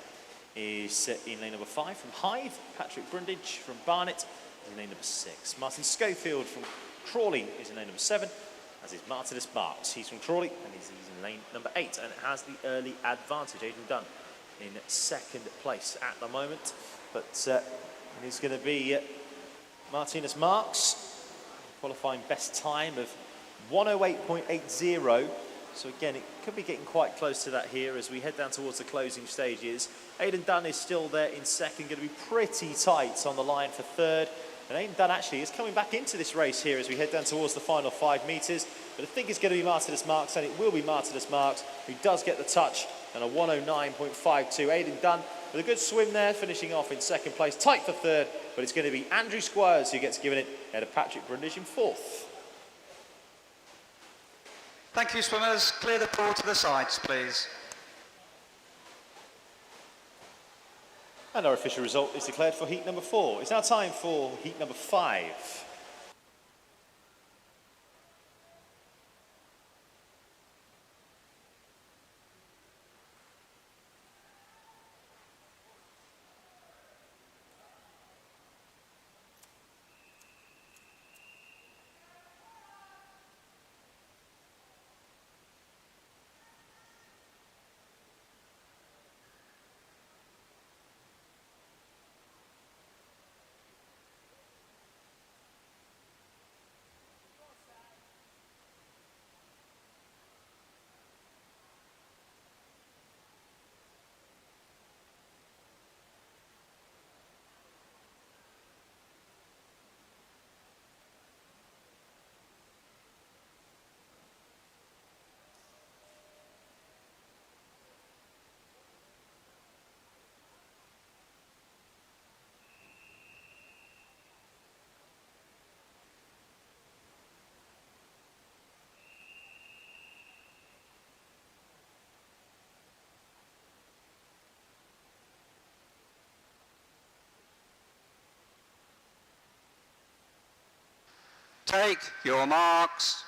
S4: is in lane number 5 from Hythe. Patrick Brundage from Barnet is in lane number 6. Martin Schofield from Crawley is in lane number 7. As is Martinus Marks. He's from Crawley and he's in lane number 8 and has the early advantage. Aidan Dunn in second place at the moment. But it's going to be Martinus Marks, qualifying best time of 1:08.80. So again, it could be getting quite close to that here as we head down towards the closing stages. Aidan Dunn is still there in second, going to be pretty tight on the line for third. And Aidan Dunn actually is coming back into this race here as we head down towards the final 5 metres. But I think it's going to be Martinus Marks, and it will be Martinus Marks who does get the touch and a 1:09.52. Aidan Dunn with a good swim there, finishing off in second place, tight for third. But it's going to be Andrew Squires who gets given it ahead of Patrick Brundage in fourth.
S5: Thank you, swimmers. Clear the pool to the sides, please.
S4: And our official result is declared for heat number 4. It's now time for heat number 5.
S5: Take your marks.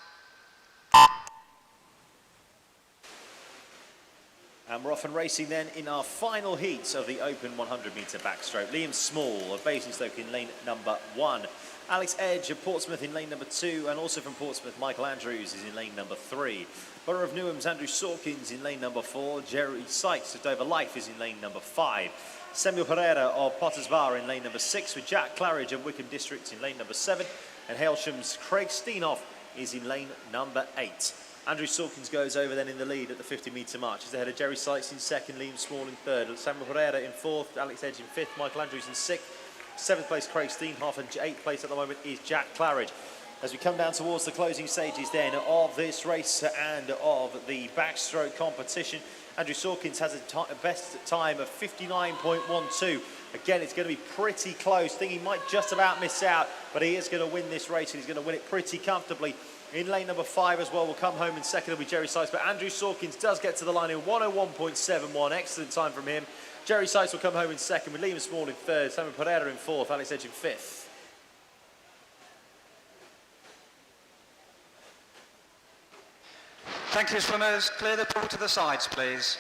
S4: And we're off and racing then in our final heats of the open 100 metre backstroke. Liam Small of Basingstoke in lane number 1. Alex Edge of Portsmouth in lane number 2, and also from Portsmouth, Michael Andrews is in lane number 3. Borough of Newham's Andrew Sawkins in lane number 4. Jerry Sykes of Dover Life is in lane number 5. Samuel Pereira of Potters Bar in lane number 6, with Jack Claridge of Wickham District in lane number 7. And Hailsham's Craig Steenoff is in lane number 8. Andrew Sawkins goes over then in the lead at the 50 metre march. He's ahead of Jerry Sykes in second, Liam Small in third, Samuel Pereira in fourth, Alex Edge in fifth, Michael Andrews in sixth, seventh place Craig Steenhoff, and eighth place at the moment is Jack Claridge. As we come down towards the closing stages then of this race and of the backstroke competition, Andrew Sawkins has a best time of 59.12. Again, it's going to be pretty close. I think he might just about miss out, but he is going to win this race and he's going to win it pretty comfortably. In lane number 5 as well, will come home in second, will be Jerry Sykes, but Andrew Sawkins does get to the line in 1:01.71. Excellent time from him. Jerry Sykes will come home in second, with Liam Small in third, Samuel Pereira in fourth, Alex Edge in fifth.
S5: Thank you, swimmers. Clear the pool to the sides, please.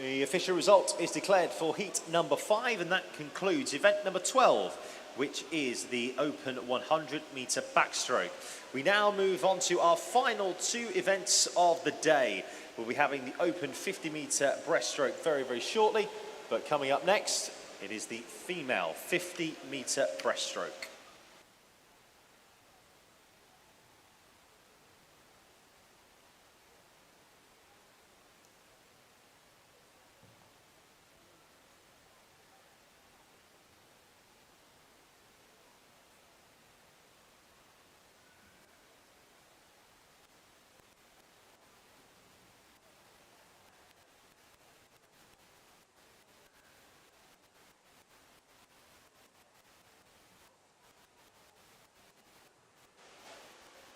S4: The official result is declared for heat number 5, and that concludes event number 12, which is the open 100 metre backstroke. We now move on to our final 2 events of the day. We'll be having the open 50 metre breaststroke very, very shortly, but coming up next, it is the female 50 metre breaststroke.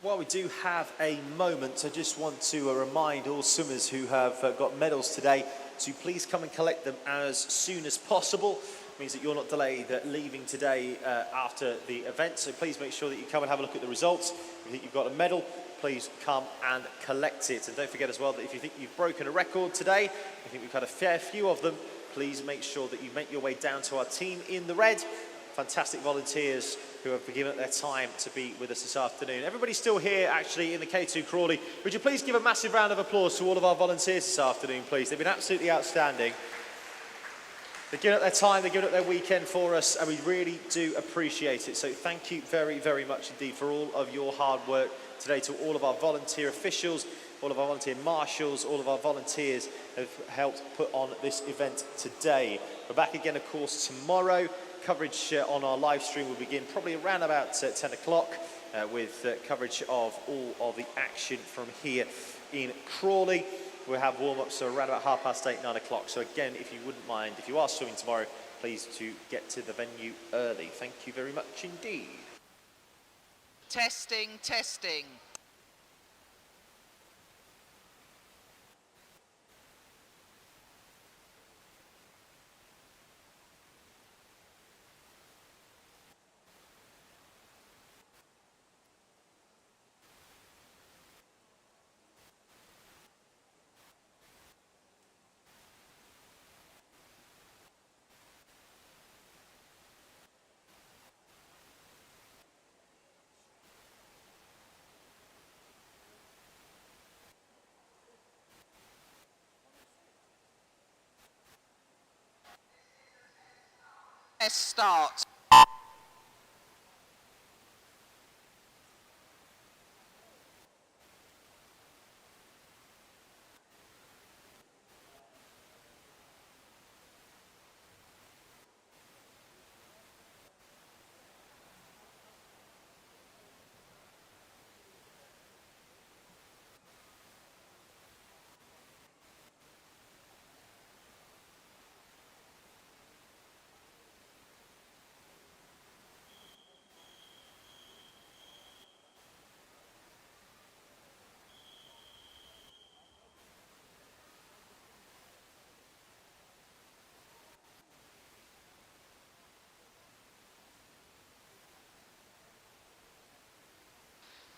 S4: While we do have a moment, I just want to remind all swimmers who have got medals today to please come and collect them as soon as possible. It means that you're not delayed leaving today after the event, so please make sure that you come and have a look at the results. If you think you've got a medal, please come and collect it. And don't forget as well that if you think you've broken a record today, I think we've had a fair few of them, please make sure that you make your way down to our team in the red. Fantastic volunteers who have given up their time to be with us this afternoon. Everybody's still here actually in the K2 Crawley. Would you please give a massive round of applause to all of our volunteers this afternoon, please? They've been absolutely outstanding. They've given up their time, they've given up their weekend for us, and we really do appreciate it. So thank you very, very much indeed for all of your hard work today, to all of our volunteer officials, all of our volunteer marshals, all of our volunteers who have helped put on this event today. We're back again, of course, tomorrow. Coverage on our live stream will begin probably around about 10 o'clock with coverage of all of the action from here in Crawley. We'll have warm-ups around about 8:30, 9 o'clock. So again, if you wouldn't mind, if you are swimming tomorrow, please to get to the venue early. Thank you very much indeed.
S2: Testing, testing. Test start.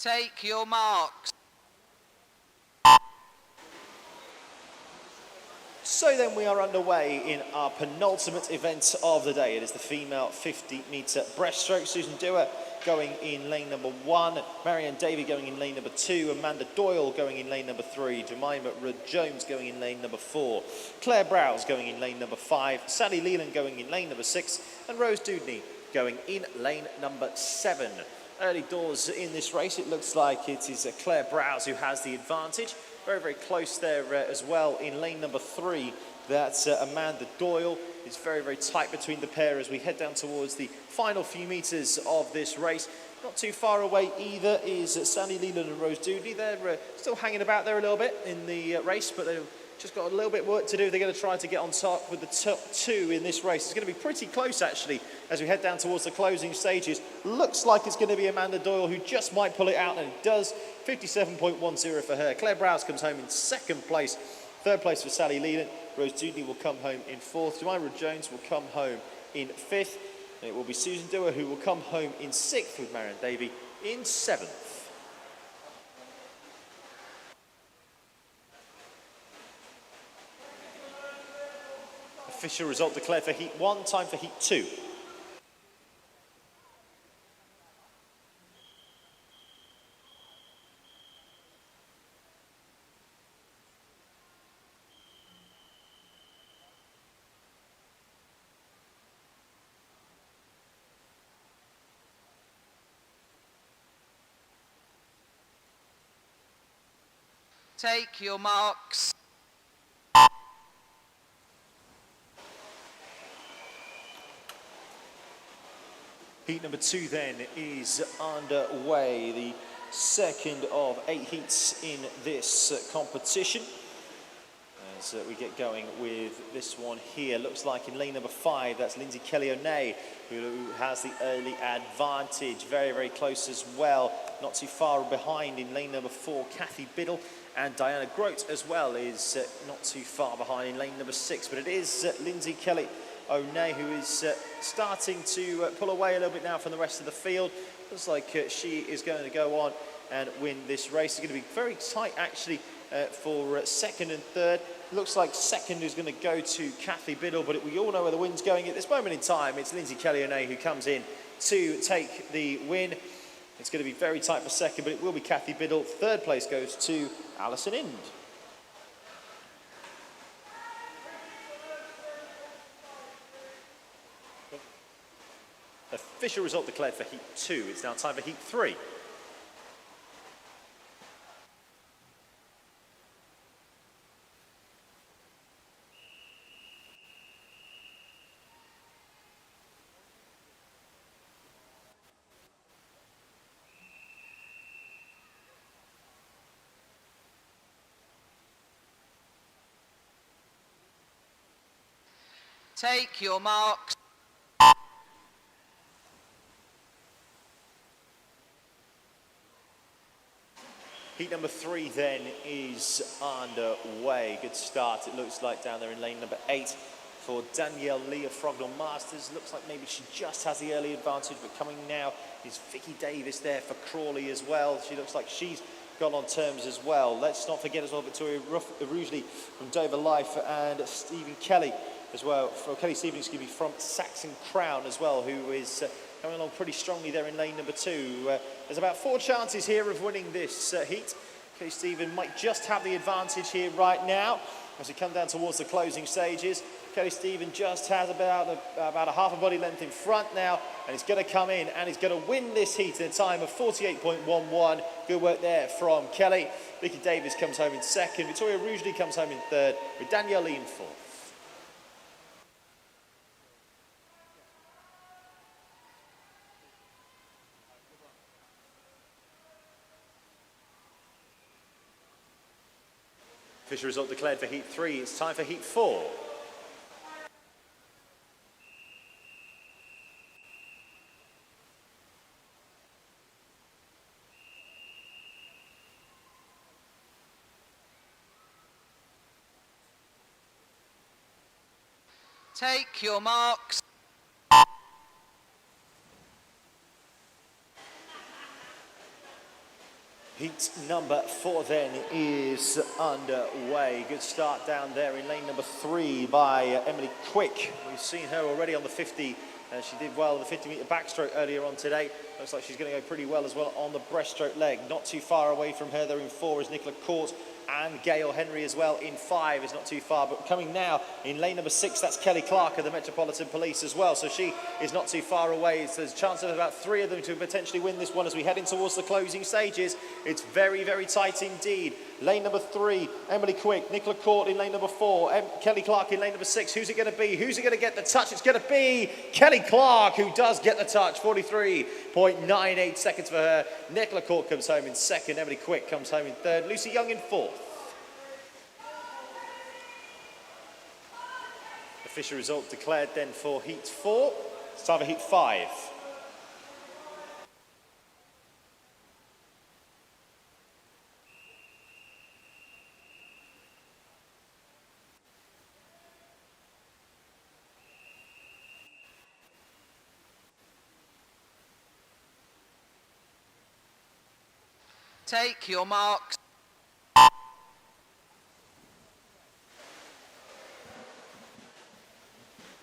S2: Take your marks.
S4: So then we are underway in our penultimate event of the day. It is the female 50-metre breaststroke. Susan Dewar going in lane number 1, Marianne Davey going in lane number 2, Amanda Doyle going in lane number 3, Jemima Rudd-Jones going in lane number 4, Claire Browse going in lane number 5, Sally Leland going in lane number 6, and Rose Dudney going in lane number 7. Early doors in this race, it looks like it is Claire Browse who has the advantage. Very, very close there as well in lane number 3. That's Amanda Doyle. It's very, very tight between the pair as we head down towards the final few metres of this race. Not too far away either is Sally Leland and Rose Dudney. They're still hanging about there a little bit in the race, but they've just got a little bit of work to do. They're going to try to get on top with the top 2 in this race. It's going to be pretty close, actually, as we head down towards the closing stages. Looks like it's going to be Amanda Doyle who just might pull it out, and it does. 57.10 for her. Claire Browse comes home in 2nd place. 3rd place for Sally Leland. Rose Dudney will come home in 4th. Jemima Jones will come home in 5th. And it will be Susan Dewar who will come home in 6th, with Marianne Davey in 7th. Official result declared for heat 1, time for heat 2.
S2: Take your marks.
S4: Heat number 2 then is underway, the second of 8 heats in this competition. as we get going with this one here. Looks like in lane number 5, that's Lindsay Kelly-O'Neill, who has the early advantage. Very, very close as well. Not too far behind in lane number 4, Kathy Biddle. And Diana Grote as well is not too far behind in lane number 6. But it is Lindsay Kelly-O'Neill who is starting to pull away a little bit now from the rest of the field. Looks like she is going to go on and win this race. It's going to be very tight actually for second and third. Looks like second is going to go to Kathy Biddle, but we all know where the wind's going at this moment in time. It's Lindsay Kelly-O'Neill who comes in to take the win. It's going to be very tight for second, but it will be Kathy Biddle. Third place goes to Alison Ind. Official result declared for heat 2. It's now time for heat 3.
S2: Take your marks.
S4: Heat number 3 then is underway. Good start, it looks like, down there in lane number 8 for Danielle Lee of Frognall Masters. Looks like maybe she just has the early advantage, but coming now is Vicky Davis there for Crawley as well. She looks like she's got on terms as well. Let's not forget as well Victoria Rugeley from Dover Life and Stephen Kelly as well, Kelly Stevens, excuse me, from Saxon Crown as well, who is coming along pretty strongly there in lane number 2. There's about 4 chances here of winning this heat. Kelly Stevens might just have the advantage here right now as we come down towards the closing stages. Kelly Stevens just has about a half a body length in front now, and he's going to come in and he's going to win this heat in a time of 48.11. Good work there from Kelly. Vicky Davis comes home in second. Victoria Rugeley comes home in third, with Danielle Lee in fourth. Official result declared for heat 3. It's time for heat 4.
S2: Take your marks.
S4: Heat number 4 then is underway. Good start down there in lane number 3 by Emily Quick. We've seen her already on the 50. She did well on the 50-metre backstroke earlier on today. Looks like she's going to go pretty well as well on the breaststroke leg. Not too far away from her there in 4 is Nicola Court, and Gail Henry as well in 5 is not too far. But coming now in lane number 6, that's Kelly Clark of the Metropolitan Police as well. So she is not too far away. So there's a chance of about 3 of them to potentially win this one as we head in towards the closing stages. It's very, very tight indeed. Lane number 3, Emily Quick, Nicola Court in lane number 4, Kelly Clark in lane number 6. Who's it going to be? Who's it going to get the touch? It's going to be Kelly Clark, who does get the touch. 43.98 seconds for her. Nicola Court comes home in second. Emily Quick comes home in third. Lucy Young in fourth. Official result declared then for heat 4. It's time for heat 5.
S2: Take your marks.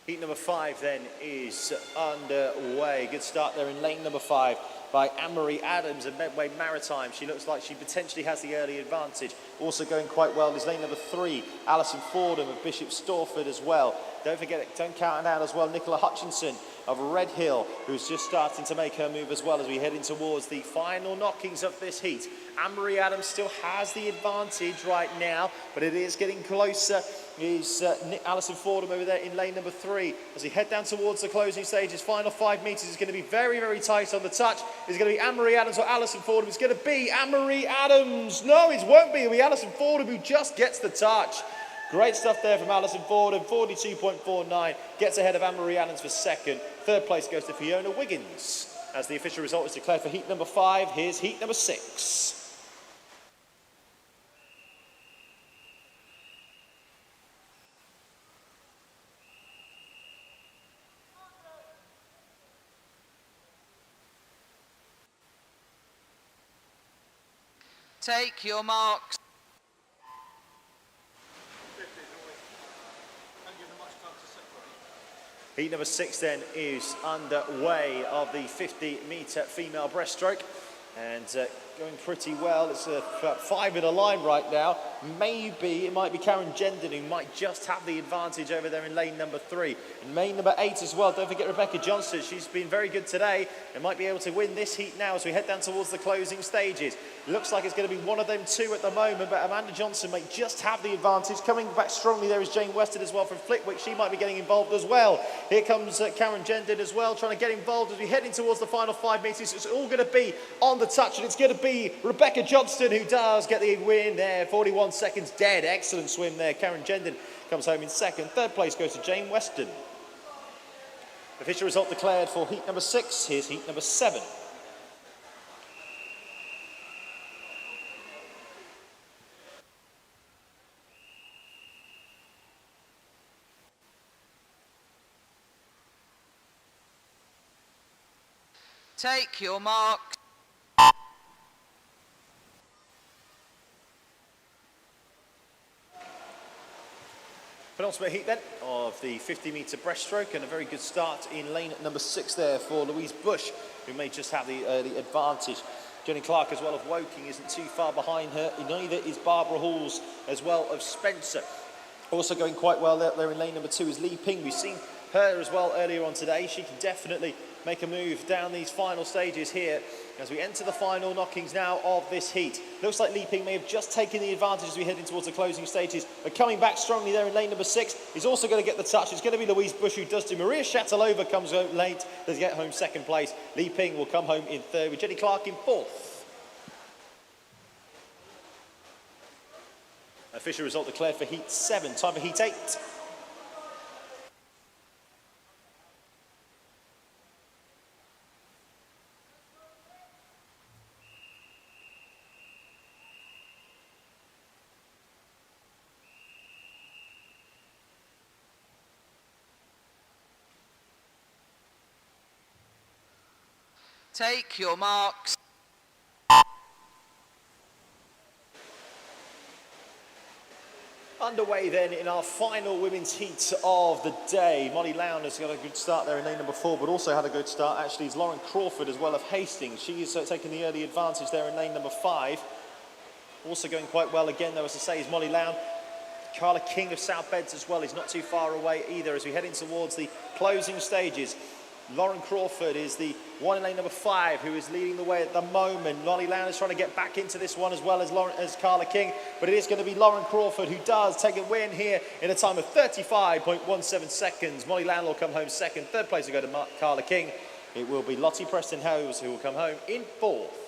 S4: Heat number 5 then is underway. Good start there in lane number 5 by Anne-Marie Adams of Medway Maritime. She looks like she potentially has the early advantage. Also going quite well is lane number 3, Alison Fordham of Bishop Stortford as well. Don't forget, don't count out as well, Nicola Hutchinson of Red Hill, who's just starting to make her move as well as we head in towards the final knockings of this heat. Anne-Marie Adams still has the advantage right now, but it is getting closer. Is Alison Fordham over there in lane number 3. As we head down towards the closing stages, final 5 metres is going to be very, very tight on the touch. Is going to be Anne-Marie Adams or Alison Fordham? It's going to be Anne-Marie Adams. No, it won't be. It'll be Alison Fordham who just gets the touch. Great stuff there from Alison Forden, 42.49, gets ahead of Anne-Marie Allens for second. Third place goes to Fiona Wiggins. As the official result is declared for heat number 5, here's heat number 6.
S2: Take your marks.
S4: Heat number 6 then is underway of the 50-metre female breaststroke, and going pretty well. It's about 5 in a line right now. Maybe it might be Karen Gendon who might just have the advantage over there in lane number 3. And lane number 8 as well, don't forget Rebecca Johnston. She's been very good today and might be able to win this heat now as we head down towards the closing stages. Looks like it's going to be one of them two at the moment, but Amanda Johnson may just have the advantage. Coming back strongly there is Jane Weston as well from Flitwick. She might be getting involved as well. Here comes Karen Gendon as well, trying to get involved as we head in towards the final 5 metres. It's all going to be on the touch, and it's going to be Rebecca Johnston who does get the win there. 41 seconds dead. Excellent swim there. Karen Gendon comes home in second. Third place goes to Jane Weston. Official result declared for heat number 6. Here's heat number 7.
S2: Take your marks.
S4: Penultimate heat then of the 50-metre breaststroke, and a very good start in lane number 6 there for Louise Bush, who may just have the early advantage. Jenny Clark as well of Woking isn't too far behind her. Neither is Barbara Halls as well of Spencer. Also going quite well there in lane number 2 is Lee Ping. We've seen her as well earlier on today. She can definitely make a move down these final stages here as we enter the final knockings now of this heat. Looks like Lee Ping may have just taken the advantage as we head in towards the closing stages, but coming back strongly there in lane number 6 is also going to get the touch. It's going to be Louise Bush who does do. Maria Shatilova comes out late to get home second place. Lee Ping will come home in third with Jenny Clark in fourth. Official result declared for heat 7. Time for heat 8.
S2: Take your marks.
S4: Underway then in our final women's heat of the day. Molly Lown has got a good start there in lane number 4, but also had a good start actually is Lauren Crawford as well of Hastings. She's taking the early advantage there in lane number 5. Also going quite well again though, as I say, is Molly Lown. Carla King of South Beds as well is not too far away either as we head in towards the closing stages. Lauren Crawford is the one in lane number 5 who is leading the way at the moment. Molly Lown is trying to get back into this one as well as Carla King, but it is going to be Lauren Crawford who does take a win here in a time of 35.17 seconds. Molly Lown will come home second. Third place will go to Carla King. It will be Lottie Preston-Howes who will come home in fourth.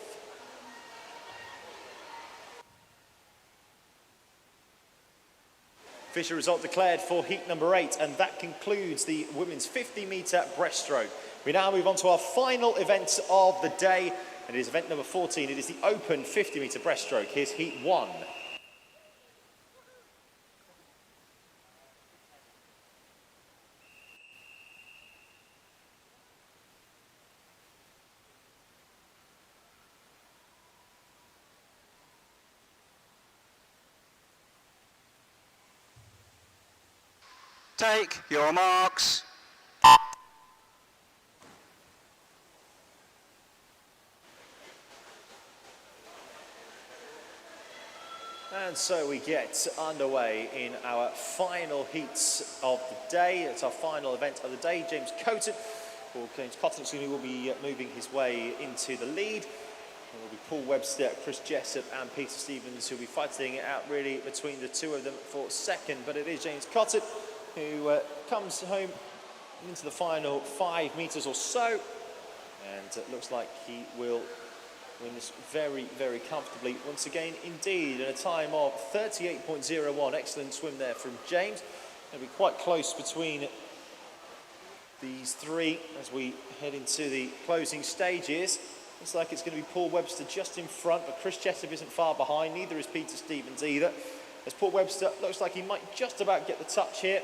S4: Official result declared for heat number 8, and that concludes the women's 50-metre breaststroke. We now move on to our final event of the day, and it is event number 14. It is the open 50-metre breaststroke. Here's heat 1.
S5: Take your marks.
S4: And so we get underway in our final heats of the day. It's our final event of the day. James Cotton who will be moving his way into the lead. It will be Paul Webster, Chris Jessup and Peter Stevens who will be fighting it out really between the two of them for second. But it is James Cotton who comes home into the final 5 metres or so, and it looks like he will wins very, very comfortably once again indeed, in a time of 38.01. Excellent swim there from James. It'll be quite close between these three as we head into the closing stages. Looks like it's going to be Paul Webster just in front, but Chris Jessup isn't far behind, neither is Peter Stevens either. As Paul Webster looks like he might just about get the touch here.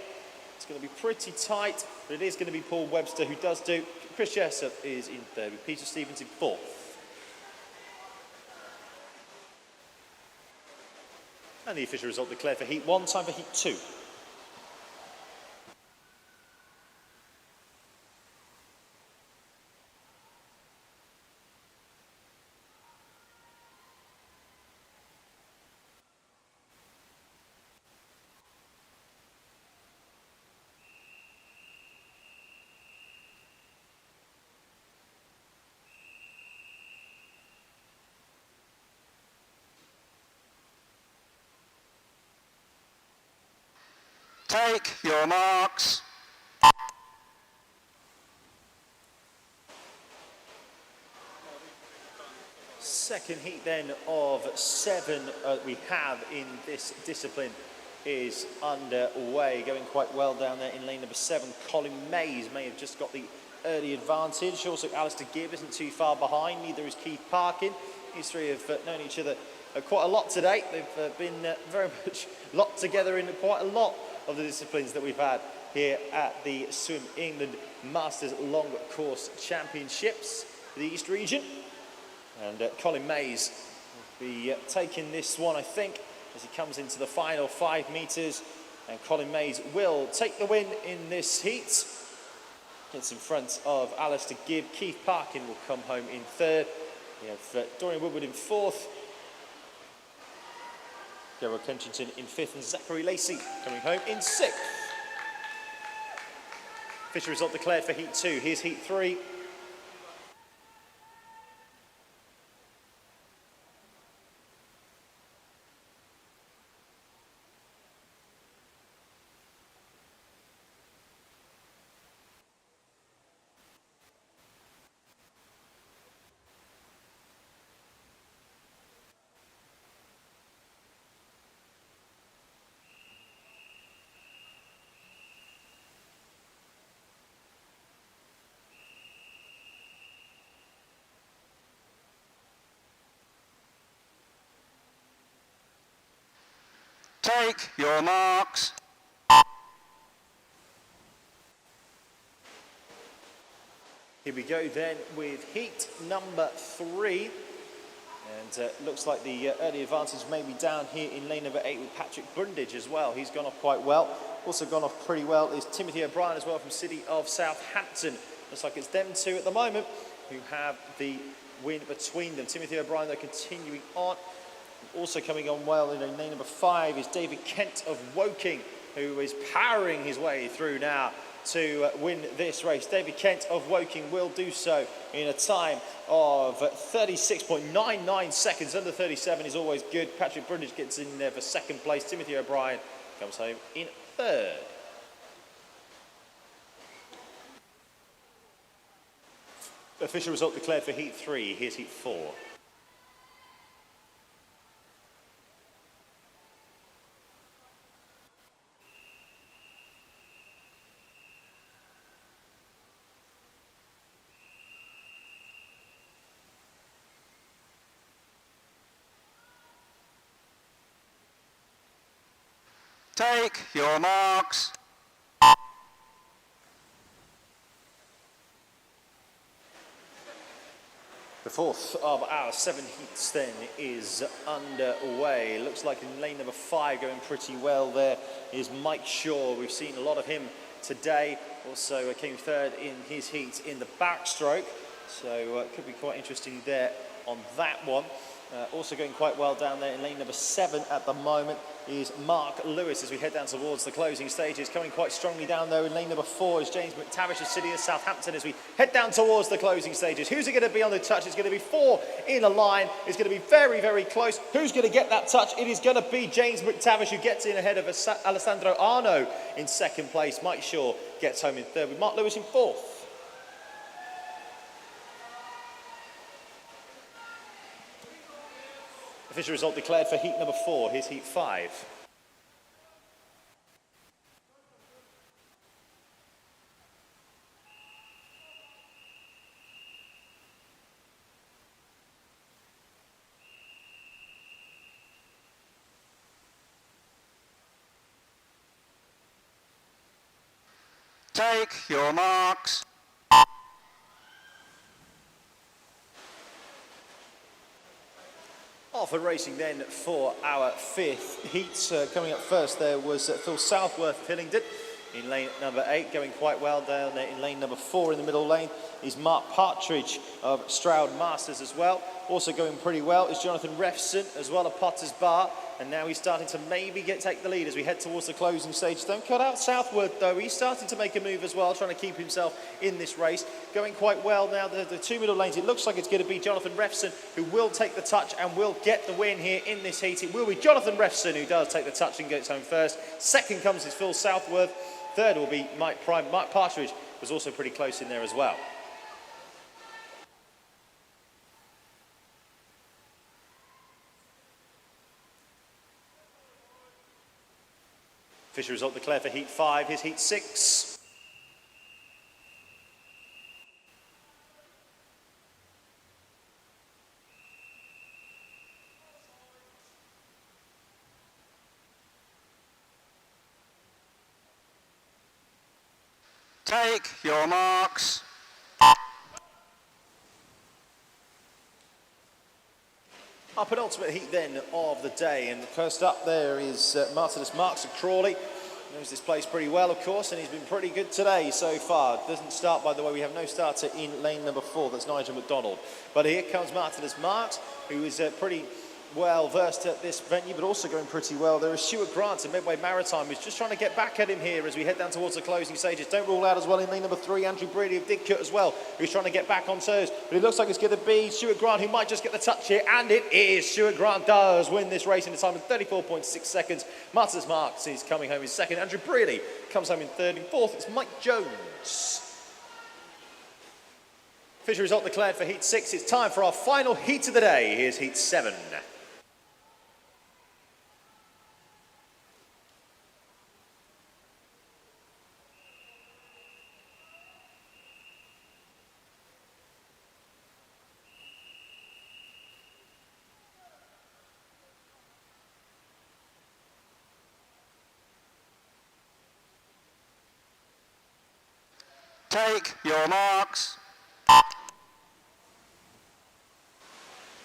S4: It's going to be pretty tight, but it is going to be Paul Webster who does do. Chris Jessup is in third with Peter Stevens in fourth. And the official result declared for Heat 1, time for Heat 2.
S5: Take your marks.
S4: Second heat then of 7 we have in this discipline is underway. Going quite well down there in lane number 7. Colin Mays may have just got the early advantage. Also Alistair Gibb isn't too far behind, neither is Keith Parkin. These three have known each other quite a lot today. They've been very much locked together in quite a lot of the disciplines that we've had here at the Swim England Masters Long Course Championships for the East Region. And Colin Mays will be taking this one, I think, as he comes into the final 5 metres. And Colin Mays will take the win in this heat. Gets in front of Alistair Gibb. Keith Parkin will come home in third. We have Dorian Woodward in fourth. Gerald Kensington in fifth, and Zachary Lacey coming home in sixth. Official result declared for Heat 2. Here's Heat 3.
S5: Take your marks.
S4: Here we go then with heat number 3. And looks like the early advantage may be down here in lane number 8 with Patrick Brundage as well. He's gone off quite well. Also gone off pretty well is Timothy O'Brien as well from City of Southampton. Looks like it's them two at the moment who have the win between them. Timothy O'Brien, though, continuing on. Also coming on well in lane number 5 is David Kent of Woking, who is powering his way through now to win this race. David Kent of Woking will do so in a time of 36.99 seconds. Under 37 is always good. Patrick Brundage gets in there for second place. Timothy O'Brien comes home in third. Official result declared for Heat 3. Here's Heat 4.
S5: Take your marks.
S4: The fourth of our 7 heats then is underway. Looks like in lane number 5 going pretty well there is Mike Shaw. We've seen a lot of him today. Also came third in his heat in the backstroke. So could be quite interesting there on that one. Also going quite well down there in lane number 7 at the moment is Mark Lewis as we head down towards the closing stages. Coming quite strongly down though in lane number 4 is James McTavish of City of Southampton as we head down towards the closing stages. Who's it going to be on the touch? It's going to be 4 in a line. It's going to be very, very close. Who's going to get that touch? It is going to be James McTavish who gets in ahead of Alessandro Arno in second place. Mike Shaw gets home in third with Mark Lewis in fourth. Official result declared for heat number 4. Here's heat 5.
S5: Take your marks.
S4: Off and racing then for our 5th heat. Coming up first there was Phil Southworth of Hillingdon in lane number 8, going quite well down there in lane number 4 in the middle lane is Mark Partridge of Stroud Masters as well. Also going pretty well is Jonathan Refson as well of Potters Bar, and now he's starting to maybe take the lead as we head towards the closing stage. Don't cut out Southworth though, he's starting to make a move as well, trying to keep himself in this race. Going quite well now, the 2 middle lanes, it looks like it's going to be Jonathan Refson who will take the touch and will get the win here in this heat. It will be Jonathan Refson who does take the touch and gets home first. Second comes is Phil Southworth. Third will be Mike Prime. Mike Partridge was also pretty close in there as well. Official result declared for heat 5. Here's heat 6.
S5: Take your marks.
S4: Our penultimate heat then of the day, and first up there is Martinus Marks of Crawley. Knows this place pretty well, of course, and he's been pretty good today so far. Doesn't start, by the way, we have no starter in lane number 4, that's Nigel McDonald. But here comes Martinus Marks, who is pretty well versed at this venue, but also going pretty well. There is Stuart Grant of Medway Maritime, who's just trying to get back at him here as we head down towards the closing stages. Don't rule out as well in lane number 3, Andrew Brady of Didcot as well, who's trying to get back on toes. But it looks like it's going to be Stuart Grant who might just get the touch here, and it is. Stuart Grant does win this race in a time of 34.6 seconds. Martinus Marks is coming home in second. Andrew Brady comes home in third. And fourth, it's Mike Jones. Official result declared for heat 6. It's time for our final heat of the day. Here's heat 7.
S5: Take your marks.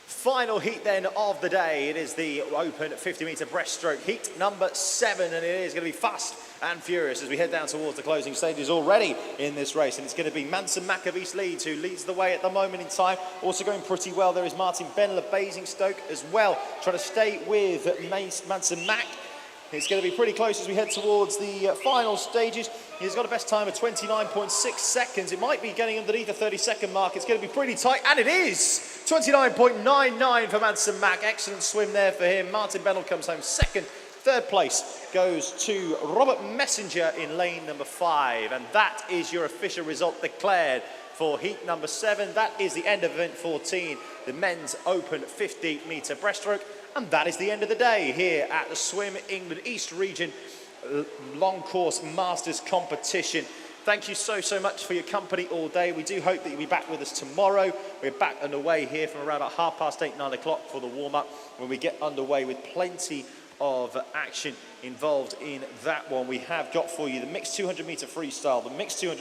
S4: Final heat then of the day. It is the open 50-metre breaststroke heat number 7, and it is going to be fast and furious as we head down towards the closing stages already in this race. And it's going to be Manson Maccabees Leeds who leads the way at the moment in time. Also going pretty well there is Martin Bennell of Basingstoke as well, trying to stay with Manson Mac. It's going to be pretty close as we head towards the final stages. He's got a best time of 29.6 seconds. It might be getting underneath the 30-second mark. It's going to be pretty tight, and it is! 29.99 for Manson Mac. Excellent swim there for him. Martin Bennell comes home second. Third place goes to Robert Messenger in lane number 5. And that is your official result declared for heat number 7. That is the end of event 14, the men's open 50-metre breaststroke. And that is the end of the day here at the Swim England East Region Long Course Masters competition. Thank you so much for your company all day. We do hope that you'll be back with us tomorrow. We're back underway here from around about 8:30, 9 o'clock for the warm-up, when we get underway with plenty of action involved in that one. We have got for you the mixed 200-metre freestyle, the mixed 200